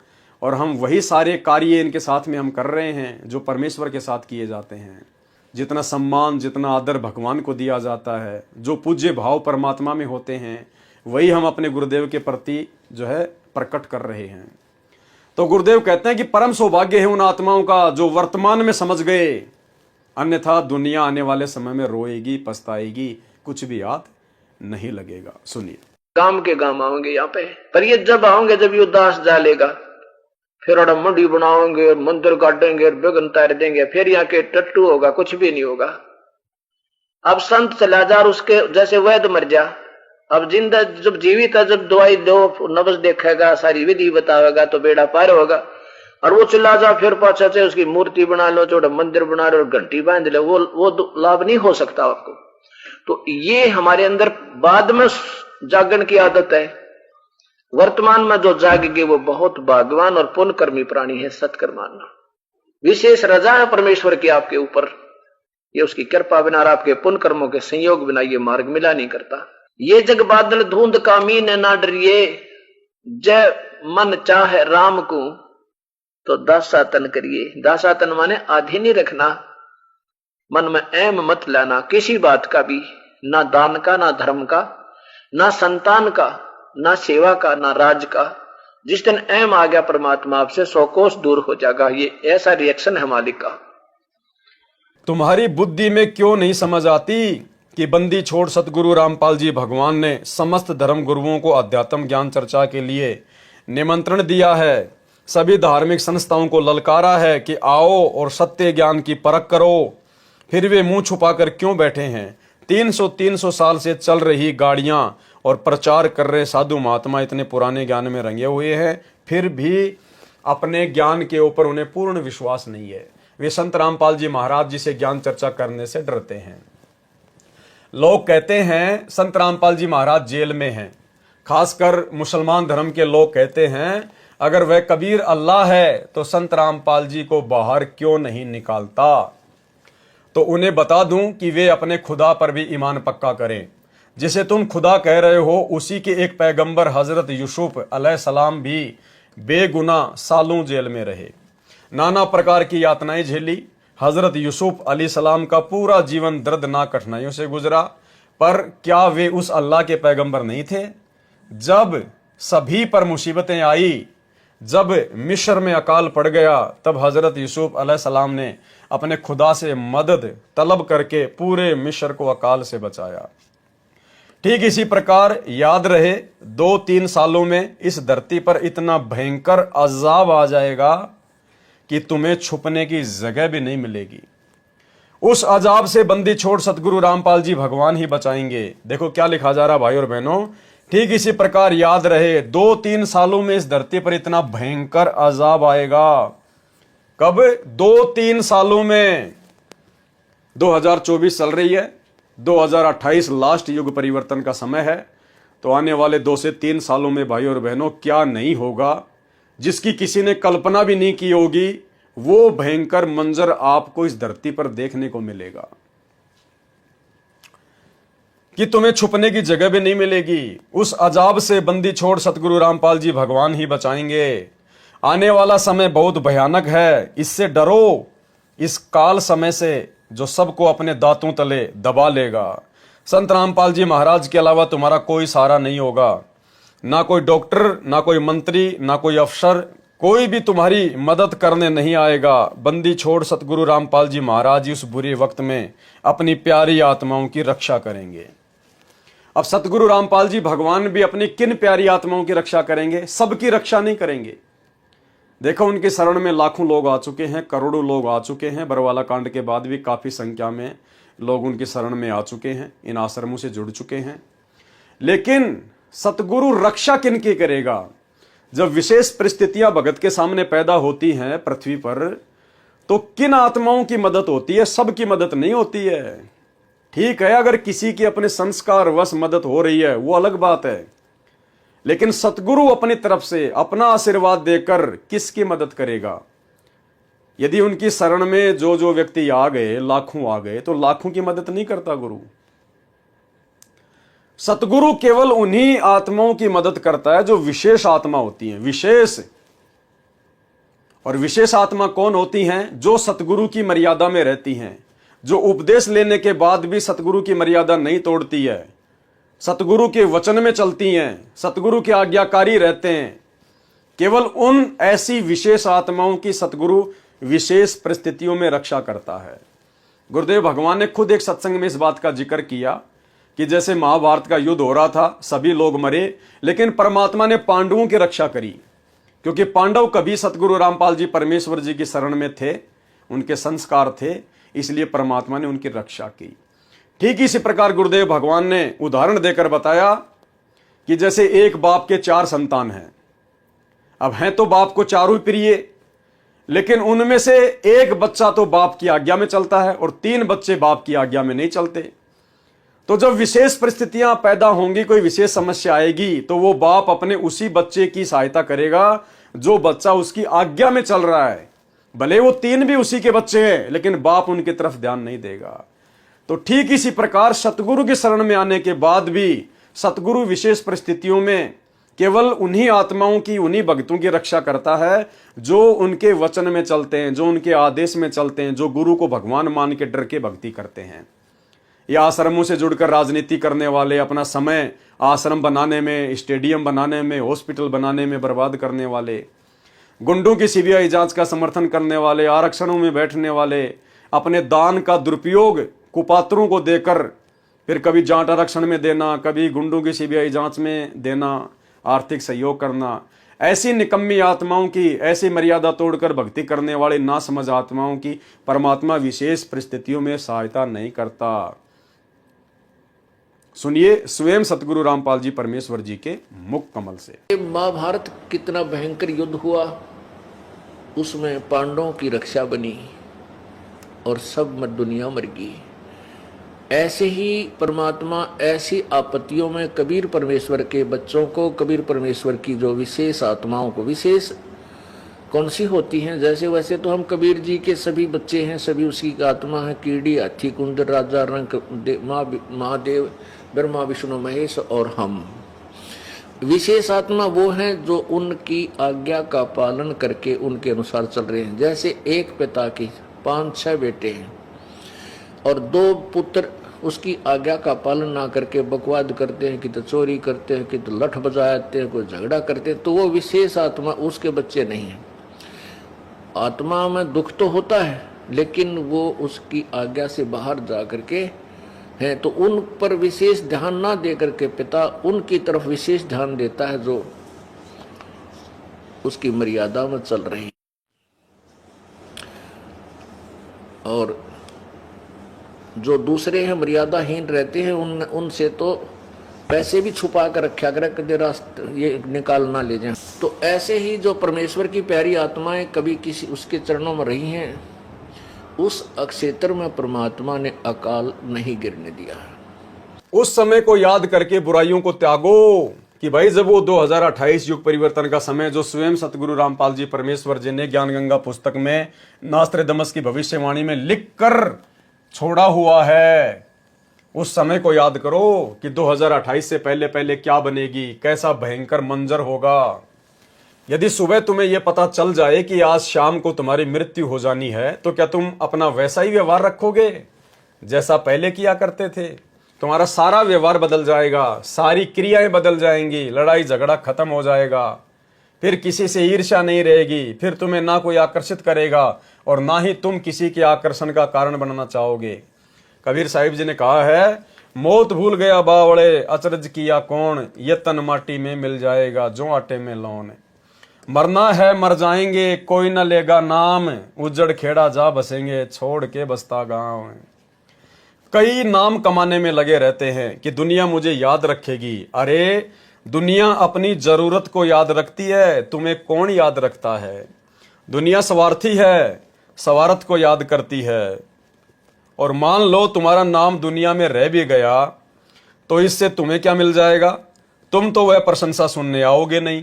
और हम वही सारे कार्य इनके साथ में हम कर रहे हैं जो परमेश्वर के साथ किए जाते हैं। जितना सम्मान, जितना आदर भगवान को दिया जाता है, जो पूज्य भाव परमात्मा में होते हैं, वही हम अपने गुरुदेव के प्रति जो है प्रकट कर रहे हैं। तो गुरुदेव कहते हैं कि परम सौभाग्य है उन आत्माओं का जो वर्तमान में समझ गए, अन्यथा दुनिया आने वाले समय में रोएगी, पछताएगी, कुछ भी याद नहीं लगेगा। सुनिए। काम के काम आओगे यहाँ पे, पर ये जब आओगे जब ये उदास जालेगा, फिर और मंडी बनाओगे, मंदिर काटेंगे, बेगन तार देंगे, फिर यहाँ के टट्टू होगा, कुछ भी नहीं होगा। अब संत चला जा और उसके जैसे वैद मर जा, अब जिंदा जब जीवित है, जब दवाई दो, नब्ज देखेगा, सारी विधि बतावेगा तो बेड़ा पार होगा। और वो चिल्ला जा फिर पाछा से उसकी मूर्ति बना लो, छोटा मंदिर बना लो और घंटी बांध लो, वो लाभ नहीं हो सकता आपको। तो ये हमारे अंदर बाद में जागरण की आदत है। वर्तमान में जो जागेगी वो बहुत भाग्यवान और पुण्यकर्मी प्राणी है। सत्कर्म मानना विशेष रजा है परमेश्वर की आपके ऊपर, ये उसकी कृपा बिना और आपके पुण्य कर्मों के संयोग बिना ये मार्ग मिला नहीं करता। ये जग बादल धुंध कामीन ना डरिए, जय मन चाहे राम को तो दासातन करिए। दासातन माने आधी नहीं रखना, मन में एम मत लाना किसी बात का भी, ना दान का, ना धर्म का, ना संतान का, ना सेवा का, ना राज का। जिस दिन एम आ गया परमात्मा आपसे 100 कोस दूर हो जाएगा। ये ऐसा रिएक्शन है मालिक का। तुम्हारी बुद्धि में क्यों नहीं समझ आती कि बंदी छोड़ सतगुरु रामपाल जी भगवान ने समस्त धर्म गुरुओं को अध्यात्म ज्ञान चर्चा के लिए निमंत्रण दिया है। सभी धार्मिक संस्थाओं को ललकारा है कि आओ और सत्य ज्ञान की परख करो। फिर वे मुंह छुपाकर क्यों बैठे हैं? 300 साल से चल रही गाड़ियां और प्रचार कर रहे साधु महात्मा इतने पुराने ज्ञान में रंगे हुए हैं, फिर भी अपने ज्ञान के ऊपर उन्हें पूर्ण विश्वास नहीं है। वे संत रामपाल जी महाराज जी से ज्ञान चर्चा करने से डरते हैं। लोग कहते हैं संत रामपाल जी महाराज जेल में हैं। खासकर मुसलमान धर्म के लोग कहते हैं अगर वह कबीर अल्लाह है तो संत रामपाल जी को बाहर क्यों नहीं निकालता। तो उन्हें बता दूं कि वे अपने खुदा पर भी ईमान पक्का करें। जिसे तुम खुदा कह रहे हो उसी के एक पैगंबर हजरत यूसुफ अलैहिस्सलाम भी बेगुनाह सालों जेल में रहे, नाना प्रकार की यातनाएं झेली। हजरत यूसुफ अलैहिस्सलाम का पूरा जीवन दर्दनाक कठिनाइयों से गुजरा, पर क्या वे उस अल्लाह के पैगंबर नहीं थे? जब सभी पर मुसीबतें आई, जब मिस्र में अकाल पड़ गया, तब हजरत यूसुफ अलैहिस्सलाम ने अपने खुदा से मदद तलब करके पूरे मिस्र को अकाल से बचाया। ठीक इसी प्रकार याद रहे 2-3 सालों में इस धरती पर इतना भयंकर अजाब आ जाएगा कि तुम्हें छुपने की जगह भी नहीं मिलेगी। उस अजाब से बंदी छोड़ सतगुरु रामपाल जी भगवान ही बचाएंगे। देखो क्या लिखा जा रहा भाई और बहनों, ठीक इसी प्रकार याद रहे 2-3 सालों में इस धरती पर इतना भयंकर अजाब आएगा। कब? 2-3 सालों में। 2024 चल रही है, 2028 लास्ट युग परिवर्तन का समय है। तो आने वाले 2 से 3 सालों में भाई और बहनों क्या नहीं होगा जिसकी किसी ने कल्पना भी नहीं की होगी, वो भयंकर मंजर आपको इस धरती पर देखने को मिलेगा कि तुम्हें छुपने की जगह भी नहीं मिलेगी। उस अजाब से बंदी छोड़ सतगुरु रामपाल जी भगवान ही बचाएंगे। आने वाला समय बहुत भयानक है, इससे डरो। इस काल समय से जो सबको अपने दांतों तले दबा लेगा। संत रामपाल जी महाराज के अलावा तुम्हारा कोई सहारा नहीं होगा, ना कोई डॉक्टर, ना कोई मंत्री, ना कोई अफसर, कोई भी तुम्हारी मदद करने नहीं आएगा। बंदी छोड़ सतगुरु रामपाल जी महाराज उस बुरे वक्त में अपनी प्यारी आत्माओं की रक्षा करेंगे। अब सतगुरु रामपाल जी भगवान भी अपनी किन प्यारी आत्माओं की रक्षा करेंगे? सबकी रक्षा नहीं करेंगे। देखो उनके शरण में लाखों लोग आ चुके हैं, करोड़ों लोग आ चुके हैं। बरवाला कांड के बाद भी काफी संख्या में लोग उनकी शरण में आ चुके हैं, इन आश्रमों से जुड़ चुके हैं। लेकिन सतगुरु रक्षा किन की करेगा? जब विशेष परिस्थितियां भगत के सामने पैदा होती हैं पृथ्वी पर, तो किन आत्माओं की मदद होती है? सबकी मदद नहीं होती है। ठीक है, अगर किसी की अपने संस्कार वश मदद हो रही है वो अलग बात है, लेकिन सतगुरु अपनी तरफ से अपना आशीर्वाद देकर किसकी मदद करेगा? यदि उनकी शरण में जो जो व्यक्ति आ गए, लाखों आ गए, तो लाखों की मदद नहीं करता गुरु। सतगुरु केवल उन्हीं आत्माओं की मदद करता है जो विशेष आत्मा होती हैं। विशेष और विशेष आत्मा कौन होती हैं? जो सतगुरु की मर्यादा में रहती हैं, जो उपदेश लेने के बाद भी सतगुरु की मर्यादा नहीं तोड़ती है, सतगुरु के वचन में चलती हैं, सतगुरु के आज्ञाकारी रहते हैं। केवल उन ऐसी विशेष आत्माओं की सतगुरु विशेष परिस्थितियों में रक्षा करता है। गुरुदेव भगवान ने खुद एक सत्संग में इस बात का जिक्र किया कि जैसे महाभारत का युद्ध हो रहा था, सभी लोग मरे, लेकिन परमात्मा ने पांडवों की रक्षा करी, क्योंकि पांडव कभी सतगुरु रामपाल जी परमेश्वर जी की शरण में थे, उनके संस्कार थे, इसलिए परमात्मा ने उनकी रक्षा की। ठीक इसी प्रकार गुरुदेव भगवान ने उदाहरण देकर बताया कि जैसे एक बाप के 4 संतान हैं। अब हैं तो बाप को चारों ही प्रिय, लेकिन उनमें से एक बच्चा तो बाप की आज्ञा में चलता है और 3 बच्चे बाप की आज्ञा में नहीं चलते। तो जब विशेष परिस्थितियां पैदा होंगी, कोई विशेष समस्या आएगी, तो वो बाप अपने उसी बच्चे की सहायता करेगा जो बच्चा उसकी आज्ञा में चल रहा है। भले वो 3 भी उसी के बच्चे हैं, लेकिन बाप उनकी तरफ ध्यान नहीं देगा। तो ठीक इसी प्रकार सतगुरु की शरण में आने के बाद भी सतगुरु विशेष परिस्थितियों में केवल उन्हीं आत्माओं की, उन्हीं भक्तों की रक्षा करता है जो उनके वचन में चलते हैं, जो उनके आदेश में चलते हैं, जो गुरु को भगवान मान के डर के भक्ति करते हैं। या आश्रमों से जुड़कर राजनीति करने वाले, अपना समय आश्रम बनाने में, स्टेडियम बनाने में, हॉस्पिटल बनाने में बर्बाद करने वाले, गुंडों की सीबीआई जांच का समर्थन करने वाले, आरक्षणों में बैठने वाले, अपने दान का दुरुपयोग कुपात्रों को देकर फिर कभी जाट आरक्षण में देना, कभी गुंडों की सीबीआई जांच में देना, आर्थिक सहयोग करना, ऐसी निकम्मी आत्माओं की, ऐसी मर्यादा तोड़कर भक्ति करने वाले ना समझ आत्माओं की परमात्मा विशेष परिस्थितियों में सहायता नहीं करता। सुनिए स्वयं सतगुरु रामपाल जी परमेश्वर जी के मुख कमल से। महाभारत कितना भयंकर युद्ध हुआ, उसमें पांडवों की रक्षा बनी और सब दुनिया मर गई। ऐसे ही परमात्मा ऐसी आपत्तियों में कबीर परमेश्वर के बच्चों को, कबीर परमेश्वर की जो विशेष आत्माओं को, विशेष कौन सी होती हैं, जैसे वैसे तो हम कबीर जी के सभी बच्चे हैं, सभी उसकी आत्मा है। कीड़ी, हाथी, कुंद, राजा, रंग, महादेव, ब्रह्मा, विष्णु, महेश और हम। विशेष आत्मा वो हैं जो उनकी आज्ञा का पालन करके उनके अनुसार चल रहे हैं। जैसे एक पिता की 5-6 बेटे हैं और 2 पुत्र उसकी आज्ञा का पालन ना करके बकवाद करते हैं, कि तो चोरी करते हैं, कि तो लठ बजाते हैं, कोई झगड़ा करते हैं, तो वो विशेष आत्मा उसके बच्चे नहीं हैं। आत्मा में दुख तो होता है, लेकिन वो उसकी आज्ञा से बाहर जा करके हैं, तो उन पर विशेष ध्यान ना दे करके पिता उनकी तरफ विशेष ध्यान देता है जो उसकी मर्यादा में चल रहे हैं। और जो दूसरे हैं मर्यादाहीन रहते हैं, उनसे तो पैसे भी छुपा कर रखा करे, कभी रास्ते ये निकाल ना ले जाए। तो ऐसे ही जो परमेश्वर की प्यारी आत्माएं कभी किसी उसके चरणों में रही हैं, उस क्षेत्र में परमात्मा ने अकाल नहीं गिरने दिया। उस समय को याद करके बुराइयों को त्यागो, कि भाई जब वो 2028 युग परिवर्तन का समय जो स्वयं सतगुरु रामपाल जी परमेश्वर जी ने ज्ञान गंगा पुस्तक में नास्त्रेदमस की भविष्यवाणी में लिख कर छोड़ा हुआ है, उस समय को याद करो कि 2028 से पहले पहले क्या बनेगी, कैसा भयंकर मंजर होगा। यदि सुबह तुम्हें यह पता चल जाए कि आज शाम को तुम्हारी मृत्यु हो जानी है, तो क्या तुम अपना वैसा ही व्यवहार रखोगे जैसा पहले किया करते थे? तुम्हारा सारा व्यवहार बदल जाएगा, सारी क्रियाएं बदल जाएंगी, लड़ाई झगड़ा खत्म हो जाएगा, फिर किसी से ईर्ष्या नहीं रहेगी, फिर तुम्हें ना कोई आकर्षित करेगा और ना ही तुम किसी के आकर्षण का कारण बनना चाहोगे। कबीर साहिब जी ने कहा है, मौत भूल गया बावड़े, अचरज किया कौन, ये तन माटी में मिल जाएगा जो आटे में लौन। मरना है मर जाएंगे, कोई न लेगा नाम, उजड़ खेड़ा जा बसेंगे, छोड़ के बसता गांव। कई नाम कमाने में लगे रहते हैं कि दुनिया मुझे याद रखेगी। अरे दुनिया अपनी जरूरत को याद रखती है, तुम्हें कौन याद रखता है? दुनिया स्वार्थी है, स्वार्थ को याद करती है। और मान लो तुम्हारा नाम दुनिया में रह भी गया, तो इससे तुम्हें क्या मिल जाएगा? तुम तो वह प्रशंसा सुनने आओगे नहीं।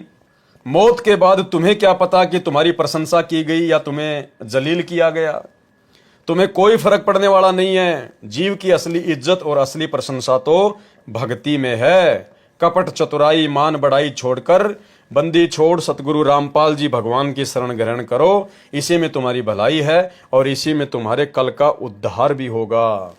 मौत के बाद तुम्हें क्या पता कि तुम्हारी प्रशंसा की गई या तुम्हें जलील किया गया। तुम्हें कोई फर्क पड़ने वाला नहीं है। जीव की असली इज्जत और असली प्रशंसा तो भक्ति में है। कपट, चतुराई, मान बढ़ाई छोड़कर बंदी छोड़ सतगुरु रामपाल जी भगवान की शरण ग्रहण करो। इसी में तुम्हारी भलाई है और इसी में तुम्हारे कल का उद्धार भी होगा।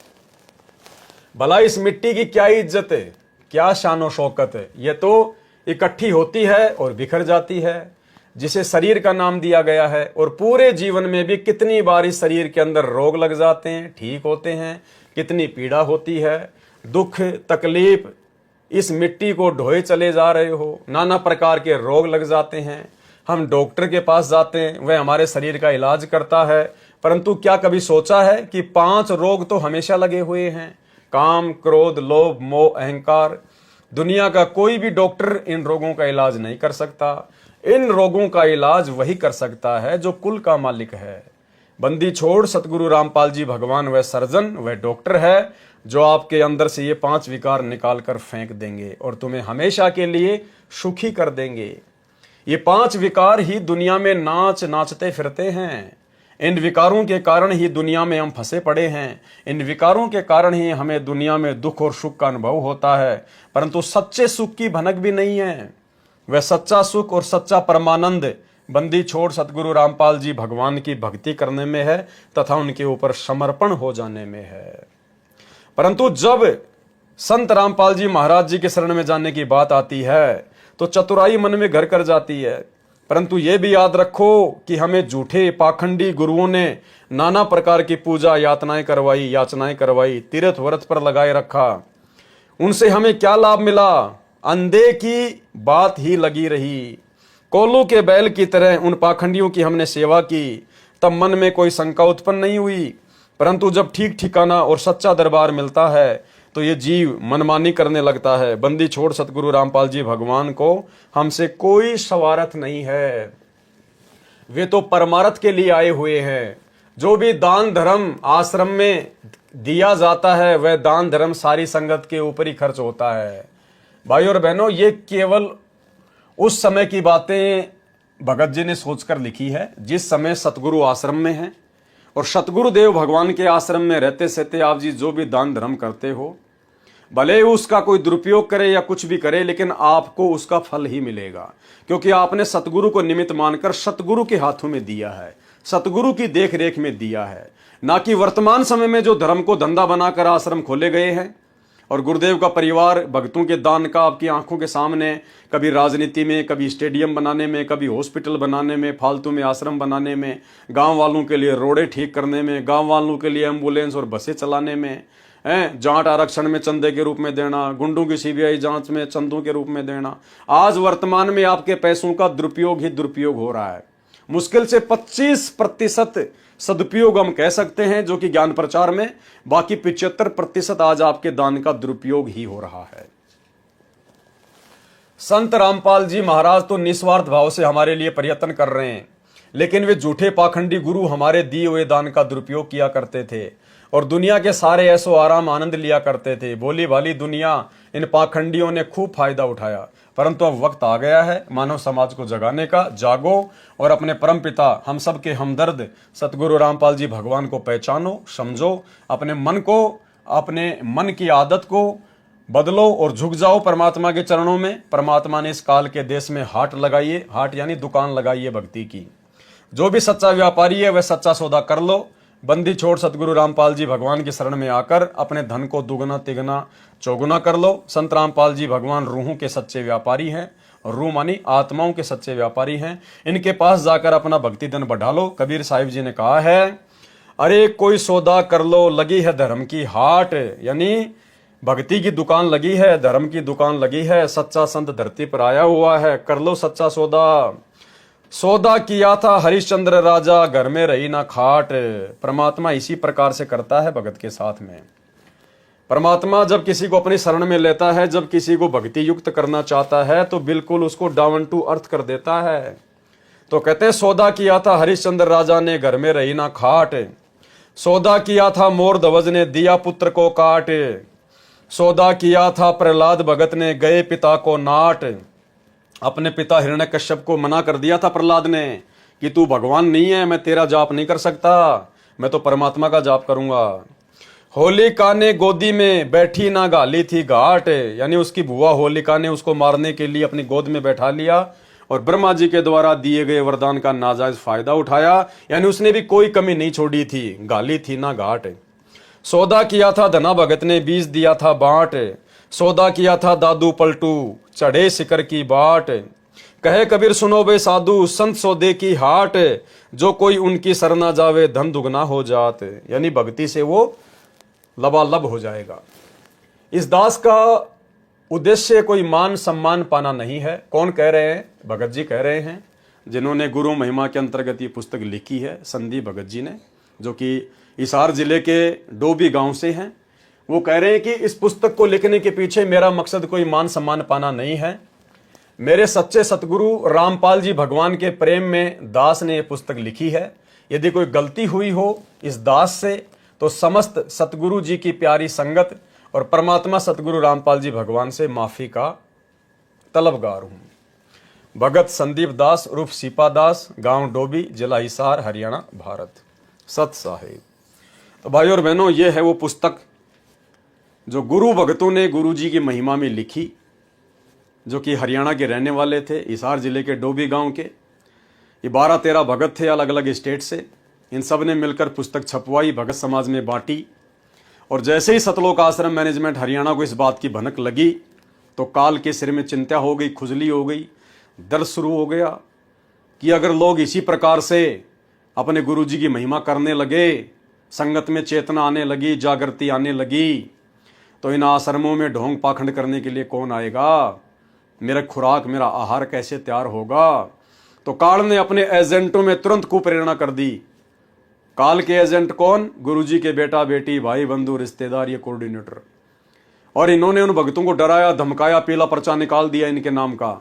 भला इस मिट्टी की क्या इज्जत है, क्या शान शौकत है, ये तो इकट्ठी होती है और बिखर जाती है, जिसे शरीर का नाम दिया गया है। और पूरे जीवन में भी कितनी बार इस शरीर के अंदर रोग लग जाते हैं, ठीक होते हैं, कितनी पीड़ा होती है, दुख तकलीफ, इस मिट्टी को ढोए चले जा रहे हो, नाना प्रकार के रोग लग जाते हैं। हम डॉक्टर के पास जाते हैं, वह हमारे शरीर का इलाज करता है, परंतु क्या कभी सोचा है कि 5 रोग तो हमेशा लगे हुए हैं? काम, क्रोध, लोभ, मोह, अहंकार। दुनिया का कोई भी डॉक्टर इन रोगों का इलाज नहीं कर सकता। इन रोगों का इलाज वही कर सकता है जो कुल का मालिक है। बंदी छोड़ सतगुरु रामपाल जी भगवान वह सर्जन, वह डॉक्टर है जो आपके अंदर से ये 5 विकार निकाल कर फेंक देंगे और तुम्हें हमेशा के लिए सुखी कर देंगे। ये 5 विकार ही दुनिया में नाचते फिरते हैं। इन विकारों के कारण ही दुनिया में हम फंसे पड़े हैं। इन विकारों के कारण ही हमें दुनिया में दुख और सुख का अनुभव होता है, परंतु सच्चे सुख की भनक भी नहीं है। वह सच्चा सुख और सच्चा परमानंद बंदी छोड़ सतगुरु रामपाल जी भगवान की भक्ति करने में है तथा उनके ऊपर समर्पण हो जाने में है। परंतु जब संत रामपाल जी महाराज जी के शरण में जाने की बात आती है तो चतुराई मन में घर कर जाती है। परंतु यह भी याद रखो कि हमें झूठे पाखंडी गुरुओं ने नाना प्रकार की पूजा याचनाएं करवाई, तीर्थ व्रत पर लगाए रखा। उनसे हमें क्या लाभ मिला? अंधे की बात ही लगी रही। कोल्लू के बैल की तरह उन पाखंडियों की हमने सेवा की, तब मन में कोई शंका उत्पन्न नहीं हुई। परंतु जब ठीक ठिकाना और सच्चा दरबार मिलता है तो ये जीव मनमानी करने लगता है। बंदी छोड़ सतगुरु रामपाल जी भगवान को हमसे कोई स्वार्थ नहीं है, वे तो परमार्थ के लिए आए हुए हैं। जो भी दान धर्म आश्रम में दिया जाता है वह दान धर्म सारी संगत के ऊपर ही खर्च होता है। भाई और बहनों, ये केवल उस समय की बातें भगत जी ने सोचकर लिखी है जिस समय सतगुरु आश्रम में हैं। और सतगुरुदेव भगवान के आश्रम में रहते सहते आप जी जो भी दान धर्म करते हो, भले ही उसका कोई दुरुपयोग करे या कुछ भी करे, लेकिन आपको उसका फल ही मिलेगा, क्योंकि आपने सतगुरु को निमित्त मानकर सतगुरु के हाथों में दिया है, सतगुरु की देख रेख में दिया है। ना कि वर्तमान समय में जो धर्म को धंधा बनाकर आश्रम खोले गए हैं और गुरुदेव का परिवार भक्तों के दान का आपकी आंखों के सामने कभी राजनीति में, कभी स्टेडियम बनाने में, कभी हॉस्पिटल बनाने में, फालतू में आश्रम बनाने में, गांव वालों के लिए रोडें ठीक करने में, गांव वालों के लिए एम्बुलेंस और बसें चलाने में, जाट आरक्षण में चंदे के रूप में देना, गुंडों की सीबीआई जांच में चंदों के रूप में देना। आज वर्तमान में आपके पैसों का दुरुपयोग ही दुरुपयोग हो रहा है। मुश्किल से 25% सदुपयोग हम कह सकते हैं जो कि ज्ञान प्रचार में, बाकी 75% आज आपके दान का दुरुपयोग ही हो रहा है। संत रामपाल जी महाराज तो निस्वार्थ भाव से हमारे लिए प्रयत्न कर रहे हैं, लेकिन वे झूठे पाखंडी गुरु हमारे दिए हुए दान का दुरुपयोग किया करते थे और दुनिया के सारे ऐसो आराम आनंद लिया करते थे। बोली भाली दुनिया इन पाखंडियों ने खूब फायदा उठाया, परंतु अब वक्त आ गया है मानव समाज को जगाने का। जागो और अपने परम पिता हम सब के हमदर्द सतगुरु रामपाल जी भगवान को पहचानो, समझो, अपने मन को, अपने मन की आदत को बदलो और झुक जाओ परमात्मा के चरणों में। परमात्मा ने इस काल के देश में हाट लगाइए, हाट यानी दुकान लगाइए भक्ति की। जो भी सच्चा व्यापारी है वह सच्चा सौदा कर लो। बंदी छोड़ सतगुरु रामपाल जी भगवान की शरण में आकर अपने धन को दुगना तिगना चौगुना कर लो। संत रामपाल जी भगवान रूहों के सच्चे व्यापारी हैं, और रूह मानी आत्माओं के सच्चे व्यापारी हैं। इनके पास जाकर अपना भक्ति धन बढ़ा लो। कबीर साहिब जी ने कहा है, अरे कोई सौदा कर लो, लगी है धर्म की हाट, यानी भक्ति की दुकान लगी है, धर्म की दुकान लगी है, सच्चा संत धरती पर आया हुआ है, कर लो सच्चा सौदा। सौदा किया था हरिश्चंद्र राजा, घर में रही ना खाट। परमात्मा इसी प्रकार से करता है भगत के साथ में। परमात्मा जब किसी को अपनी शरण में लेता है, जब किसी को भक्ति युक्त करना चाहता है तो बिल्कुल उसको डाउन टू अर्थ कर देता है। तो कहते हैं सौदा किया था हरिश्चंद्र राजा ने, घर में रही ना खाट। सौदा किया था मोर ध्वज ने, दिया पुत्र को काट। सौदा किया था प्रहलाद भगत ने, गए पिता को नाट। अपने पिता हिरण्यकश्यप को मना कर दिया था प्रहलाद ने कि तू भगवान नहीं है, मैं तेरा जाप नहीं कर सकता, मैं तो परमात्मा का जाप करूंगा। होलिका ने गोदी में बैठी ना गाली थी घाट, यानी उसकी बुआ होलिका ने उसको मारने के लिए अपनी गोद में बैठा लिया और ब्रह्मा जी के द्वारा दिए गए वरदान का नाजायज फायदा उठाया, यानी उसने भी कोई कमी नहीं छोड़ी थी, गाली थी ना घाट। सौदा किया था धना भगत ने, बीज दिया था बांट। सौदा किया था दादू पलटू, चढ़े शिखर की बाट। कहे कबीर सुनो बे साधु, संत सौदे की हाट। जो कोई उनकी सरना जावे, धन दुगना हो जात, यानी भक्ति से वो लबालब हो जाएगा। इस दास का उद्देश्य कोई मान सम्मान पाना नहीं है। कौन कह रहे हैं? भगत जी कह रहे हैं, जिन्होंने गुरु महिमा के अंतर्गत ये पुस्तक लिखी है, संदीप भगत जी ने, जो कि हिसार जिले के डोभी गांव से हैं। वो कह रहे हैं कि इस पुस्तक को लिखने के पीछे मेरा मकसद कोई मान सम्मान पाना नहीं है। मेरे सच्चे सतगुरु रामपाल जी भगवान के प्रेम में दास ने यह पुस्तक लिखी है। यदि कोई गलती हुई हो इस दास से तो समस्त सतगुरु जी की प्यारी संगत और परमात्मा सतगुरु रामपाल जी भगवान से माफी का तलबगार हूं। भगत संदीप दास उर्फ सीपा दास, गांव डोबी, जिला हिसार, हरियाणा, भारत। सत साहिब। तो भाई और बहनों, यह है वो पुस्तक जो गुरु भगतों ने गुरु जी की महिमा में लिखी, जो कि हरियाणा के रहने वाले थे, हिसार जिले के डोबी गांव के। ये 12-13 भगत थे अलग अलग स्टेट से। इन सब ने मिलकर पुस्तक छपवाई, भगत समाज में बांटी। और जैसे ही सतलोक आश्रम मैनेजमेंट हरियाणा को इस बात की भनक लगी तो काल के सिर में चिंता हो गई, खुजली हो गई, दर्द शुरू हो गया कि अगर लोग इसी प्रकार से अपने गुरु जी की महिमा करने लगे, संगत में चेतना आने लगी, जागृति आने लगी, तो इन आश्रमों में ढोंग पाखंड करने के लिए कौन आएगा? मेरा खुराक, मेरा आहार कैसे तैयार होगा? तो काल ने अपने एजेंटों में तुरंत कुप्रेरणा कर दी। काल के एजेंट कौन? गुरुजी के बेटा बेटी, भाई बंधु, रिश्तेदार, ये कोऑर्डिनेटर। और इन्होंने उन भक्तों को डराया, धमकाया, पीला पर्चा निकाल दिया इनके नाम का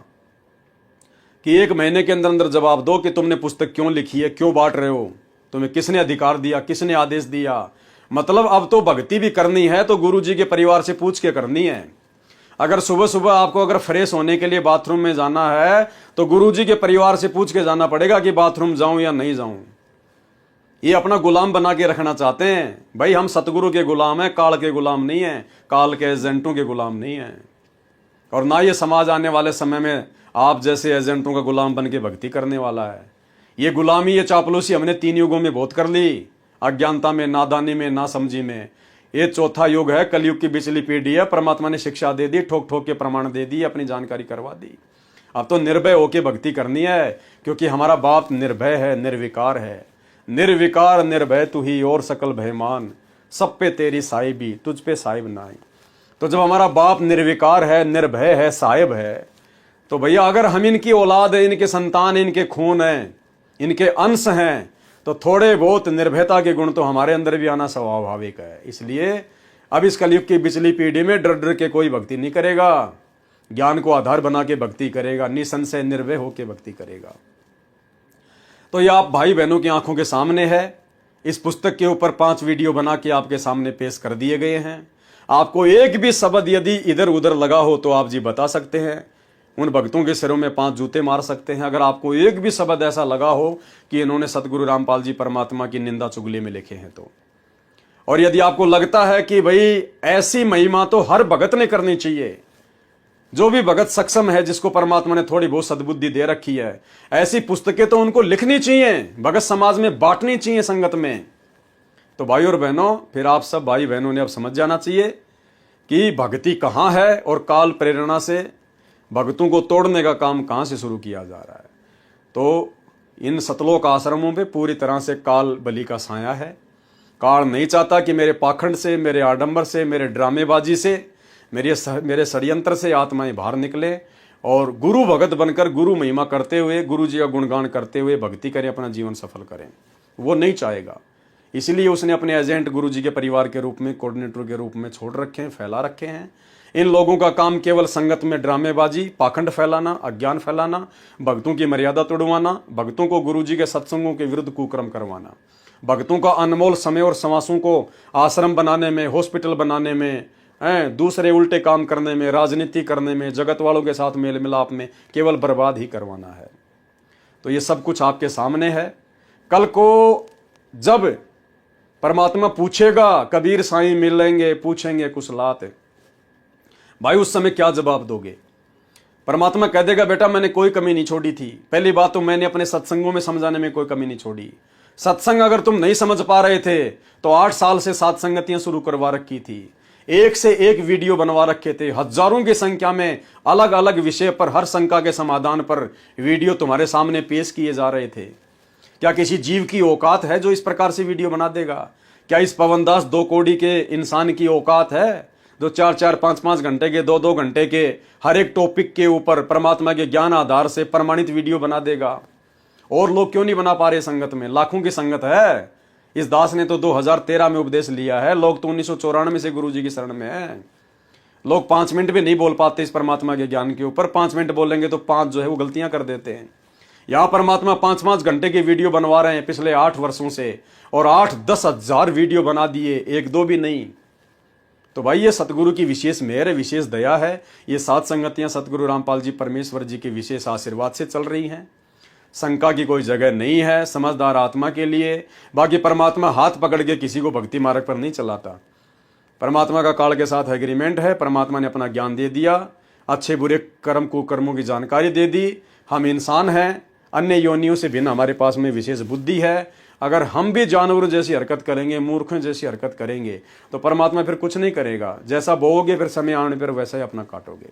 कि 1 महीने के अंदर अंदर जवाब दो कि तुमने पुस्तक क्यों लिखी है, क्यों बांट रहे हो, तुम्हें किसने अधिकार दिया, किसने आदेश दिया। मतलब अब तो भक्ति भी करनी है तो गुरुजी के परिवार से पूछ के करनी है। अगर सुबह सुबह आपको अगर फ्रेश होने के लिए बाथरूम में जाना है तो गुरुजी के परिवार से पूछ के जाना पड़ेगा कि बाथरूम जाऊं या नहीं जाऊं। ये अपना गुलाम बना के रखना चाहते हैं। भाई हम सतगुरु के गुलाम हैं, काल के गुलाम नहीं है, काल के एजेंटों के गुलाम नहीं है। और ना ये समाज आने वाले समय में आप जैसे एजेंटों का गुलाम बन के भक्ति करने वाला है। ये गुलामी, ये चापलूसी हमने 3 युगों में बहुत कर ली, अज्ञानता में, नादानी में, नासमझी में। ये चौथा युग है, कलयुग की बिचली पीढ़ी है। परमात्मा ने शिक्षा दे दी, ठोक ठोक के प्रमाण दे दी, अपनी जानकारी करवा दी। अब तो निर्भय होके भक्ति करनी है, क्योंकि हमारा बाप निर्भय है, निर्विकार है। निर्विकार निर्भय तू ही और सकल भयमान, सब पे तेरी साहिबी, तुझ पे साहिब नाई। तो जब हमारा बाप निर्विकार है, निर्भय है, साहिब है, तो भैया अगर हम इनकी औलाद है, इनके संतान, इनके खून हैं, इनके अंश हैं, तो थोड़े बहुत निर्भयता के गुण तो हमारे अंदर भी आना स्वाभाविक है। इसलिए अब इस कलयुग की बिचली पीढ़ी में डर डर के कोई भक्ति नहीं करेगा, ज्ञान को आधार बना के भक्ति करेगा, निसंशय निर्भय होकर भक्ति करेगा। तो ये आप भाई बहनों की आंखों के सामने है। इस पुस्तक के ऊपर 5 वीडियो बना के आपके सामने पेश कर दिए गए हैं। आपको एक भी शब्द यदि इधर उधर लगा हो तो आप जी बता सकते हैं, उन भक्तों के सिरों में 5 जूते मार सकते हैं। अगर आपको एक भी शब्द ऐसा लगा हो कि इन्होंने सतगुरु रामपाल जी परमात्मा की निंदा चुगली में लिखे हैं तो, और यदि आपको लगता है कि भाई ऐसी महिमा तो हर भगत ने करनी चाहिए, जो भी भगत सक्षम है, जिसको परमात्मा ने थोड़ी बहुत सद्बुद्धि दे रखी है, ऐसी पुस्तकें तो उनको लिखनी चाहिए, भगत समाज में बांटनी चाहिए, संगत में। तो भाई और बहनों, फिर आप सब भाई बहनों ने अब समझ जाना चाहिए कि भक्ति कहां है और काल प्रेरणा से भक्तों को तोड़ने का काम कहां से शुरू किया जा रहा है। तो इन सतलोक आश्रमों पे पूरी तरह से काल बलि का साया है। काल नहीं चाहता कि मेरे पाखंड से, मेरे आडंबर से, मेरे ड्रामेबाजी से, मेरे षड्यंत्र से आत्माएं बाहर निकले और गुरु भगत बनकर गुरु महिमा करते हुए, गुरु जी का गुणगान करते हुए भक्ति करें, अपना जीवन सफल करें। वो नहीं चाहेगा। इसलिए उसने अपने एजेंट गुरु जी के परिवार के रूप में, कोऑर्डिनेटर के रूप में छोड़ रखे हैं, फैला रखे हैं। इन लोगों का काम केवल संगत में ड्रामेबाजी, पाखंड फैलाना, अज्ञान फैलाना, भक्तों की मर्यादा तोड़वाना, भक्तों को गुरु जी के सत्संगों के विरुद्ध कुकर्म करवाना, भक्तों का अनमोल समय और समासों को आश्रम बनाने में, हॉस्पिटल बनाने में, दूसरे उल्टे काम करने में, राजनीति करने में, जगत वालों के साथ मेल मिलाप में केवल बर्बाद ही करवाना है। तो ये सब कुछ आपके सामने है। कल को जब परमात्मा पूछेगा, कबीर साईं मिलेंगे, पूछेंगे कुछ लात, भाई उस समय क्या जवाब दोगे? परमात्मा कह देगा, बेटा मैंने कोई कमी नहीं छोड़ी थी। पहली बात तो मैंने अपने सत्संगों में समझाने में कोई कमी नहीं छोड़ी। सत्संग अगर तुम नहीं समझ पा रहे थे तो 8 साल से 7 संगतियां शुरू करवा रखी थी, एक से एक वीडियो बनवा रखे थे, हजारों की संख्या में अलग अलग विषय पर, हर शंका के समाधान पर वीडियो तुम्हारे सामने पेश किए जा रहे थे। क्या किसी जीव की औकात है जो इस प्रकार से वीडियो बना देगा? क्या इस पवनदास 2 कौड़ी के इंसान की औकात है जो 4-4, 5-5 घंटे के, 2-2 घंटे के हर एक टॉपिक के ऊपर परमात्मा के ज्ञान आधार से प्रमाणित वीडियो बना देगा? और लोग क्यों नहीं बना पा रहे? संगत में लाखों की संगत है, इस दास ने तो 2013 में उपदेश लिया है, लोग तो 1994 से गुरु जी की शरण में है। लोग 5 मिनट भी नहीं बोल पाते इस परमात्मा के ज्ञान के ऊपर। 5 मिनट बोलेंगे तो 5 जो है वो गलतियां कर देते हैं। यहाँ परमात्मा 5-5 घंटे की वीडियो बनवा रहे हैं पिछले 8 वर्षों से, और 8-10 हजार वीडियो बना दिए, 1-2 भी नहीं। तो भाई ये सतगुरु की विशेष मेहर है, विशेष दया है। ये 7 संगतियां सतगुरु रामपाल जी परमेश्वर जी के विशेष आशीर्वाद से चल रही हैं। शंका की कोई जगह नहीं है समझदार आत्मा के लिए। बाकी परमात्मा हाथ पकड़ के किसी को भक्ति मार्ग पर नहीं चलाता। परमात्मा का काल के साथ एग्रीमेंट है। परमात्मा ने अपना ज्ञान दे दिया, अच्छे बुरे कर्म कुकर्मों की जानकारी दे दी। हम इंसान हैं, अन्य योनियों से भिन्न हमारे पास में विशेष बुद्धि है। अगर हम भी जानवरों जैसी हरकत करेंगे, मूर्खों जैसी हरकत करेंगे, तो परमात्मा फिर कुछ नहीं करेगा। जैसा बोओगे फिर समय आने पर वैसा ही अपना काटोगे।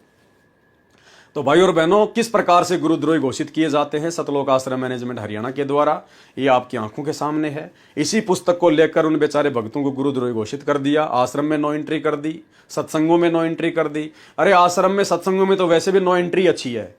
तो भाई और बहनों, किस प्रकार से गुरुद्रोही घोषित किए जाते हैं सतलोक आश्रम मैनेजमेंट हरियाणा के द्वारा, ये आपकी आंखों के सामने है। इसी पुस्तक को लेकर उन बेचारे भक्तों को गुरुद्रोही घोषित कर दिया। आश्रम में नो एंट्री कर दी, सत्संगों में नो एंट्री कर दी। अरे आश्रम में सत्संगों में तो वैसे भी नो एंट्री अच्छी है,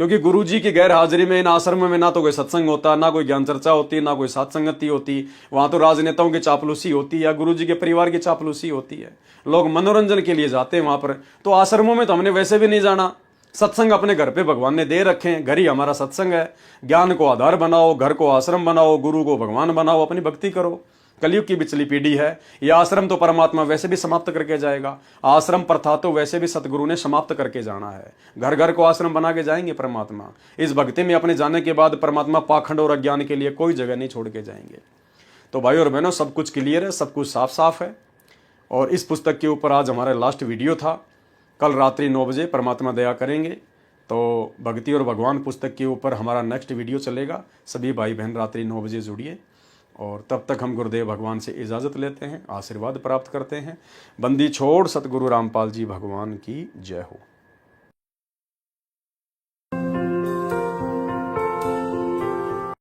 क्योंकि गुरु जी की गैर हाजिरी में इन आश्रमों में ना तो कोई सत्संग होता, ना कोई ज्ञान चर्चा होती, ना कोई सत्संगति होती। वहां तो राजनेताओं की चापलूसी होती है या गुरु जी के परिवार की चापलूसी होती है। लोग मनोरंजन के लिए जाते हैं वहां पर। तो आश्रमों में तो हमने वैसे भी नहीं जाना। सत्संग अपने घर पे भगवान ने दे रखे हैं, घर ही हमारा सत्संग है। ज्ञान को आधार बनाओ, घर को आश्रम बनाओ, गुरु को भगवान बनाओ, अपनी भक्ति करो। कलयुग की पिछली पीढ़ी है। यह आश्रम तो परमात्मा वैसे भी समाप्त करके जाएगा। आश्रम प्रथा तो वैसे भी सतगुरु ने समाप्त करके जाना है। घर घर को आश्रम बना के जाएंगे परमात्मा। इस भक्ति में अपने जाने के बाद परमात्मा पाखंड और अज्ञान के लिए कोई जगह नहीं छोड़ के जाएंगे। तो भाई और बहनों, सब कुछ क्लियर है, सब कुछ साफ साफ है। और इस पुस्तक के ऊपर आज हमारा लास्ट वीडियो था। कल रात्रि 9 बजे परमात्मा दया करेंगे तो भक्ति और भगवान पुस्तक के ऊपर हमारा नेक्स्ट वीडियो चलेगा। सभी भाई बहन रात्रि 9 बजे जुड़िए। और तब तक हम गुरुदेव भगवान से इजाज़त लेते हैं, आशीर्वाद प्राप्त करते हैं। बंदी छोड़ सतगुरु रामपाल जी भगवान की जय हो।